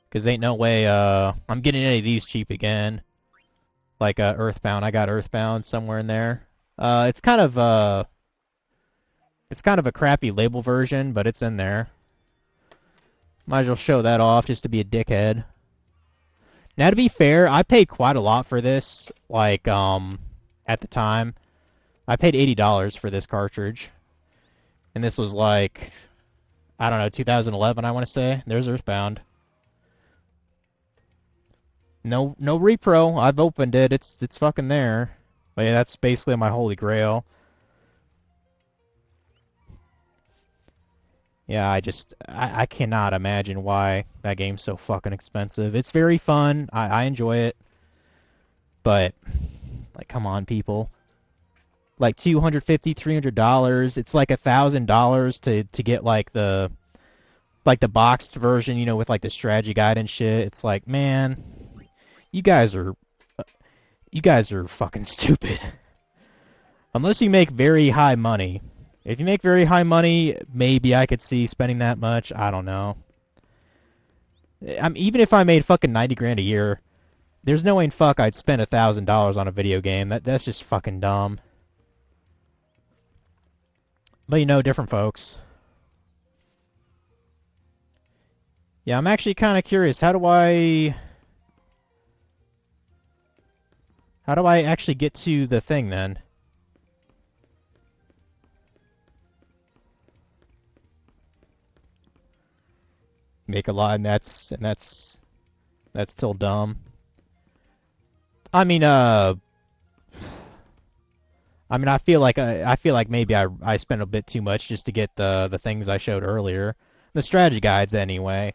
Because ain't no way I'm getting any of these cheap again. Like Earthbound. I got Earthbound somewhere in there. It's kind of a crappy label version, but it's in there. Might as well show that off just to be a dickhead. Now to be fair, I paid quite a lot for this, like at the time. I paid $80 for this cartridge. And this was like, I don't know, 2011 I want to say. There's Earthbound. No repro. I've opened it. It's fucking there. But yeah, that's basically my holy grail. Yeah, I cannot imagine why that game's so fucking expensive. It's very fun. I enjoy it. But, like, come on, people. Like $250, $300. It's like $1,000 to get like the boxed version, with like the strategy guide and shit. It's like, man, you guys are fucking stupid. Unless you make very high money. If you make very high money, maybe I could see spending that much. I don't know. Even if I made fucking 90 grand a year, there's no way in fuck I'd spend $1,000 on a video game. That's just fucking dumb. But different folks. Yeah, I'm actually kind of curious. How do I actually get to the thing then? Make a lot, and that's still dumb. I mean, I feel like maybe I spent a bit too much just to get the things I showed earlier, the strategy guides anyway.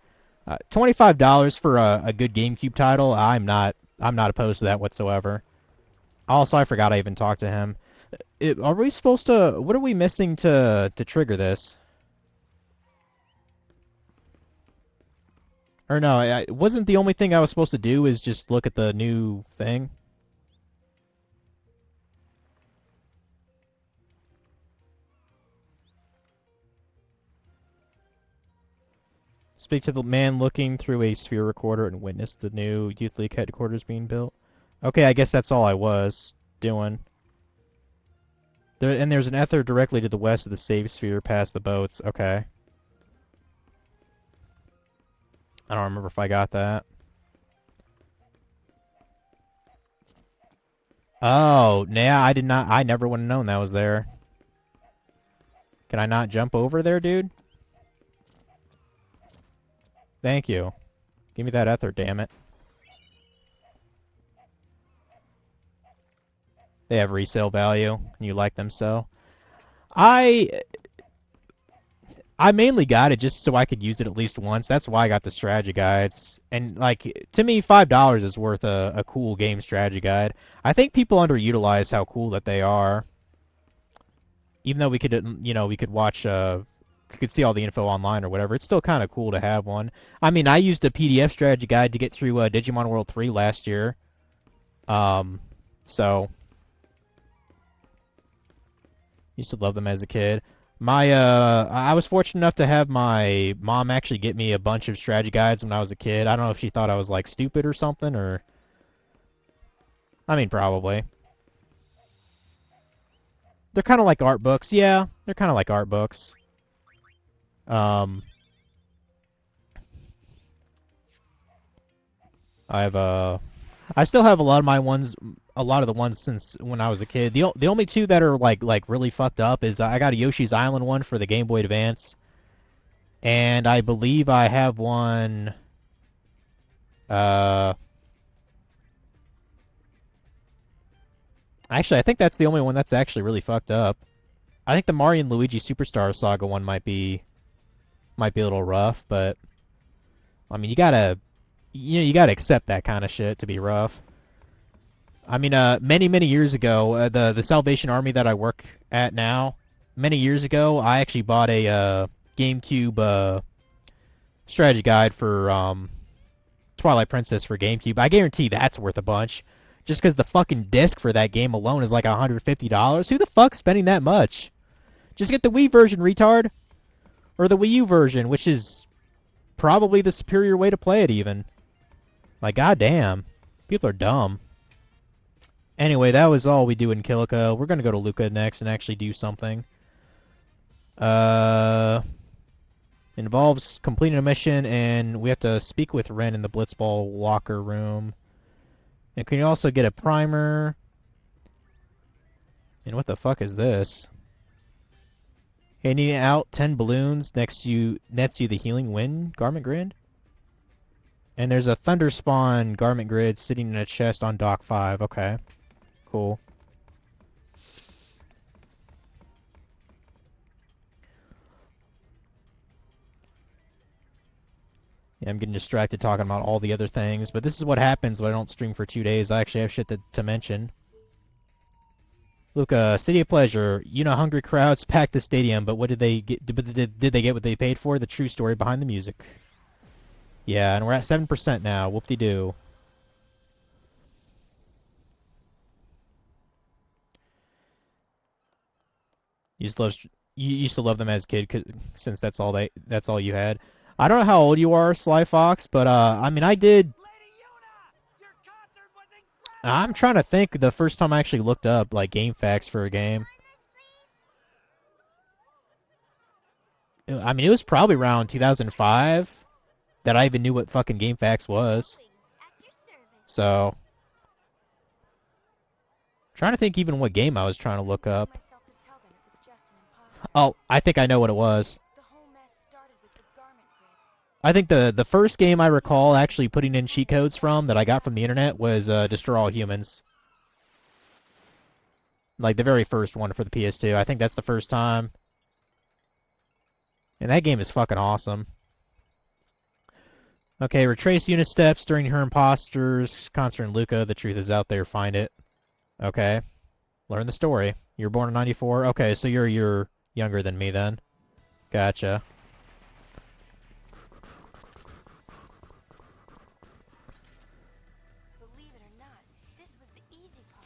$25 for a good GameCube title, I'm not opposed to that whatsoever. Also, I forgot I even talked to him. Are we supposed to? What are we missing to trigger this? Or no, it wasn't the only thing I was supposed to do is just look at the new thing. Speak to the man looking through a sphere recorder and witness the new Youth League headquarters being built. Okay, I guess that's all I was doing. And there's an ether directly to the west of the save sphere past the boats. Okay. I don't remember if I got that. Oh, yeah, I did not. I never would have known that was there. Can I not jump over there, dude? Thank you. Give me that ether, damn it. They have resale value, and you like them so. I mainly got it just so I could use it at least once. That's why I got the strategy guides. And, like, to me, $5 is worth a cool game strategy guide. I think people underutilize how cool that they are. Even though we could, we could watch, we could see all the info online or whatever, it's still kind of cool to have one. I mean, I used a PDF strategy guide to get through Digimon World 3 last year. So... used to love them as a kid. I was fortunate enough to have my mom actually get me a bunch of strategy guides when I was a kid. I don't know if she thought I was, like, stupid or something, or... I mean, probably. They're kind of like art books. Yeah, they're kind of like art books. I still have a lot of my ones, a lot of the ones since when I was a kid. The only two that are like really fucked up is I got a Yoshi's Island one for the Game Boy Advance, and I believe I have one. Uh, Actually, I think that's the only one that's actually really fucked up. I think the Mario and Luigi Superstar Saga one might be a little rough, but I mean, you gotta accept that kind of shit to be rough. I mean, many years ago, the Salvation Army that I work at now, many years ago, I actually bought a GameCube strategy guide for Twilight Princess for GameCube. I guarantee that's worth a bunch. Just because the fucking disc for that game alone is like $150. Who the fuck's spending that much? Just get the Wii version, retard. Or the Wii U version, which is probably the superior way to play it, even. Like, goddamn. People are dumb. Anyway, that was all we do in Kilika. We're gonna go to Luca next and actually do something. It involves completing a mission, and we have to speak with Ren in the Blitzball locker room. And can you also get a primer? And what the fuck is this? Handing out 10 balloons nets you the healing wind garment grid. And there's a thunder spawn garment grid sitting in a chest on dock 5. Okay. Cool. Yeah, I'm getting distracted talking about all the other things, but this is what happens when I don't stream for 2 days. I actually have shit to mention. Luca, City of Pleasure. You know, hungry crowds packed the stadium, but what did they get? Did they get what they paid for? The true story behind the music. Yeah, and we're at 7% now. Whoop-de-doo. You used to love them as a kid, since that's all you had. I don't know how old you are, Sly Fox, but I mean, I did. I'm trying to think the first time I actually looked up like game facts for a game. I mean, it was probably around 2005 that I even knew what fucking game facts was. So, trying to think even what game I was trying to look up. Oh, I think I know what it was. I think the first game I recall actually putting in cheat codes from that I got from the internet was Destroy All Humans. Like the very first one for the PS2. I think that's the first time. And that game is fucking awesome. Okay, retrace unit steps during her imposters. Concert in Luca. The truth is out there. Find it. Okay. Learn the story. You were born in 94? Okay, so you're younger than me then. Gotcha. Believe it or not, this was the easy part.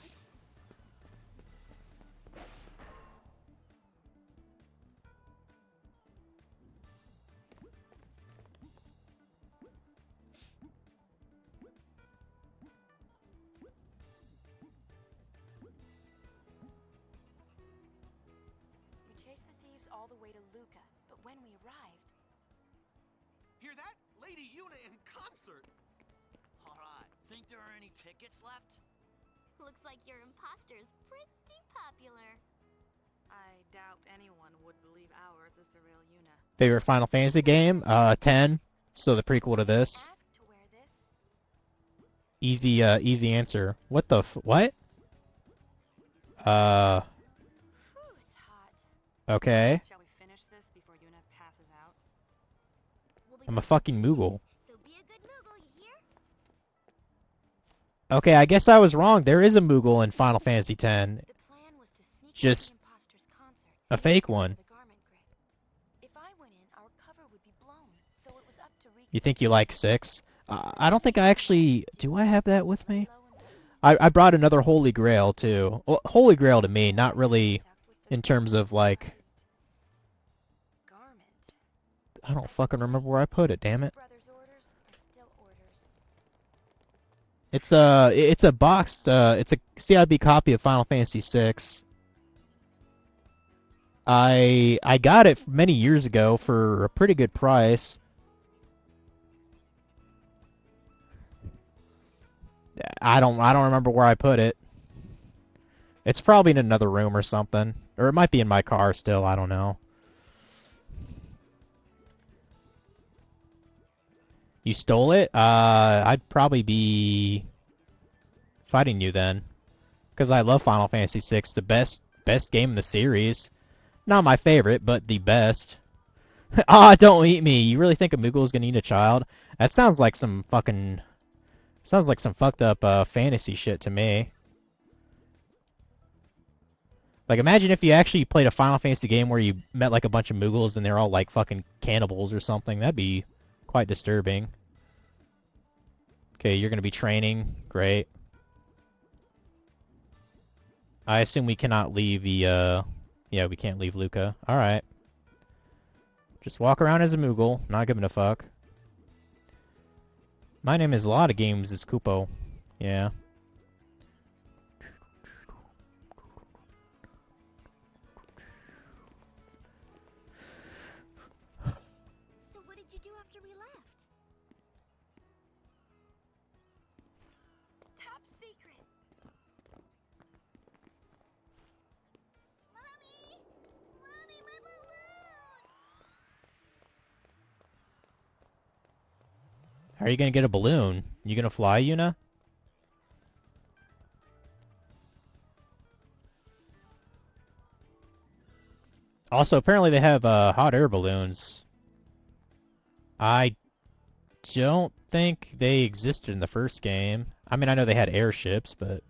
We chased the thieves all the way to Luca, but when we arrived... Hear that? Lady Yuna in concert! Alright, think there are any tickets left? Looks like your imposter's pretty popular. I doubt anyone would believe ours is the real Yuna. Favorite Final Fantasy game? 10. So the prequel to this. asked to wear this. Easy answer. What the what? Whew, it's hot. Okay. Shall we finish this before Yuna passes out? I'm a fucking Moogle. So be a good Moogle, you hear? Okay, I guess I was wrong. There is a Moogle in Final Fantasy X. The plan was to sneak Just into the imposter's concert a fake one. the garment grid. If I went in, our cover would be blown, so it was up to Riku. You think you like 6? I don't think I actually... Do I have that with me? I brought another Holy Grail, too. Well, Holy Grail to me, not really in terms of, like... Garment. I don't fucking remember where I put it, damn it. Brothers' orders are still orders. It's a boxed, it's a CIB copy of Final Fantasy VI. I got it many years ago for a pretty good price. I don't remember where I put it. It's probably in another room or something. Or it might be in my car still, I don't know. You stole it? I'd probably be fighting you then. Because I love Final Fantasy VI, the best game in the series. Not my favorite, but the best. Ah, don't eat me. You really think a Moogle is gonna eat a child? That sounds like some fucking... Sounds like some fucked up fantasy shit to me. Like, imagine if you actually played a Final Fantasy game where you met like a bunch of Moogles and they're all like fucking cannibals or something. That'd be quite disturbing. Okay, you're gonna be training. Great. I assume we cannot leave the, yeah, we can't leave Luca. Alright. Just walk around as a Moogle, not giving a fuck. My name is a lot of games is Kupo. Yeah. So what did you do after we left? Top secret. Mommy! Mommy, my balloon! How are you gonna get a balloon? You gonna fly, Yuna? Also, apparently they have hot air balloons. I don't think they existed in the first game. I mean, I know they had airships, but...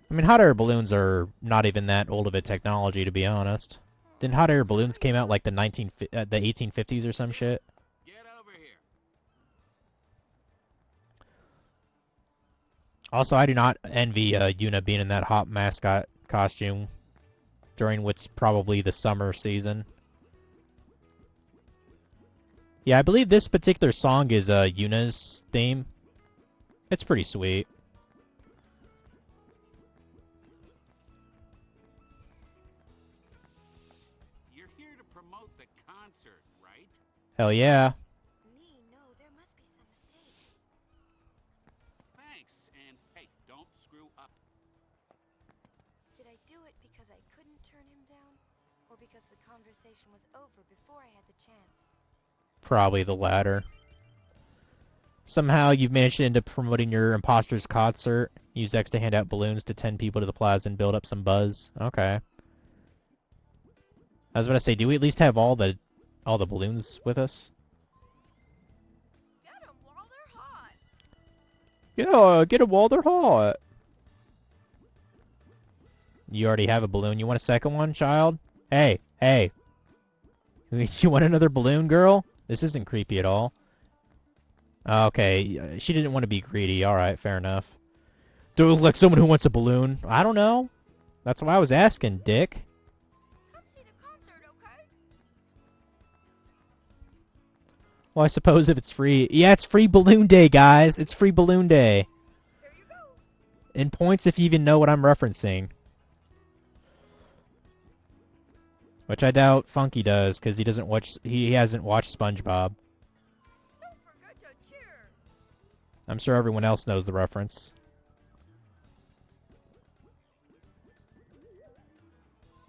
I mean, hot air balloons are not even that old of a technology, to be honest. Didn't hot air balloons came out like the 1850s or some shit? Get over here. Also, I do not envy Yuna being in that hot mascot costume during what's probably the summer season. Yeah, I believe this particular song is Yuna's theme. It's pretty sweet. You're here to promote the concert, right? Hell yeah. Me, no, there must be some mistake. Thanks, and hey, don't screw up. Did I do it because I couldn't turn him down? Or because the conversation was over before I had the chance? Probably the latter. Somehow you've managed to end up promoting your imposter's concert. Use X to hand out balloons to 10 people to the plaza and build up some buzz. Okay. I was about to say, do we at least have all the balloons with us? Get 'em while they're hot! Yeah, get them while they're hot. You already have a balloon. You want a second one, child? Hey, hey. You want another balloon, girl? This isn't creepy at all. Okay, she didn't want to be greedy. Alright, fair enough. Do it look like someone who wants a balloon? I don't know. That's why I was asking, dick. Come see the concert, okay? Well, I suppose if it's free... Yeah, it's free balloon day, guys. It's free balloon day. Here you go. And points if you even know what I'm referencing. Which I doubt Funky does, because he doesn't watch... He hasn't watched SpongeBob. Don't forget to cheer. I'm sure everyone else knows the reference.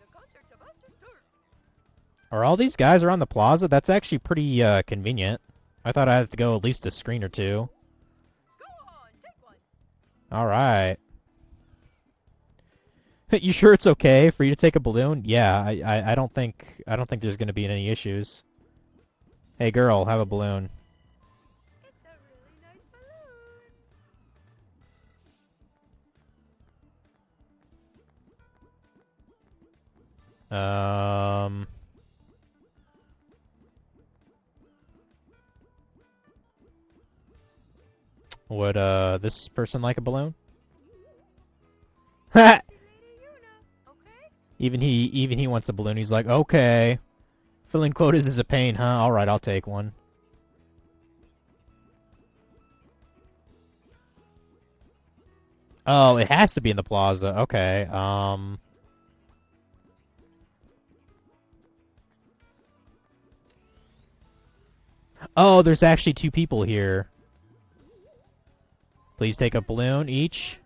The concert's about to start. Are all these guys around the plaza? That's actually pretty convenient. I thought I'd have to go at least a screen or two. Go on, take one. Alright. You sure it's okay for you to take a balloon? Yeah, I don't think there's gonna be any issues. Hey girl, have a balloon. It's a really nice balloon. Would this person like a balloon? See Lady Yuna, okay? Even he wants a balloon. He's like, okay. Filling quotas is a pain, huh? Alright, I'll take one. Oh, it has to be in the plaza. Okay, Oh, there's actually 2 people here. Please take a balloon each.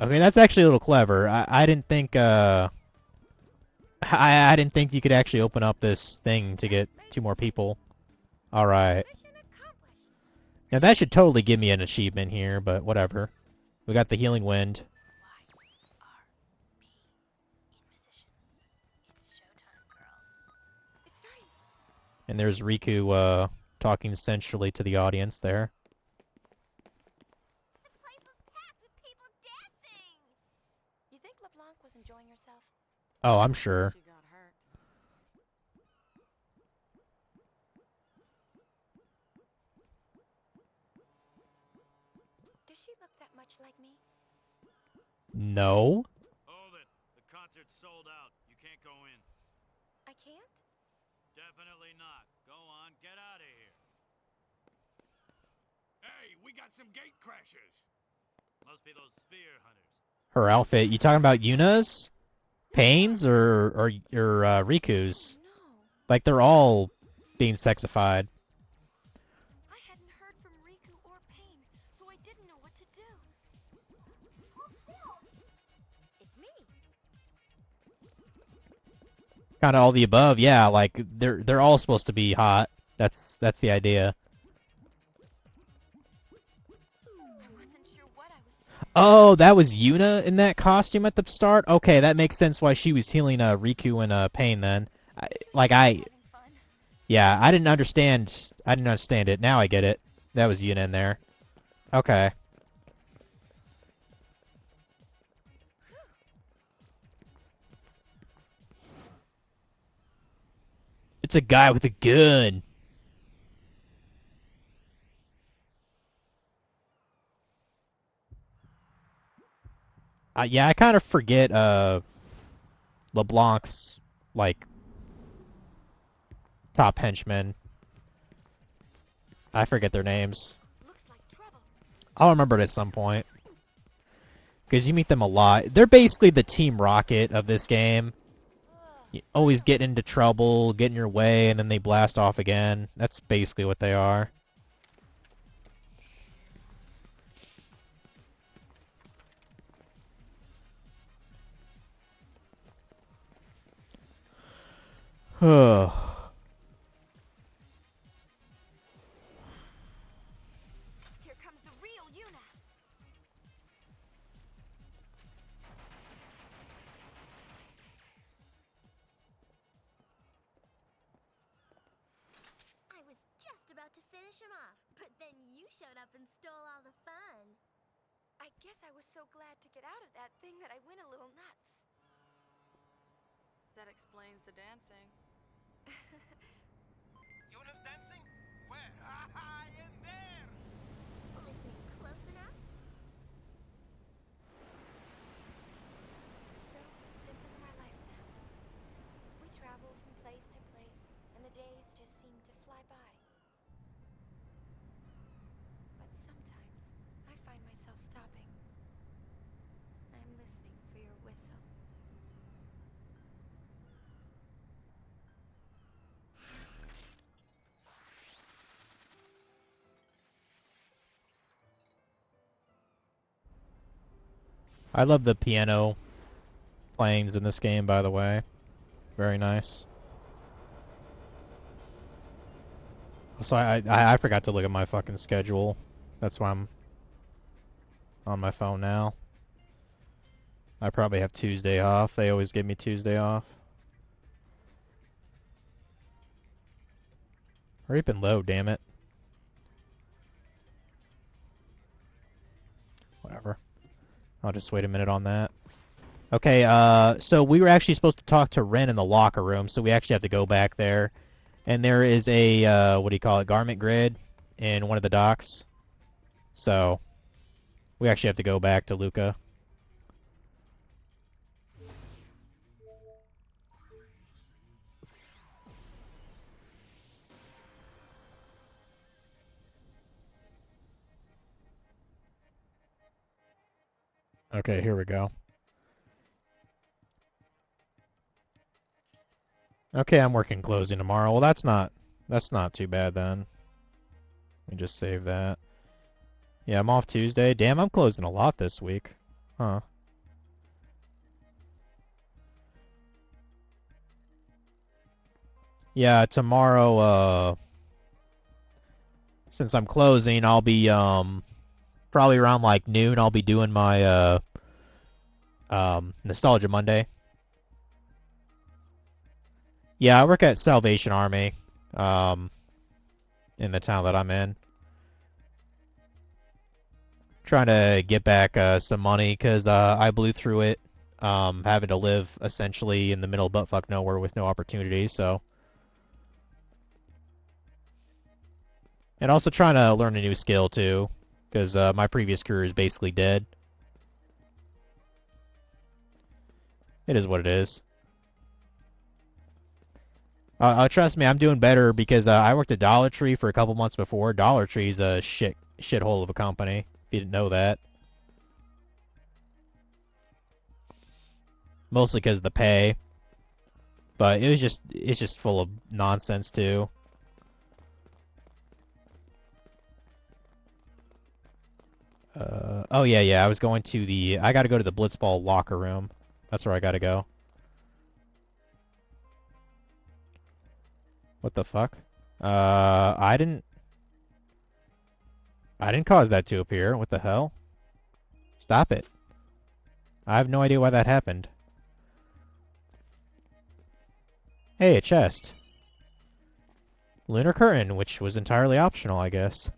Okay, that's actually a little clever. I didn't think I didn't think you could actually open up this thing to get 2 more people. All right. Now that should totally give me an achievement here, but whatever. We got the healing wind. And there's Riku talking sensually to the audience there. The place was packed with people dancing. You think LeBlanc was enjoying herself? Oh, I'm sure. She got hurt. Does she look that much like me? No. Hold it. The concert's sold out. You can't go in. I can't? Definitely not. Go on, get out of here. Hey, we got some gate crashers. Must be those spear hunters. Her outfit. You talking about Yuna's? Payne's or Riku's? No. Like they're all being sexified. I hadn't heard from Riku or Payne, so I didn't know what to do. It's me. Kind of all the above. Yeah, like they're all supposed to be hot. That's the idea. I wasn't sure what I was doing. Oh, that was Yuna in that costume at the start? Okay, that makes sense why she was healing Riku and Pain then. Yeah, I didn't understand it. Now I get it. That was Yuna in there. Okay. It's a guy with a gun. Yeah, I kind of forget LeBlanc's like top henchmen. I forget their names. Looks like trouble. I'll remember it at some point. Because you meet them a lot. They're basically the Team Rocket of this game. You always get into trouble, get in your way, and then they blast off again. That's basically what they are. Here comes the real Yuna. I was just about to finish him off, but then you showed up and stole all the fun. I guess I was so glad to get out of that thing that I went a little nuts. That explains the dancing. Yuna's dancing? Where? Haha, in there! Listening close enough? So, this is my life now. We travel from place to place, and the days just seem to fly by. But sometimes, I find myself stopping. I'm listening for your whistle. I love the piano playings in this game, by the way. Very nice. So I forgot to look at my fucking schedule. That's why I'm on my phone now. I probably have Tuesday off. They always give me Tuesday off. Hurry up and load, damn it. Whatever. I'll just wait a minute on that. Okay, so we were actually supposed to talk to Ren in the locker room, so we actually have to go back there. And there is a, what do you call it, garment grid in one of the docks. So, we actually have to go back to Luca. Okay, here we go. Okay, I'm working closing tomorrow. Well, that's not That's not too bad then. Let me just save that. Yeah, I'm off Tuesday. Damn, I'm closing a lot this week. Huh. Yeah, tomorrow, since I'm closing, I'll be, probably around like noon, I'll be doing my, Nostalgia Monday. Yeah, I work at Salvation Army, in the town that I'm in. Trying to get back, some money, because, I blew through it, having to live essentially in the middle of buttfuck nowhere with no opportunities, so. And also trying to learn a new skill, too, because, my previous career is basically dead. It is what it is. Trust me, I'm doing better because I worked at Dollar Tree for a couple months before. Dollar Tree's a shithole of a company. If you didn't know that, mostly because of the pay, but it's just full of nonsense too. Oh yeah, I was going to I gotta go to the Blitzball locker room. That's where I gotta go. What the fuck? I didn't cause that to appear. What the hell? Stop it. I have no idea why that happened. Hey, a chest. Lunar curtain, which was entirely optional, I guess.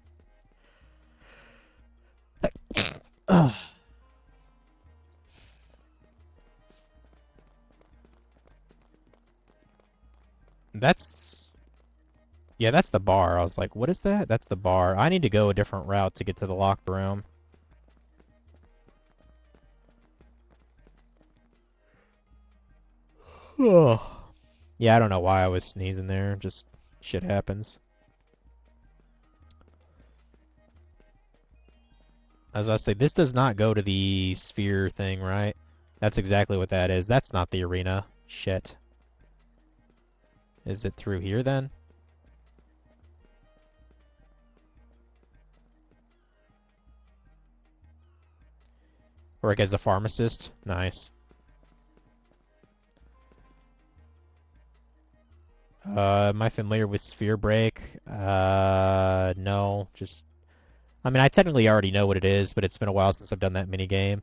That's... Yeah, that's the bar. I was like, what is that? That's the bar. I need to go a different route to get to the locker room. Yeah, I don't know why I was sneezing there. Just shit happens. As I say, this does not go to the sphere thing, right? That's exactly what that is. That's not the arena. Shit. Is it through here then? Work as a pharmacist? Nice. Am I familiar with Sphere Break? No. Just... I mean, I technically already know what it is, but it's been a while since I've done that minigame.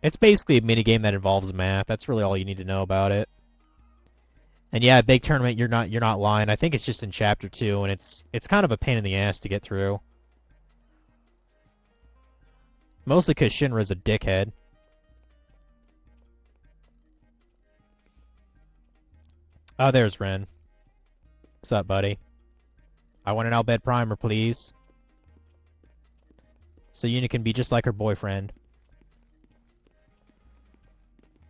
It's basically a minigame that involves math. That's really all you need to know about it. And yeah, big tournament, you're not lying. I think it's just in chapter 2, and it's kind of a pain in the ass to get through. Mostly because Shinra's a dickhead. Oh, there's Ren. What's up, buddy? I want an Albed Primer, please. So Yuna can be just like her boyfriend.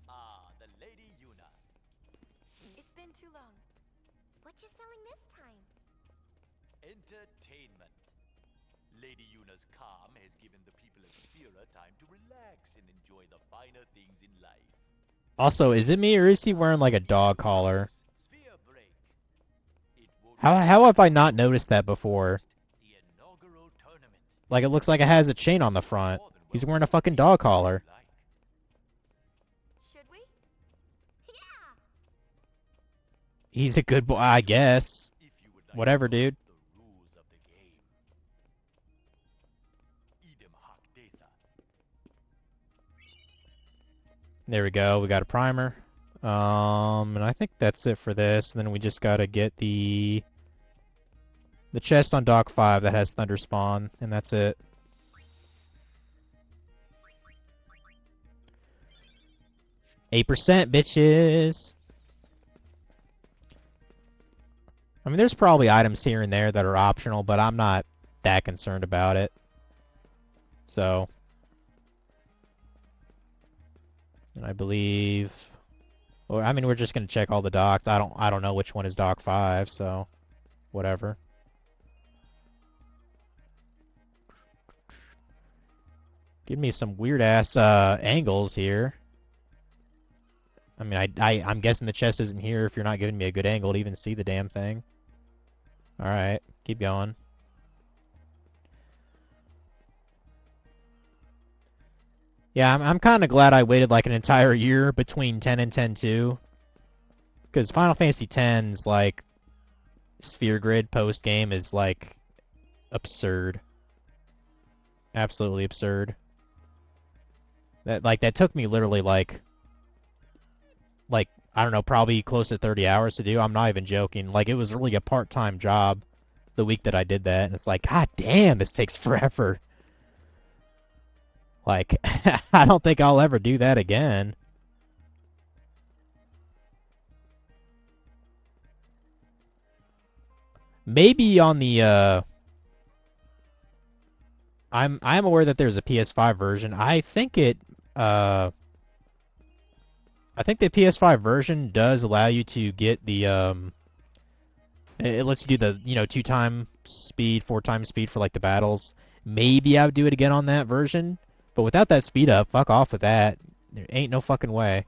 The Lady Yuna. It's been too long. What you selling this time? Entertainment. Lady Yuna's calm has given the people of Sphera time to relax and enjoy the finer things in life. Also, is it me or is he wearing like a dog collar? How have I not noticed that before? Like, it looks like it has a chain on the front. He's wearing a fucking dog collar. Should we? Yeah! He's a good boy, I guess. Whatever, dude. There we go. We got a primer. And I think that's it for this. And then we just gotta get the chest on Dock 5 that has Thunder Spawn, and that's it. %, bitches! I mean, there's probably items here and there that are optional, but I'm not that concerned about it. So... And I believe... Well, I mean, we're just gonna check all the docks. I don't know which one is Dock 5, so... Whatever. Give me some weird-ass angles here. I mean, I'm guessing the chest isn't here if you're not giving me a good angle to even see the damn thing. Alright, keep going. Yeah, I'm kind of glad I waited like an entire year between 10 and 10-2. Because Final Fantasy X's, like, sphere grid post-game is, like, absurd. Absolutely absurd. That took me literally, like, I don't know, probably close to 30 hours to do. I'm not even joking. Like, it was really a part-time job the week that I did that. And it's like, god damn, this takes forever. Like, I don't think I'll ever do that again. Maybe on the, I'm aware that there's a PS5 version. I think I think the PS5 version does allow you to get the, it lets you do the, 2x speed, 4x speed for, like, the battles. Maybe I would do it again on that version. But without that speed up, fuck off with that. There ain't no fucking way.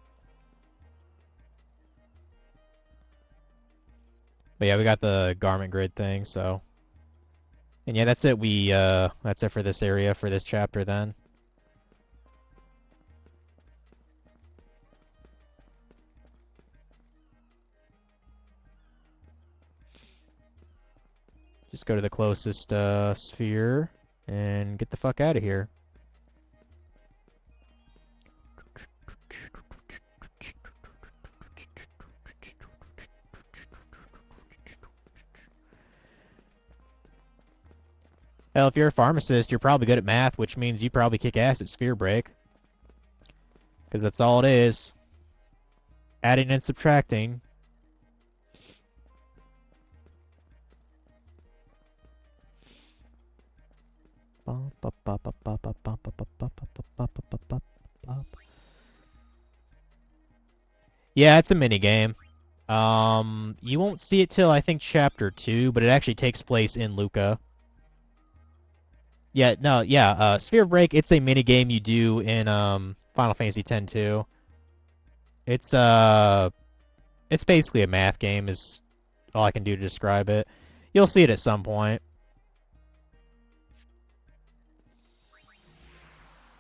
But yeah, we got the garment grid thing, so. And yeah, that's it. That's it for this area, for this chapter then. Just go to the closest sphere and get the fuck out of here. Hell, if you're a pharmacist, you're probably good at math, which means you probably kick ass at sphere break. Because that's all it is. Adding and subtracting. Yeah, it's a mini game. You won't see it till I think chapter 2, but it actually takes place in Luca. Yeah, no, yeah, Sphere Break, it's a mini game you do in Final Fantasy X too. It's basically a math game is all I can do to describe it. You'll see it at some point.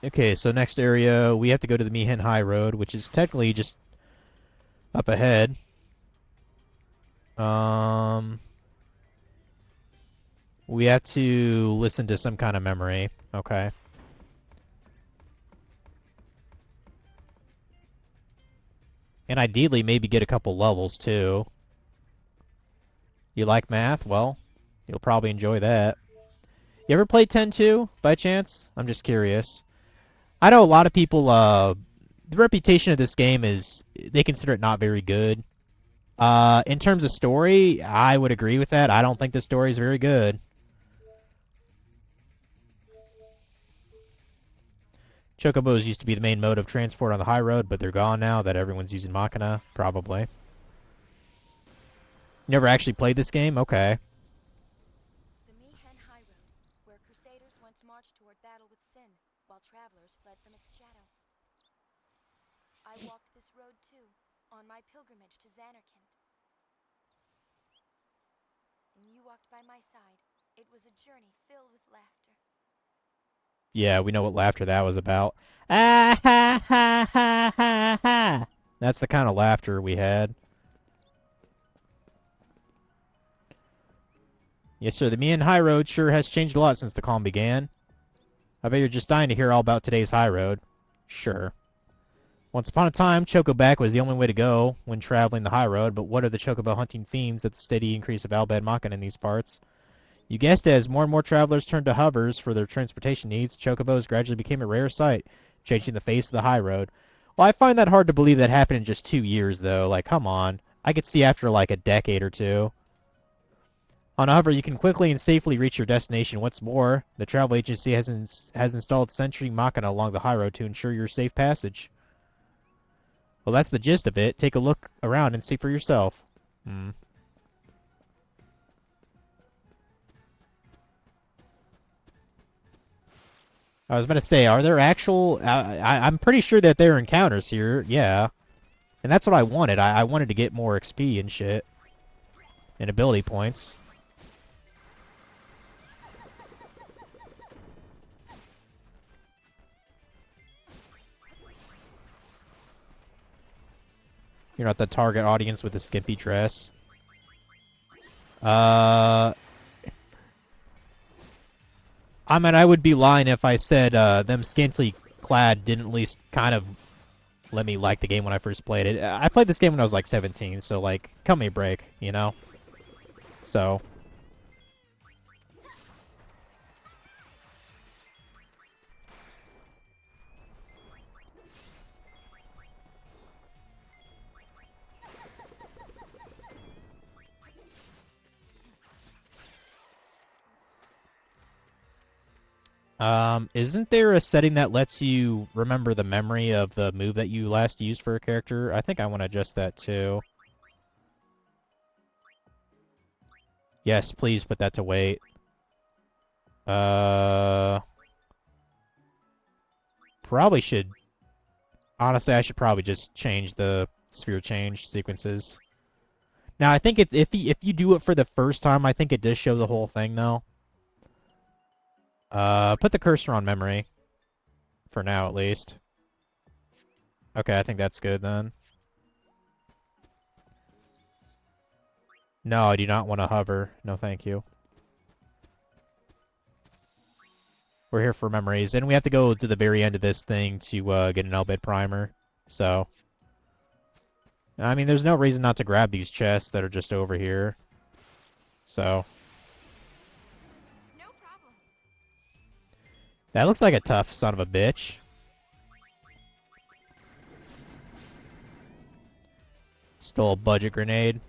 Okay, so next area, we have to go to the Mihen High Road, which is technically just up ahead. We have to listen to some kind of memory. Okay. And ideally, maybe get a couple levels, too. You like math? Well, you'll probably enjoy that. You ever played 10-2, by chance? I'm just curious. I know a lot of people, the reputation of this game is, they consider it not very good. In terms of story, I would agree with that. I don't think the story is very good. Chocobos used to be the main mode of transport on the high road, but they're gone now that everyone's using Machina, probably. Never actually played this game? Okay. The Mihen High Road, where crusaders once marched toward battle with sin, while travelers fled from its shadow. I walked this road too, on my pilgrimage to Xanarkand. And you walked by my side. It was a journey filled with laughter. Yeah, we know what laughter that was about. Ah ha ha ha ha ha! That's the kind of laughter we had. Yes, sir, the Mihen High Road sure has changed a lot since the calm began. I bet you're just dying to hear all about today's high road. Sure. Once upon a time, Chocoback was the only way to go when traveling the high road, but what are the Chocobo hunting themes at the steady increase of Albed Machina in these parts? You guessed it, as more and more travelers turned to hovers for their transportation needs, Chocobos gradually became a rare sight, changing the face of the high road. Well, I find that hard to believe that happened in just 2 years, though. Like, come on. I could see after, like, a decade or two. On a hover, you can quickly and safely reach your destination. What's more, the travel agency has installed sentry Machina along the high road to ensure your safe passage. Well, that's the gist of it. Take a look around and see for yourself. I was going to say, are there actual... I'm pretty sure that there are encounters here, yeah. And that's what I wanted. I wanted to get more XP and shit. And ability points. You're not the target audience with the skimpy dress. I mean, I would be lying if I said them scantily clad didn't at least kind of let me like the game when I first played it. I played this game when I was like 17, so like, cut me a break, you know? So. Isn't there a setting that lets you remember the memory of the move that you last used for a character? I think I want to adjust that too. Yes, please put that to wait. Probably should... Honestly, I should probably just change the sphere change sequences. Now, I think if you do it for the first time, I think it does show the whole thing, though. Put the cursor on memory. For now, at least. Okay, I think that's good, then. No, I do not want to hover. No, thank you. We're here for memories, and we have to go to the very end of this thing to get an Elbit primer. So, I mean, there's no reason not to grab these chests that are just over here. So, No problem. that looks like a tough son of a bitch. Still a budget grenade.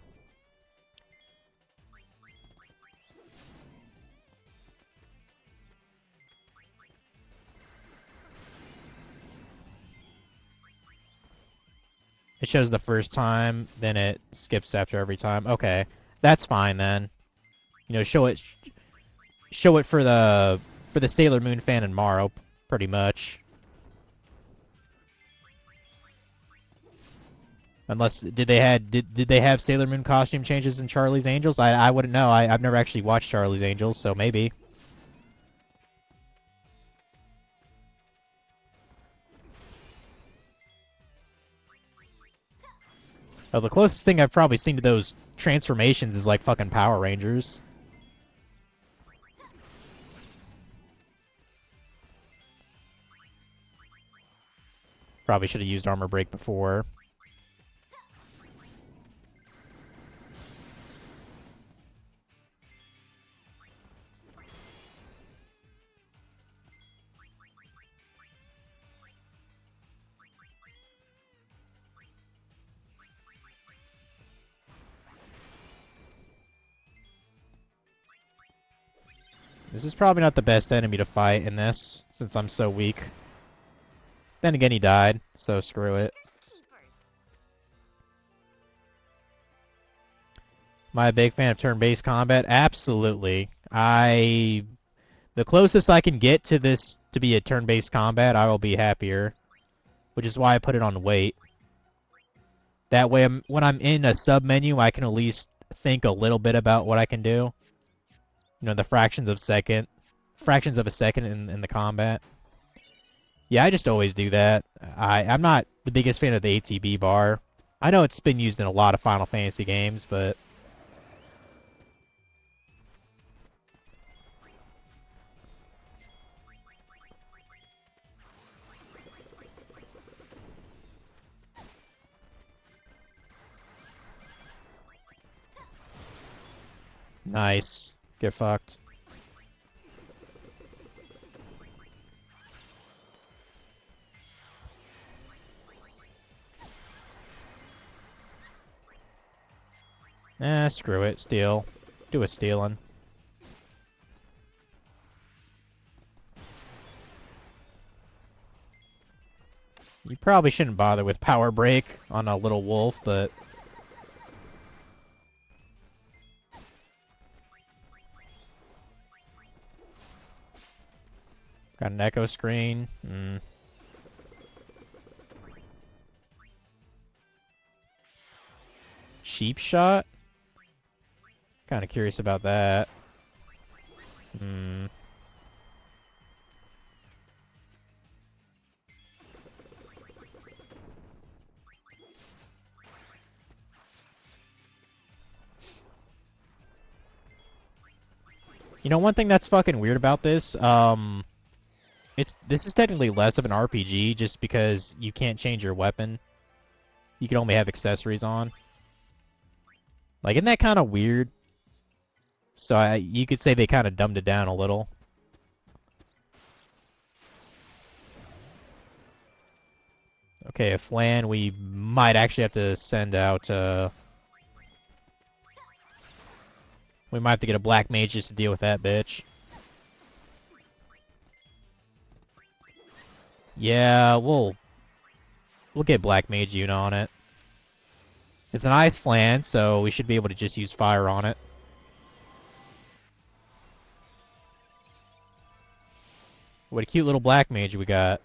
It shows the first time, then it skips after every time. Okay, that's fine then. You know, show it for the Sailor Moon fan in Morrow, pretty much. Unless did they have Sailor Moon costume changes in Charlie's Angels? I wouldn't know. I've never actually watched Charlie's Angels, so maybe. Oh, the closest thing I've probably seen to those transformations is like fucking Power Rangers. Probably should have used Armor Break before. This is probably not the best enemy to fight in this, since I'm so weak. Then again, he died, so screw it. Am I a big fan of turn-based combat? Absolutely. The closest I can get to this to be a turn-based combat, I will be happier. Which is why I put it on wait. That way, when I'm in a sub-menu, I can at least think a little bit about what I can do. You know, the fractions of a second in the combat. Yeah, I just always do that. I'm not the biggest fan of the ATB bar. I know it's been used in a lot of Final Fantasy games, but... Nice. Get fucked. Screw it. Steal. Do a stealing. You probably shouldn't bother with Power Break on a little wolf, but... Got an echo screen. Cheap shot? Kind of curious about that. You know, one thing that's fucking weird about this, this is technically less of an RPG just because you can't change your weapon. You can only have accessories on. Like, isn't that kind of weird? So you could say they kind of dumbed it down a little. Okay, if land, we might actually have to send out, we might have to get a black mage just to deal with that bitch. Yeah, we'll get black mage unit on it. It's an ice flan, so we should be able to just use fire on it. What a cute little black mage we got.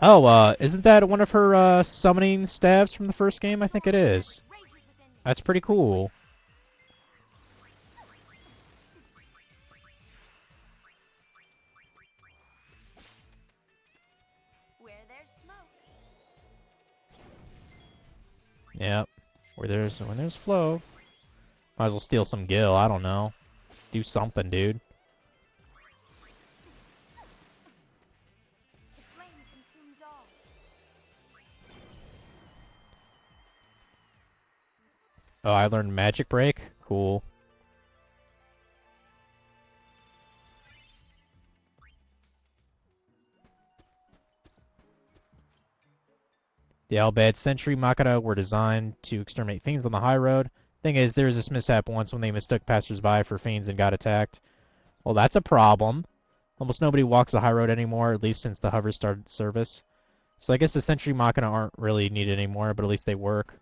Oh, isn't that one of her, summoning staves from the first game? I think it is. That's pretty cool. Where there's smoke. Yep. When there's flow. Might as well steal some gil, I don't know. Do something, dude. The flame consumes all. Oh, I learned magic break? Cool. The Albad Sentry Machina were designed to exterminate fiends on the high road. Thing is, there was this mishap once when they mistook passersby for fiends and got attacked. Well, that's a problem. Almost nobody walks the high road anymore, at least since the hover started service. So I guess the Sentry Machina aren't really needed anymore, but at least they work.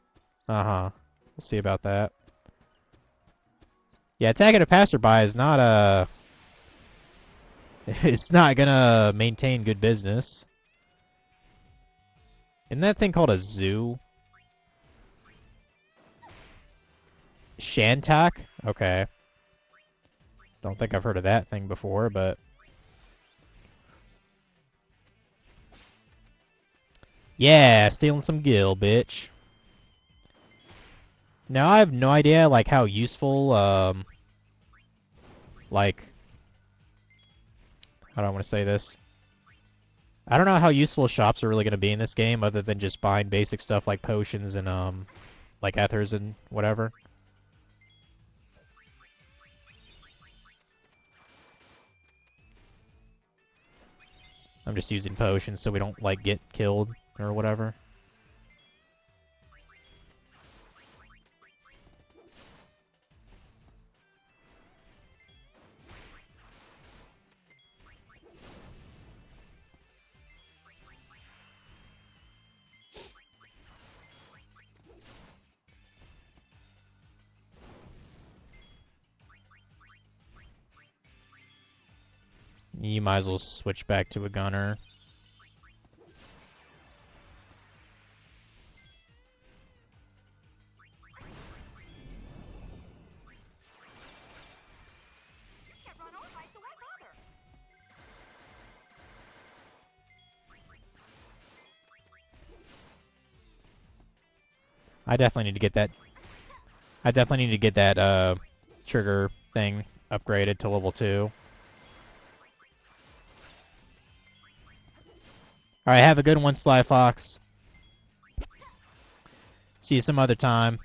Uh-huh. We'll see about that. Yeah, attacking a passerby is not, it's not gonna maintain good business. Isn't that thing called a zoo? Shantak? Okay. Don't think I've heard of that thing before, but... Yeah, stealing some gil, bitch. Now, I have no idea, like, how useful, like... How do I want to say this? I don't know how useful shops are really going to be in this game, other than just buying basic stuff like potions and, like ethers and whatever. I'm just using potions so we don't, like, get killed or whatever. You might as well switch back to a gunner. You can't run all right, so why bother? I definitely need to get that. I definitely need to get that trigger thing upgraded to level 2. Alright, have a good one, Sly Fox. See you some other time.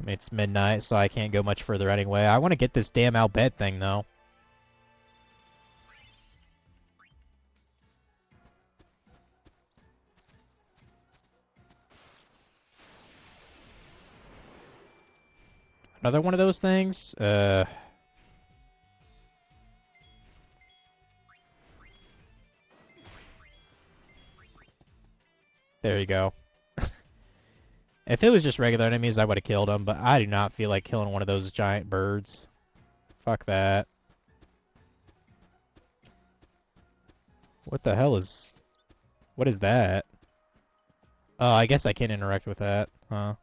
I mean, it's midnight, so I can't go much further anyway. I want to get this damn Albed thing, though. Another one of those things? There you go. If it was just regular enemies, I would have killed them, but I do not feel like killing one of those giant birds. Fuck that. What the hell is... What is that? Oh, I guess I can't interact with that, huh?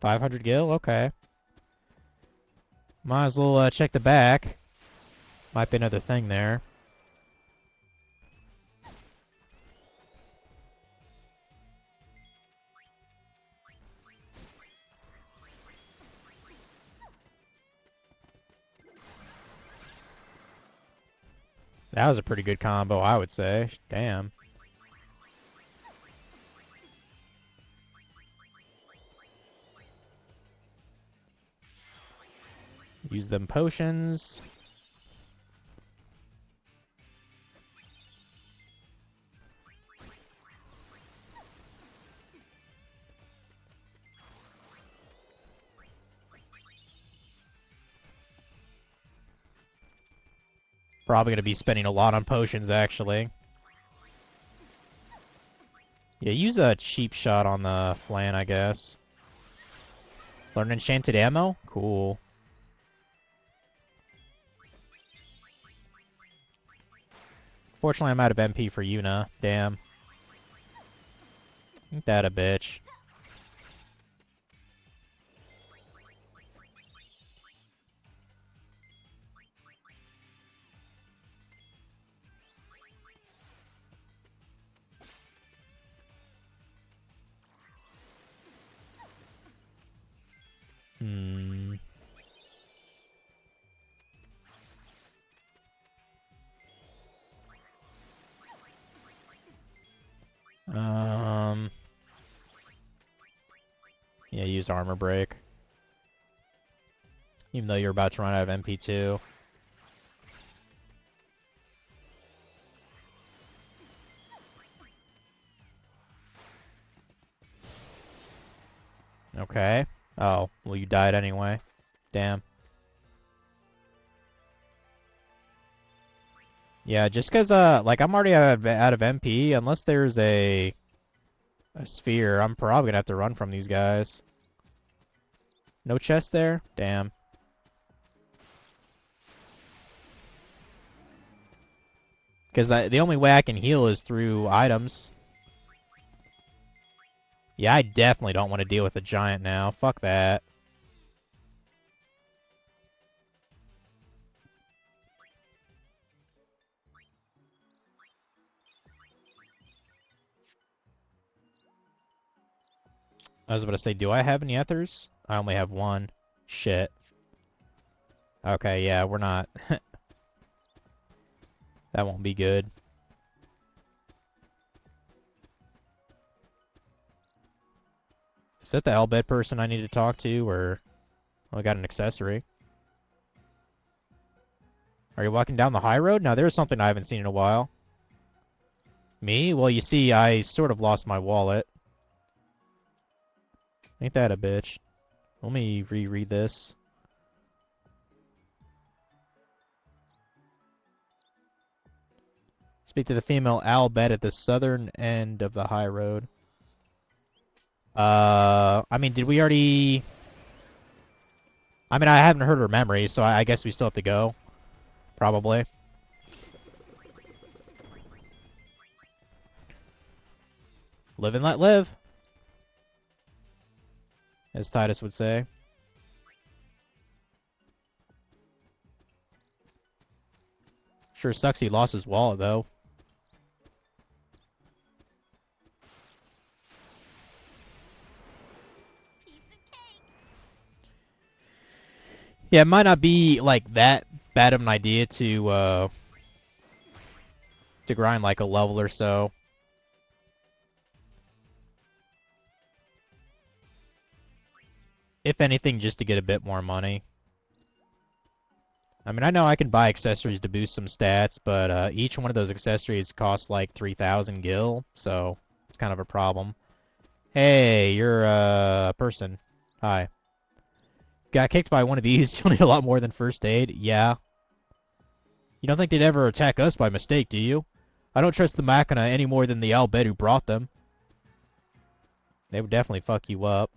500 gil? Okay. Might as well check the back. Might be another thing there. That was a pretty good combo, I would say. Damn. Use them potions. Probably going to be spending a lot on potions, actually. Yeah, use a cheap shot on the flan, I guess. Learn enchanted ammo? Cool. Fortunately, I'm out of MP for Yuna. Damn. Ain't that a bitch. Hmm. Yeah, use armor break. Even though you're about to run out of MP too. Okay. Oh, well you died anyway. Damn. Yeah, just cause like I'm already out of MP, unless there's a sphere, I'm probably gonna have to run from these guys. No chest there? Damn. Because the only way I can heal is through items. Yeah, I definitely don't want to deal with a giant now. Fuck that. I was about to say, do I have any ethers? I only have one. Shit. Okay, yeah, we're not. That won't be good. Is that the Elbed person I need to talk to, or... Oh, I got an accessory. Are you walking down the high road? Now, there's something I haven't seen in a while. Me? Well, you see, I sort of lost my wallet. Ain't that a bitch? Let me reread this. Speak to the female Albed at the southern end of the high road. I mean, did we already... I mean, I haven't heard her memory, so I guess we still have to go. Probably. Live and let live. As Titus would say. Sure sucks he lost his wallet, though. Yeah, it might not be, like, that bad of an idea to grind, like, a level or so. If anything, just to get a bit more money. I mean, I know I can buy accessories to boost some stats, but each one of those accessories costs, like, 3,000 gil, so it's kind of a problem. Hey, you're a person. Hi. Got kicked by one of these. You'll need a lot more than first aid. Yeah. You don't think they'd ever attack us by mistake, do you? I don't trust the Machina any more than the Albed who brought them. They would definitely fuck you up.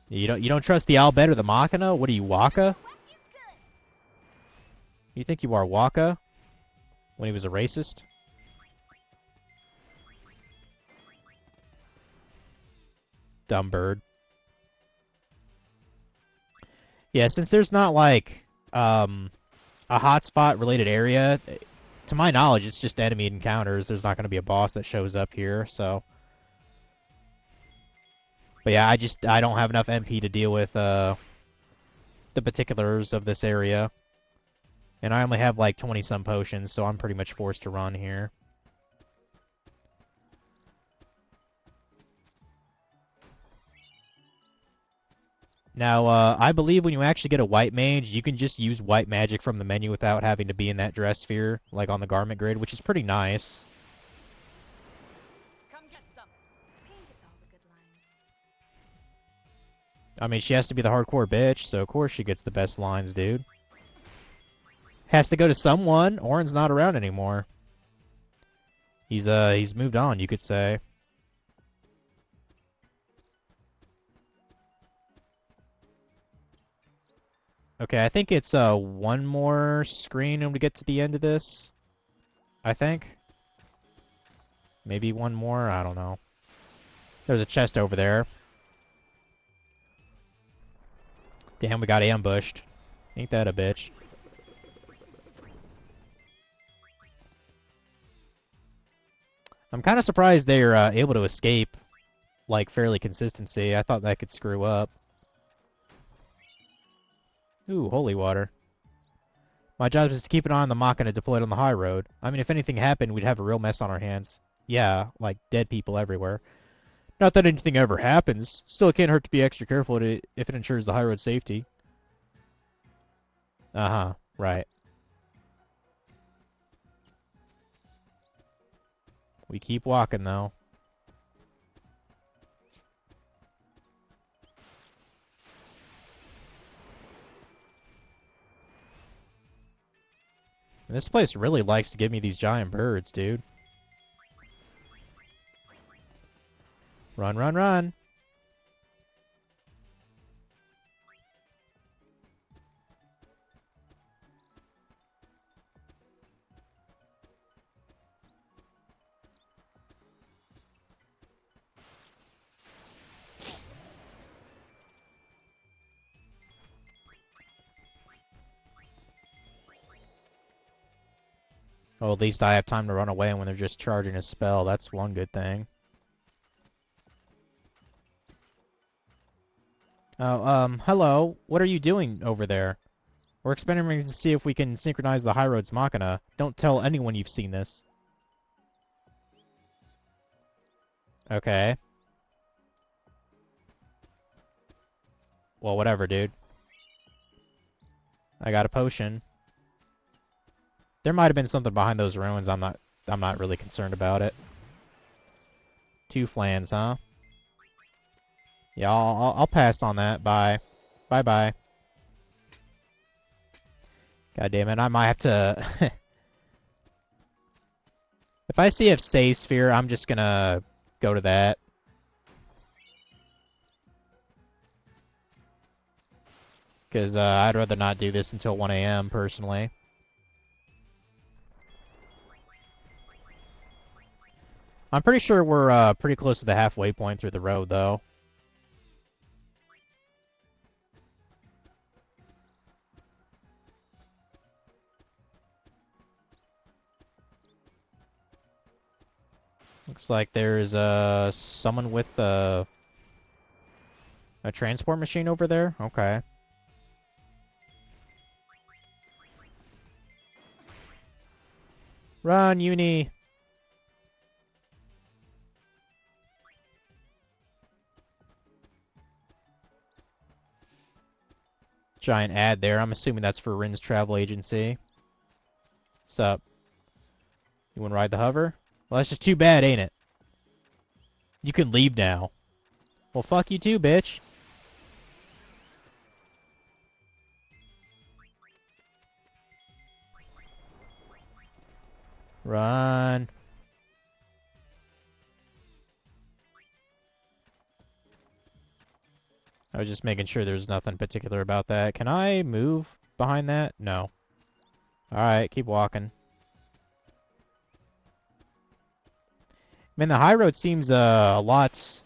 You don't trust the Albed or the Machina? What are you, Waka? You think you are Waka? When he was a racist? Dumb bird. Yeah, since there's not, like, a hotspot related area, to my knowledge, it's just enemy encounters. There's not going to be a boss that shows up here, so... But yeah, I don't have enough MP to deal with, the particulars of this area. And I only have like 20-some potions, so I'm pretty much forced to run here. Now, I believe when you actually get a white mage, you can just use white magic from the menu without having to be in that dress sphere, like on the garment grid, which is pretty nice. Come get some. Pain gets all the good lines. I mean, she has to be the hardcore bitch, so of course she gets the best lines, dude. Has to go to someone. Orin's not around anymore. He's moved on, you could say. Okay, I think it's one more screen and we get to the end of this. I think. Maybe one more, I don't know. There's a chest over there. Damn, we got ambushed. Ain't that a bitch? I'm kind of surprised they're able to escape, like, fairly consistency. I thought that could screw up. Ooh, holy water. My job is to keep an eye on the Machina deployed on the high road. I mean, if anything happened, we'd have a real mess on our hands. Yeah, like dead people everywhere. Not that anything ever happens. Still, it can't hurt to be extra careful if it ensures the high road safety. Uh-huh, right. We keep walking, though. And this place really likes to give me these giant birds, dude. Run, run, run! Oh, at least I have time to run away when they're just charging a spell. That's one good thing. Oh, hello. What are you doing over there? We're experimenting to see if we can synchronize the High Road's Machina. Don't tell anyone you've seen this. Okay. Well, whatever, dude. I got a potion. There might have been something behind those ruins. I'm not really concerned about it. 2 flans, huh? Yeah, I'll pass on that. Bye. Bye-bye. God damn it, I might have to... If I see a save sphere, I'm just gonna go to that. Because I'd rather not do this until 1 a.m., personally. I'm pretty sure we're pretty close to the halfway point through the road, though. Looks like there's someone with a transport machine over there. Okay. Run, Uni! Giant ad there. I'm assuming that's for Rin's travel agency. Sup? You wanna ride the hover? Well, that's just too bad, ain't it? You can leave now. Well, fuck you too, bitch. Run. I was just making sure there's nothing particular about that. Can I move behind that? No. Alright, keep walking. Man, the high road seems a lot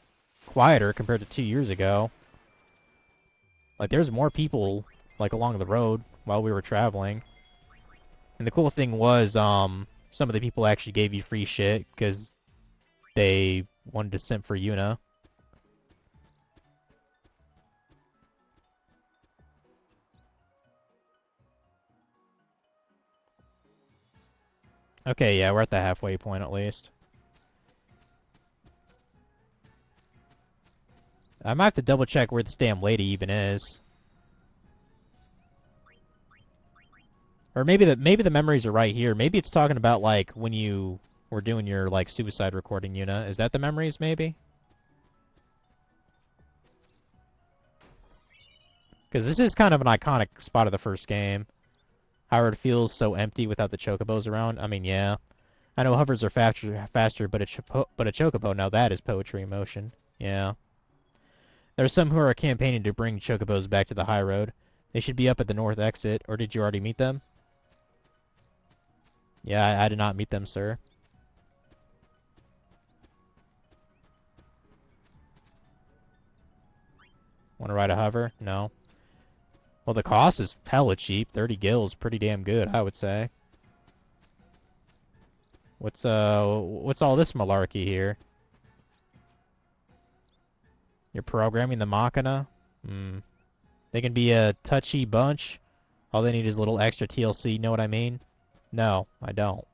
quieter compared to 2 years ago. Like, there's more people, like, along the road while we were traveling. And the cool thing was, some of the people actually gave you free shit because they wanted to simp for Yuna. Okay, yeah, we're at the halfway point at least. I might have to double check where this damn lady even is. Or maybe the memories are right here. Maybe it's talking about like when you were doing your like suicide recording, Yuna. Is that the memories maybe? Because this is kind of an iconic spot of the first game. How it feels so empty without the chocobos around. I mean, yeah. I know hovers are faster, but a chocobo, now that is poetry in motion. Yeah. There are some who are campaigning to bring chocobos back to the high road. They should be up at the north exit, or did you already meet them? Yeah, I did not meet them, sir. Want to ride a hover? No. Well, the cost is hella cheap. 30 gills, pretty damn good, I would say. What's all this malarkey here? You're programming the Machina? Hmm. They can be a touchy bunch. All they need is a little extra TLC, know what I mean? No, I don't.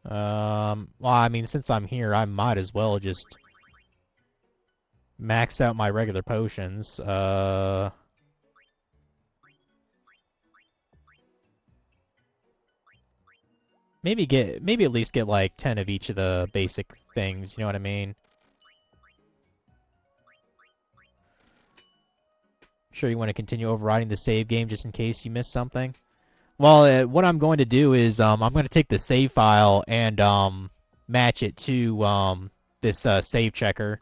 Well, I mean, since I'm here, I might as well just max out my regular potions. Maybe at least get like 10 of each of the basic things, you know what I mean? Sure you want to continue overriding the save game just in case you missed something? Well, what I'm going to do is I'm going to take the save file and match it to this save checker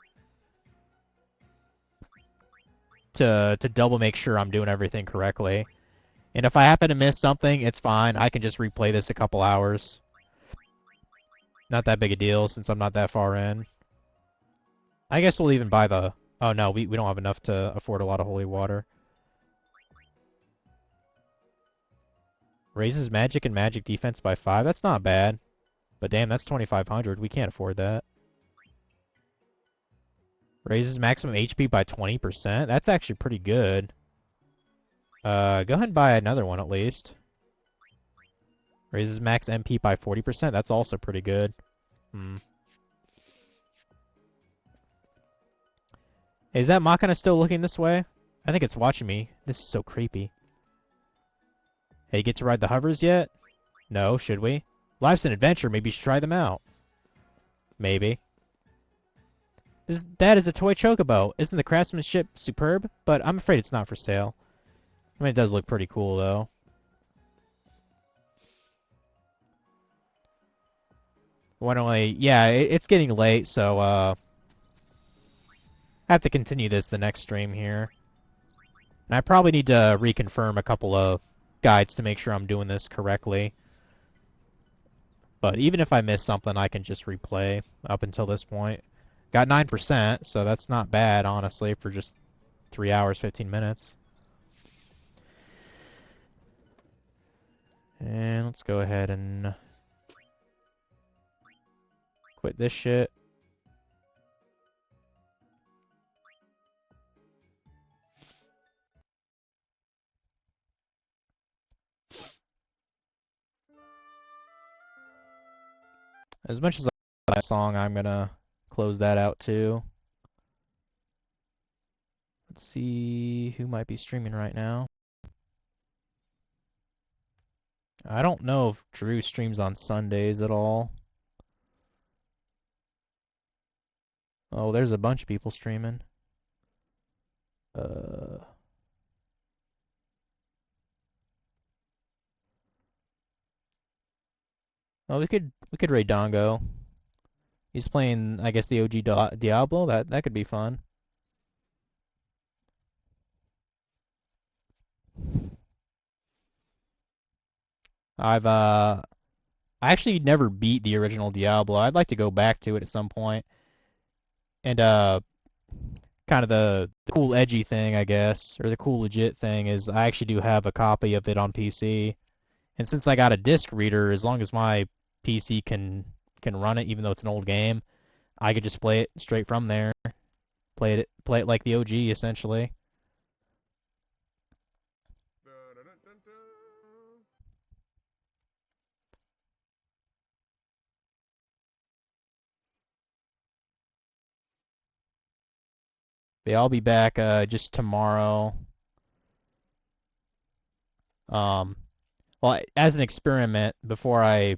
to double make sure I'm doing everything correctly. And if I happen to miss something, it's fine. I can just replay this a couple hours. Not that big a deal since I'm not that far in. I guess we'll even buy the... Oh no, we don't have enough to afford a lot of holy water. Raises magic and magic defense by 5. That's not bad. But damn, that's 2,500. We can't afford that. Raises maximum HP by 20%. That's actually pretty good. Go ahead and buy another one at least. Raises max MP by 40%. That's also pretty good. Is that Machina still looking this way? I think it's watching me. This is so creepy. Hey, get to ride the hovers yet? No, should we? Life's an adventure. Maybe you should try them out. Maybe. That is a toy chocobo. Isn't the craftsmanship superb? But I'm afraid it's not for sale. I mean, it does look pretty cool, though. Yeah, it's getting late, so, I have to continue this the next stream here. And I probably need to reconfirm a couple of guides to make sure I'm doing this correctly. But even if I miss something, I can just replay up until this point. Got 9%, so that's not bad, honestly, for just 3 hours, 15 minutes. And let's go ahead and quit this shit. As much as I like that song, I'm gonna close that out too. Let's see who might be streaming right now. I don't know if Drew streams on Sundays at all. Oh, there's a bunch of people streaming. Oh, we could raid Dongo. He's playing, I guess, the OG Diablo. That could be fun. I actually never beat the original Diablo. I'd like to go back to it at some point. And kind of the cool edgy thing, I guess, or the cool legit thing is I actually do have a copy of it on PC. And since I got a disc reader, as long as my PC can run it, even though it's an old game, I could just play it straight from there. play it like the OG essentially. But I'll be back just tomorrow. Um, well, as an experiment before I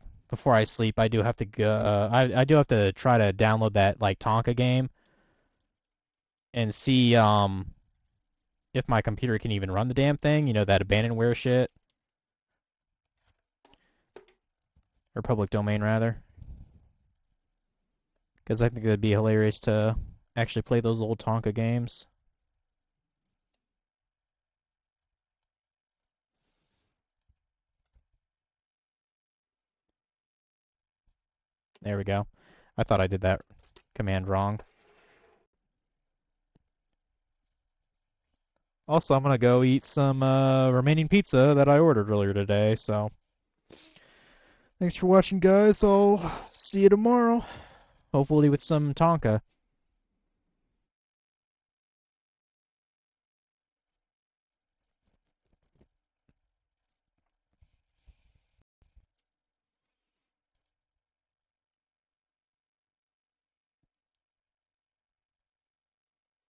sleep, I do have to go. I do have to try to download that like Tonka game and see if my computer can even run the damn thing. You know, that abandonware shit or public domain rather. Because I think it'd be hilarious to actually play those old Tonka games. There we go. I thought I did that command wrong. Also, I'm gonna go eat some remaining pizza that I ordered earlier today, so thanks for watching, guys. I'll see you tomorrow. Hopefully with some Tonka.